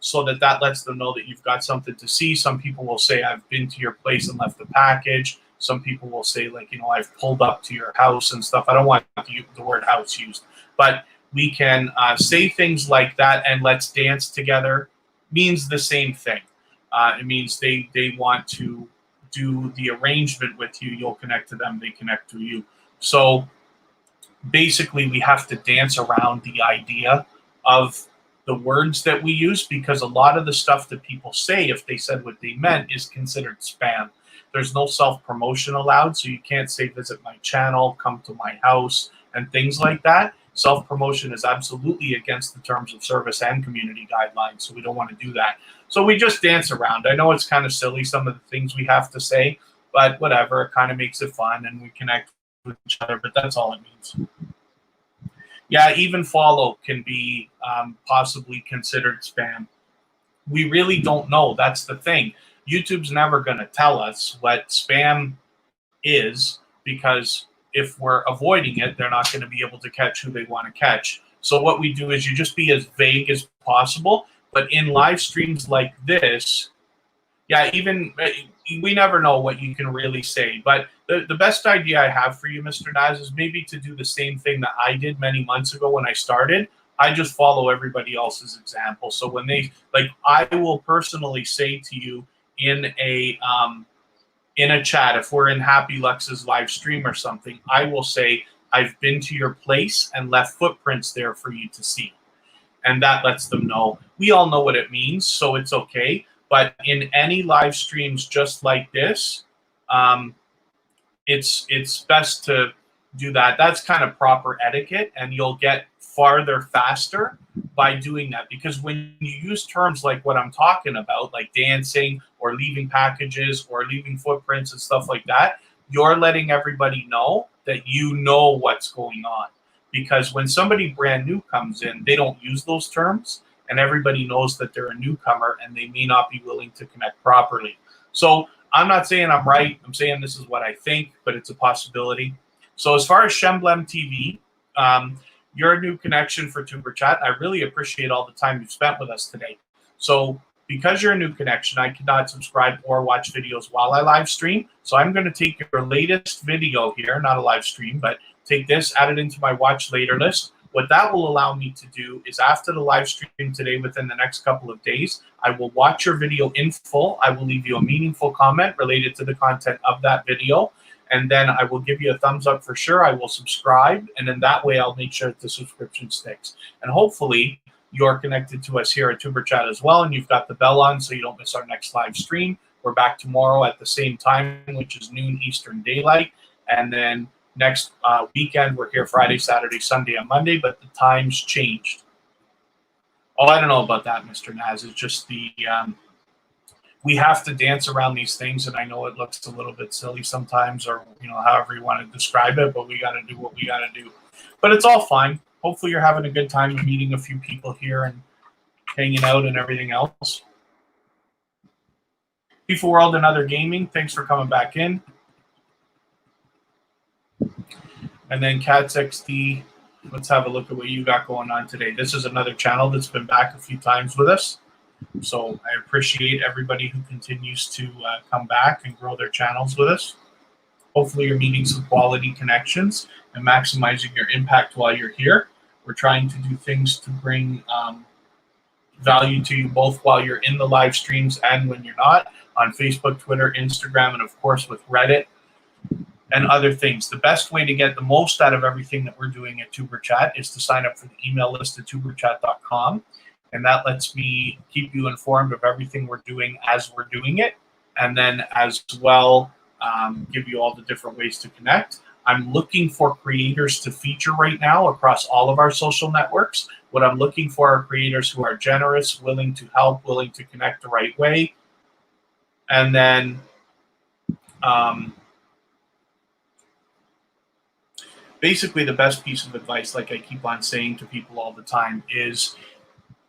so that lets them know that you've got something to see. Some people will say, I've been to your place and left a package. Some people will say, like, I've pulled up to your house and stuff. I don't want the word house used, but we can say things like that, and let's dance together means the same thing. It means they want to do the arrangement with you. You'll connect to them. They connect to you. So basically, we have to dance around the idea of the words that we use, because a lot of the stuff that people say, if they said what they meant, is considered spam. There's no self-promotion allowed, so you can't say visit my channel, come to my house, and things like that. Self-promotion is absolutely against the terms of service and community guidelines, so we don't want to do that. So we just dance around. I know it's kind of silly, some of the things we have to say, but whatever, it kind of makes it fun, and we connect with each other, but that's all it means. Yeah, even follow can be possibly considered spam. We really don't know. That's the thing. YouTube's never going to tell us what spam is, because if we're avoiding it, they're not going to be able to catch who they want to catch. So what we do is you just be as vague as possible. But in live streams like this, yeah, even we never know what you can really say. But the best idea I have for you, Mr. Naz, is maybe to do the same thing that I did many months ago when I started. I just follow everybody else's example. So when they, like, I will personally say to you in a chat, if we're in Happy Lux's live stream or something, I will say, I've been to your place and left footprints there for you to see. And that lets them know. We all know what it means, so it's okay. But in any live streams just like this, it's best to do that. That's kind of proper etiquette, and you'll get farther faster by doing that. Because when you use terms like what I'm talking about, like dancing or leaving packages or leaving footprints and stuff like that, you're letting everybody know that you know what's going on. Because when somebody brand new comes in, they don't use those terms, and everybody knows that they're a newcomer and they may not be willing to connect properly. So I'm not saying I'm right. I'm saying this is what I think, but it's a possibility. So as far as Shemblem TV, you're a new connection for Tuber Chat. I really appreciate all the time you've spent with us today. So because you're a new connection, I cannot subscribe or watch videos while I live stream. So I'm going to take your latest video here, not a live stream, but take this, add it into my watch later list. What that will allow me to do is after the live stream today, within the next couple of days, I will watch your video in full. I will leave you a meaningful comment related to the content of that video. And then I will give you a thumbs up for sure. I will subscribe. And then that way I'll make sure that the subscription sticks. And hopefully you're connected to us here at Tuber Chat as well. And you've got the bell on so you don't miss our next live stream. We're back tomorrow at the same time, which is noon Eastern Daylight. And then next weekend, we're here Friday, Saturday, Sunday, and Monday, but the times changed. Oh, I don't know about that, Mr. Naz. It's just the we have to dance around these things, and I know it looks a little bit silly sometimes, or however you want to describe it, but we got to do what we got to do. But it's all fine. Hopefully, you're having a good time meeting a few people here and hanging out and everything else. FIFA World and Other Gaming, thanks for coming back in. And then Cats XD, let's have a look at what you got going on today. This is another channel that's been back a few times with us. So I appreciate everybody who continues to come back and grow their channels with us. Hopefully you're meeting some quality connections and maximizing your impact while you're here. We're trying to do things to bring value to you both while you're in the live streams and when you're not, on Facebook, Twitter, Instagram, and of course with Reddit and other things. The best way to get the most out of everything that we're doing at Tuber Chat is to sign up for the email list at tuberchat.com. And that lets me keep you informed of everything we're doing as we're doing it. And then as well, give you all the different ways to connect. I'm looking for creators to feature right now across all of our social networks. What I'm looking for are creators who are generous, willing to help, willing to connect the right way. And then basically the best piece of advice, like I keep on saying to people all the time, is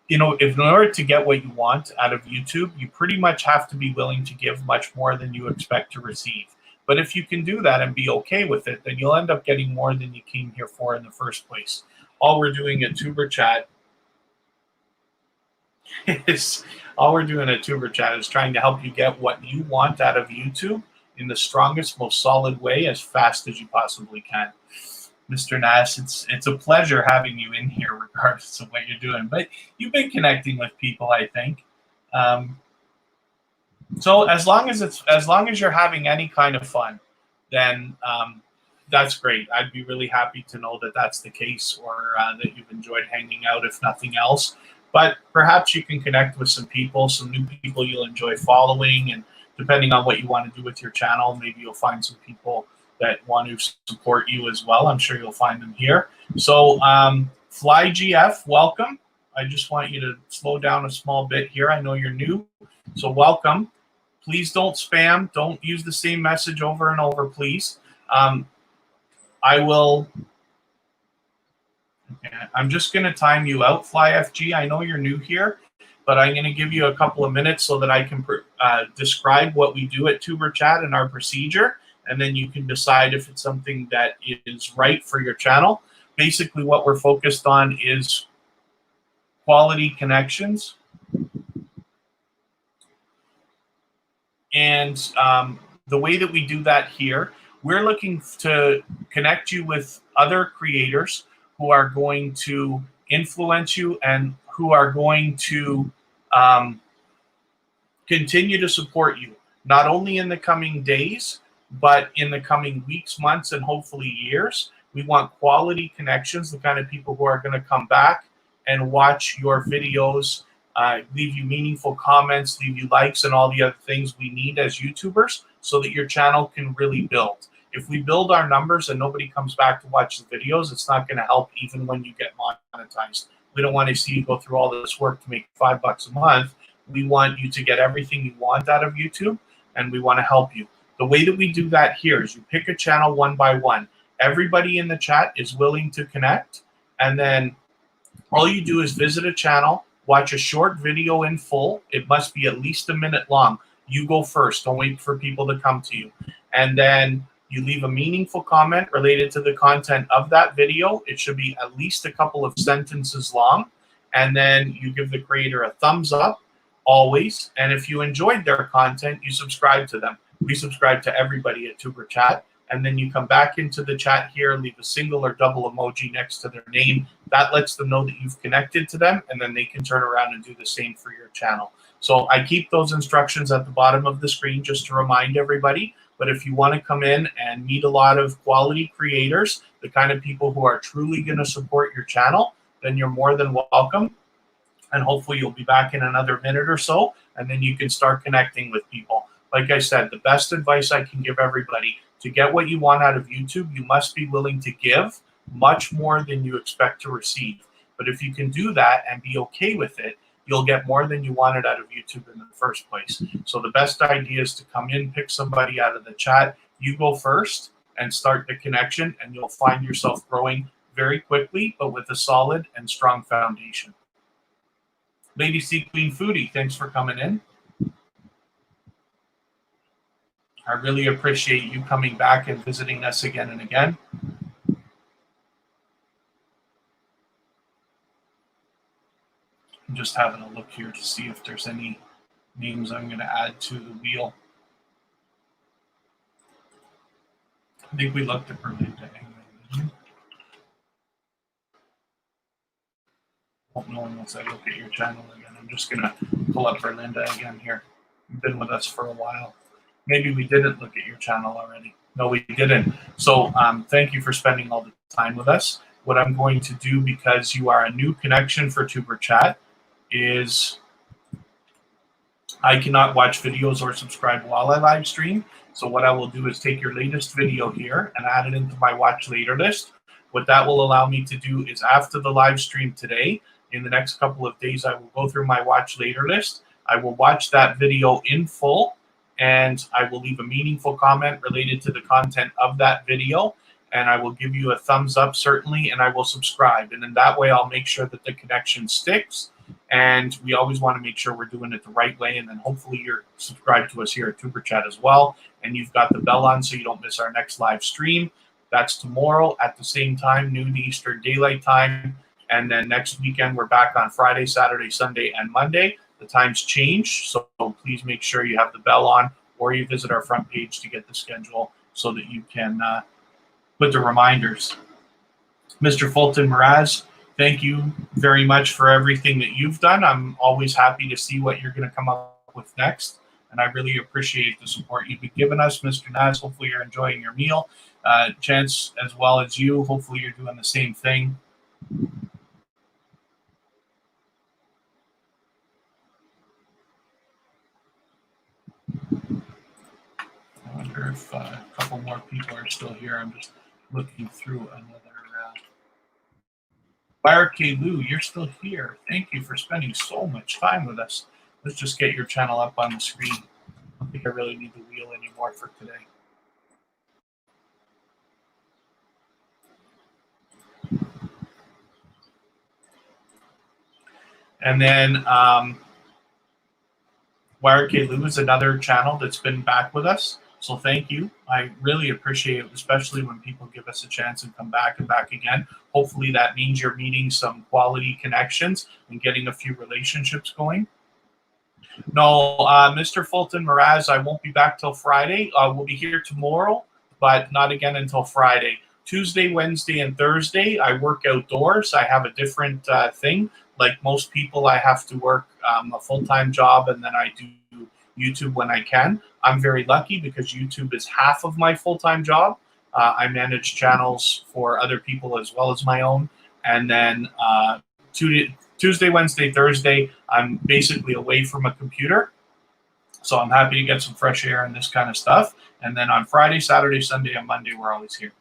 if in order to get what you want out of YouTube, you pretty much have to be willing to give much more than you expect to receive. But if you can do that and be okay with it, then you'll end up getting more than you came here for in the first place. All we're doing at Tuber Chat is all we're doing at Tuber Chat is trying to help you get what you want out of YouTube in the strongest, most solid way as fast as you possibly can. Mr. Nash, it's a pleasure having you in here regardless of what you're doing. But you've been connecting with people, I think. So as long as you're having any kind of fun, then that's great. I'd be really happy to know that that's the case, or that you've enjoyed hanging out, if nothing else. But perhaps you can connect with some people, some new people you'll enjoy following, and depending on what you want to do with your channel, maybe you'll find some people that want to support you as well. I'm sure you'll find them here. So FlyGF, welcome. I just want you to slow down a small bit here. I know you're new, so welcome. Please don't spam. Don't use the same message over and over, please. I will. Okay, I'm just going to time you out, FlyFG. I know you're new here, but I'm going to give you a couple of minutes so that I can describe what we do at Tuber Chat and our procedure, and then you can decide if it's something that is right for your channel. Basically, what we're focused on is quality connections. And the way that we do that here, we're looking to connect you with other creators who are going to influence you and who are going to continue to support you, not only in the coming days, but in the coming weeks, months, and hopefully years. We want quality connections, the kind of people who are going to come back and watch your videos, leave you meaningful comments, leave you likes, and all the other things we need as YouTubers so that your channel can really build. If we build our numbers and nobody comes back to watch the videos, it's not going to help even when you get monetized. We don't want to see you go through all this work to make $5 a month. We want you to get everything you want out of YouTube, and we want to help you. The way that we do that here is you pick a channel one by one. Everybody in the chat is willing to connect, and then all you do is visit a channel, watch a short video in full. It must be at least a minute long. You go first. Don't wait for people to come to you. And then you leave a meaningful comment related to the content of that video. It should be at least a couple of sentences long. And then you give the creator a thumbs up, always. And if you enjoyed their content, you subscribe to them. We subscribe to everybody at Tuber Chat. And then you come back into the chat here, leave a single or double emoji next to their name. That lets them know that you've connected to them, and then they can turn around and do the same for your channel. So I keep those instructions at the bottom of the screen just to remind everybody. But if you want to come in and meet a lot of quality creators, the kind of people who are truly going to support your channel, then you're more than welcome. And hopefully you'll be back in another minute or so, and then you can start connecting with people. Like I said, the best advice I can give everybody: to get what you want out of YouTube, you must be willing to give much more than you expect to receive. But if you can do that and be okay with it, you'll get more than you wanted out of YouTube in the first place. So the best idea is to come in, pick somebody out of the chat, you go first and start the connection, and you'll find yourself growing very quickly, but with a solid and strong foundation. Lady Sea Queen Foodie, thanks for coming in. I really appreciate you coming back and visiting us again and again. I'm just having a look here to see if there's any names I'm going to add to the wheel. I think we looked at Berlinda anyway. Won't know unless I look at your channel again. I'm just going to pull up Berlinda again here. You've been with us for a while. Maybe we didn't look at your channel already. No, we didn't. So thank you for spending all the time with us. What I'm going to do, because you are a new connection for Tuber Chat, is I cannot watch videos or subscribe while I live stream. So what I will do is take your latest video here and add it into my watch later list. What that will allow me to do is, after the live stream today, in the next couple of days, I will go through my watch later list. I will watch that video in full, and I will leave a meaningful comment related to the content of that video, and I will give you a thumbs up, certainly, and I will subscribe. And in that way, I'll make sure that the connection sticks, and we always want to make sure we're doing it the right way. And then hopefully you're subscribed to us here at Tuber Chat as well, and you've got the bell on so you don't miss our next live stream. That's tomorrow at the same time, noon Eastern Daylight Time, And then next weekend, we're back on Friday, Saturday, Sunday, and Monday. The times change, so please make sure you have the bell on, or you visit our front page to get the schedule so that you can put the reminders. Mr. Fulton Mraz, thank you very much for everything that you've done. I'm always happy to see what you're going to come up with next, and I really appreciate the support you've been giving us. Mr. Naz, hopefully you're enjoying your meal. Chance, as well as you, hopefully you're doing the same thing. I wonder if a couple more people are still here. I'm just looking through another. Byron K. Lou, you're still here. Thank you for spending so much time with us. Let's just get your channel up on the screen. I don't think I really need the wheel anymore for today. And then Wire K. Lou is another channel that's been back with us. So thank you. I really appreciate it, especially when people give us a chance and come back and back again. Hopefully that means you're meeting some quality connections and getting a few relationships going. No, Mr. Fulton Mraz, I won't be back till Friday. We'll be here tomorrow, but not again until Friday. Tuesday, Wednesday, and Thursday, I work outdoors. I have a different thing. Like most people, I have to work a full-time job, and then I do YouTube when I can. I'm very lucky because YouTube is half of my full-time job. I manage channels for other people as well as my own. And then Tuesday, Wednesday, Thursday, I'm basically away from a computer. So I'm happy to get some fresh air and this kind of stuff. And then on Friday, Saturday, Sunday, and Monday, we're always here.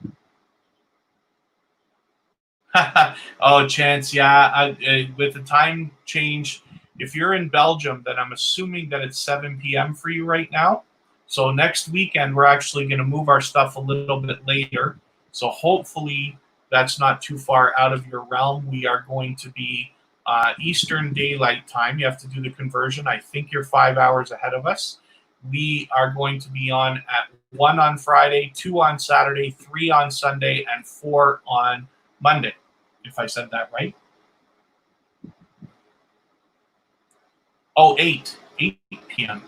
Oh, Chance, yeah. With the time change, if you're in Belgium, then I'm assuming that it's 7 p.m. for you right now. So next weekend, we're actually going to move our stuff a little bit later. So hopefully that's not too far out of your realm. We are going to be Eastern Daylight Time. You have to do the conversion. I think you're 5 hours ahead of us. We are going to be on at 1 on Friday, 2 on Saturday, 3 on Sunday, and 4 on Monday, if I said that right. Oh, 8 p.m.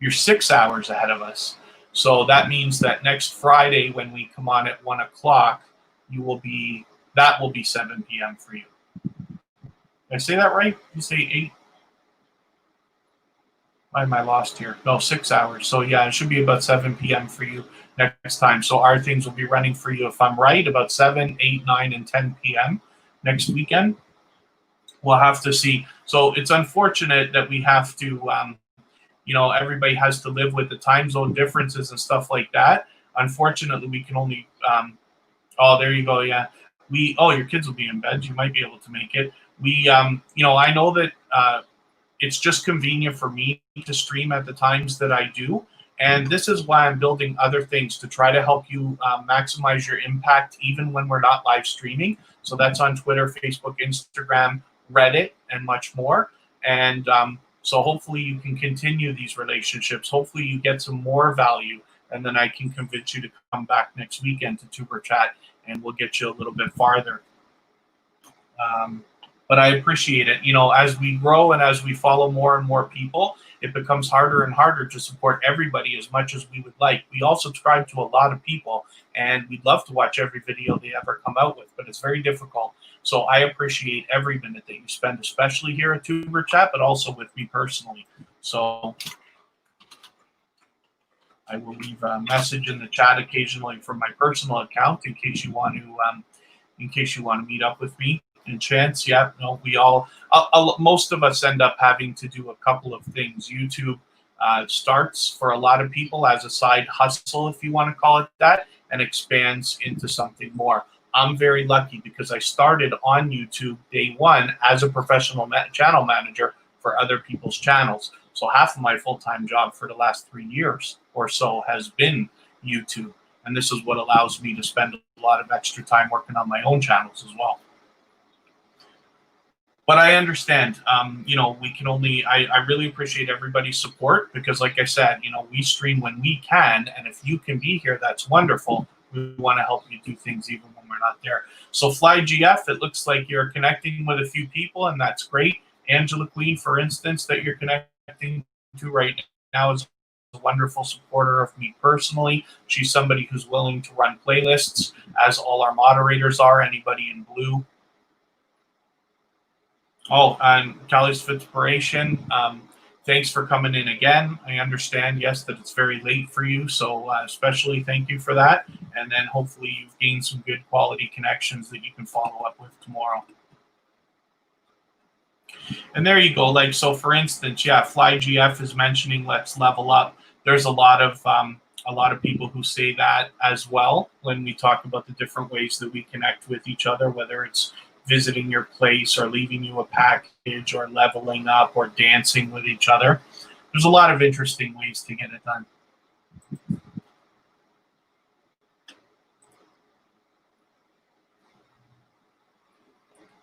You're 6 hours ahead of us. So that means that next Friday when we come on at 1 o'clock, that will be 7 p.m. for you. Did I say that right? You say 8? Why am I lost here? No, 6 hours. So yeah, it should be about 7 p.m. for you next time. So our things will be running for you, if I'm right, about 7, 8, 9, and 10 p.m. next weekend. We'll have to see. So it's unfortunate that we have to, everybody has to live with the time zone differences and stuff like that. Unfortunately, we can only, oh, there you go. Yeah. Your kids will be in bed. You might be able to make it. I know that it's just convenient for me to stream at the times that I do. And this is why I'm building other things to try to help you maximize your impact even when we're not live streaming. So that's on Twitter, Facebook, Instagram, Reddit, and much more. And so hopefully you can continue these relationships. Hopefully you get some more value, and then I can convince you to come back next weekend to Tuber Chat, and we'll get you a little bit farther. But I appreciate it. As we grow and as we follow more and more people, it becomes harder and harder to support everybody as much as we would like. We all subscribe to a lot of people, and we'd love to watch every video they ever come out with, but it's very difficult. So I appreciate every minute that you spend, especially here at Tuber Chat, but also with me personally. So I will leave a message in the chat occasionally from my personal account in case you want to meet up with me. And Chance, yeah, no, we all, most of us end up having to do a couple of things. YouTube starts for a lot of people as a side hustle, if you want to call it that, and expands into something more. I'm very lucky because I started on YouTube day one as a professional channel manager for other people's channels. So half of my full-time job for the last 3 years or so has been YouTube. And this is what allows me to spend a lot of extra time working on my own channels as well. But I understand, we can only, I really appreciate everybody's support because like I said, we stream when we can. And if you can be here, that's wonderful. We want to help you do things even when when we're not there. So FlyGF, it looks like you're connecting with a few people, and that's great. Angela Queen, for instance, that you're connecting to right now is a wonderful supporter of me personally. She's somebody who's willing to run playlists, as all our moderators are, anybody in blue. Oh, and Kelly's Inspiration. Thanks for coming in again. I understand, yes, that it's very late for you, so especially thank you for that. And then hopefully you've gained some good quality connections that you can follow up with tomorrow. And there you go. Like, so for instance, yeah, FlyGF is mentioning let's level up. There's a lot of people who say that as well when we talk about the different ways that we connect with each other, whether it's visiting your place or leaving you a package or leveling up or dancing with each other. There's a lot of interesting ways to get it done.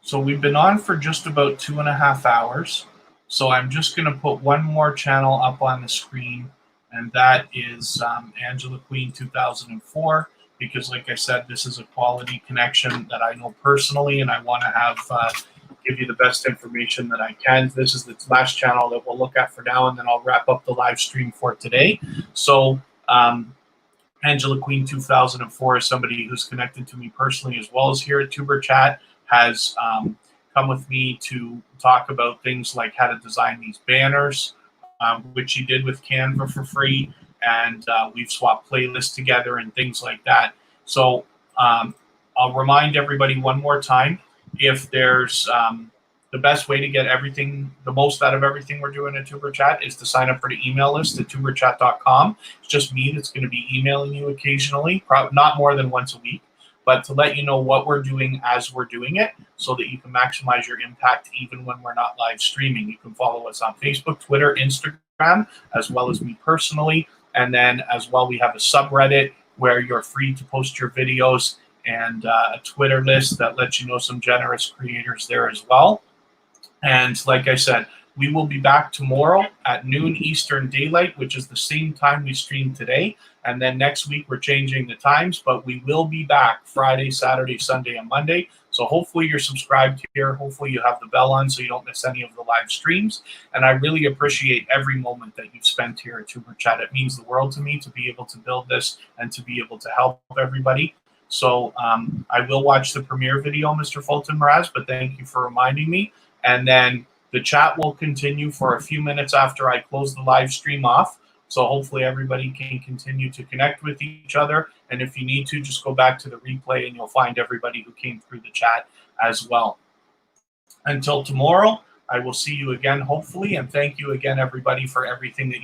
So we've been on for just about 2.5 hours. So I'm just going to put one more channel up on the screen, and that is Angela Queen 2004, because like I said, this is a quality connection that I know personally, and I want to have give you the best information that I can. This is the last channel that we'll look at for now, and then I'll wrap up the live stream for today. So Angela Queen 2004 is somebody who's connected to me personally, as well as here at Tuber Chat, has come with me to talk about things like how to design these banners, which she did with Canva for free, and we've swapped playlists together and things like that. So I'll remind everybody one more time, if there's the best way to get everything, the most out of everything we're doing at Tuber Chat is to sign up for the email list at tuberchat.com. It's just me that's going to be emailing you occasionally, not more than once a week, but to let you know what we're doing as we're doing it so that you can maximize your impact even when we're not live streaming. You can follow us on Facebook, Twitter, Instagram, as well as me personally. And then as well, we have a subreddit where you're free to post your videos, and a Twitter list that lets you know some generous creators there as well. And like I said, we will be back tomorrow at noon Eastern Daylight, which is the same time we streamed today. And then next week, we're changing the times, but we will be back Friday, Saturday, Sunday, and Monday. So hopefully you're subscribed here. Hopefully you have the bell on so you don't miss any of the live streams. And I really appreciate every moment that you've spent here at Tuber Chat. It means the world to me to be able to build this and to be able to help everybody. So I will watch the premiere video, Mr. Fulton Mraz, but thank you for reminding me. And then the chat will continue for a few minutes after I close the live stream off. So hopefully everybody can continue to connect with each other. And if you need to, just go back to the replay and you'll find everybody who came through the chat as well. Until tomorrow, I will see you again, hopefully. And thank you again, everybody, for everything that you've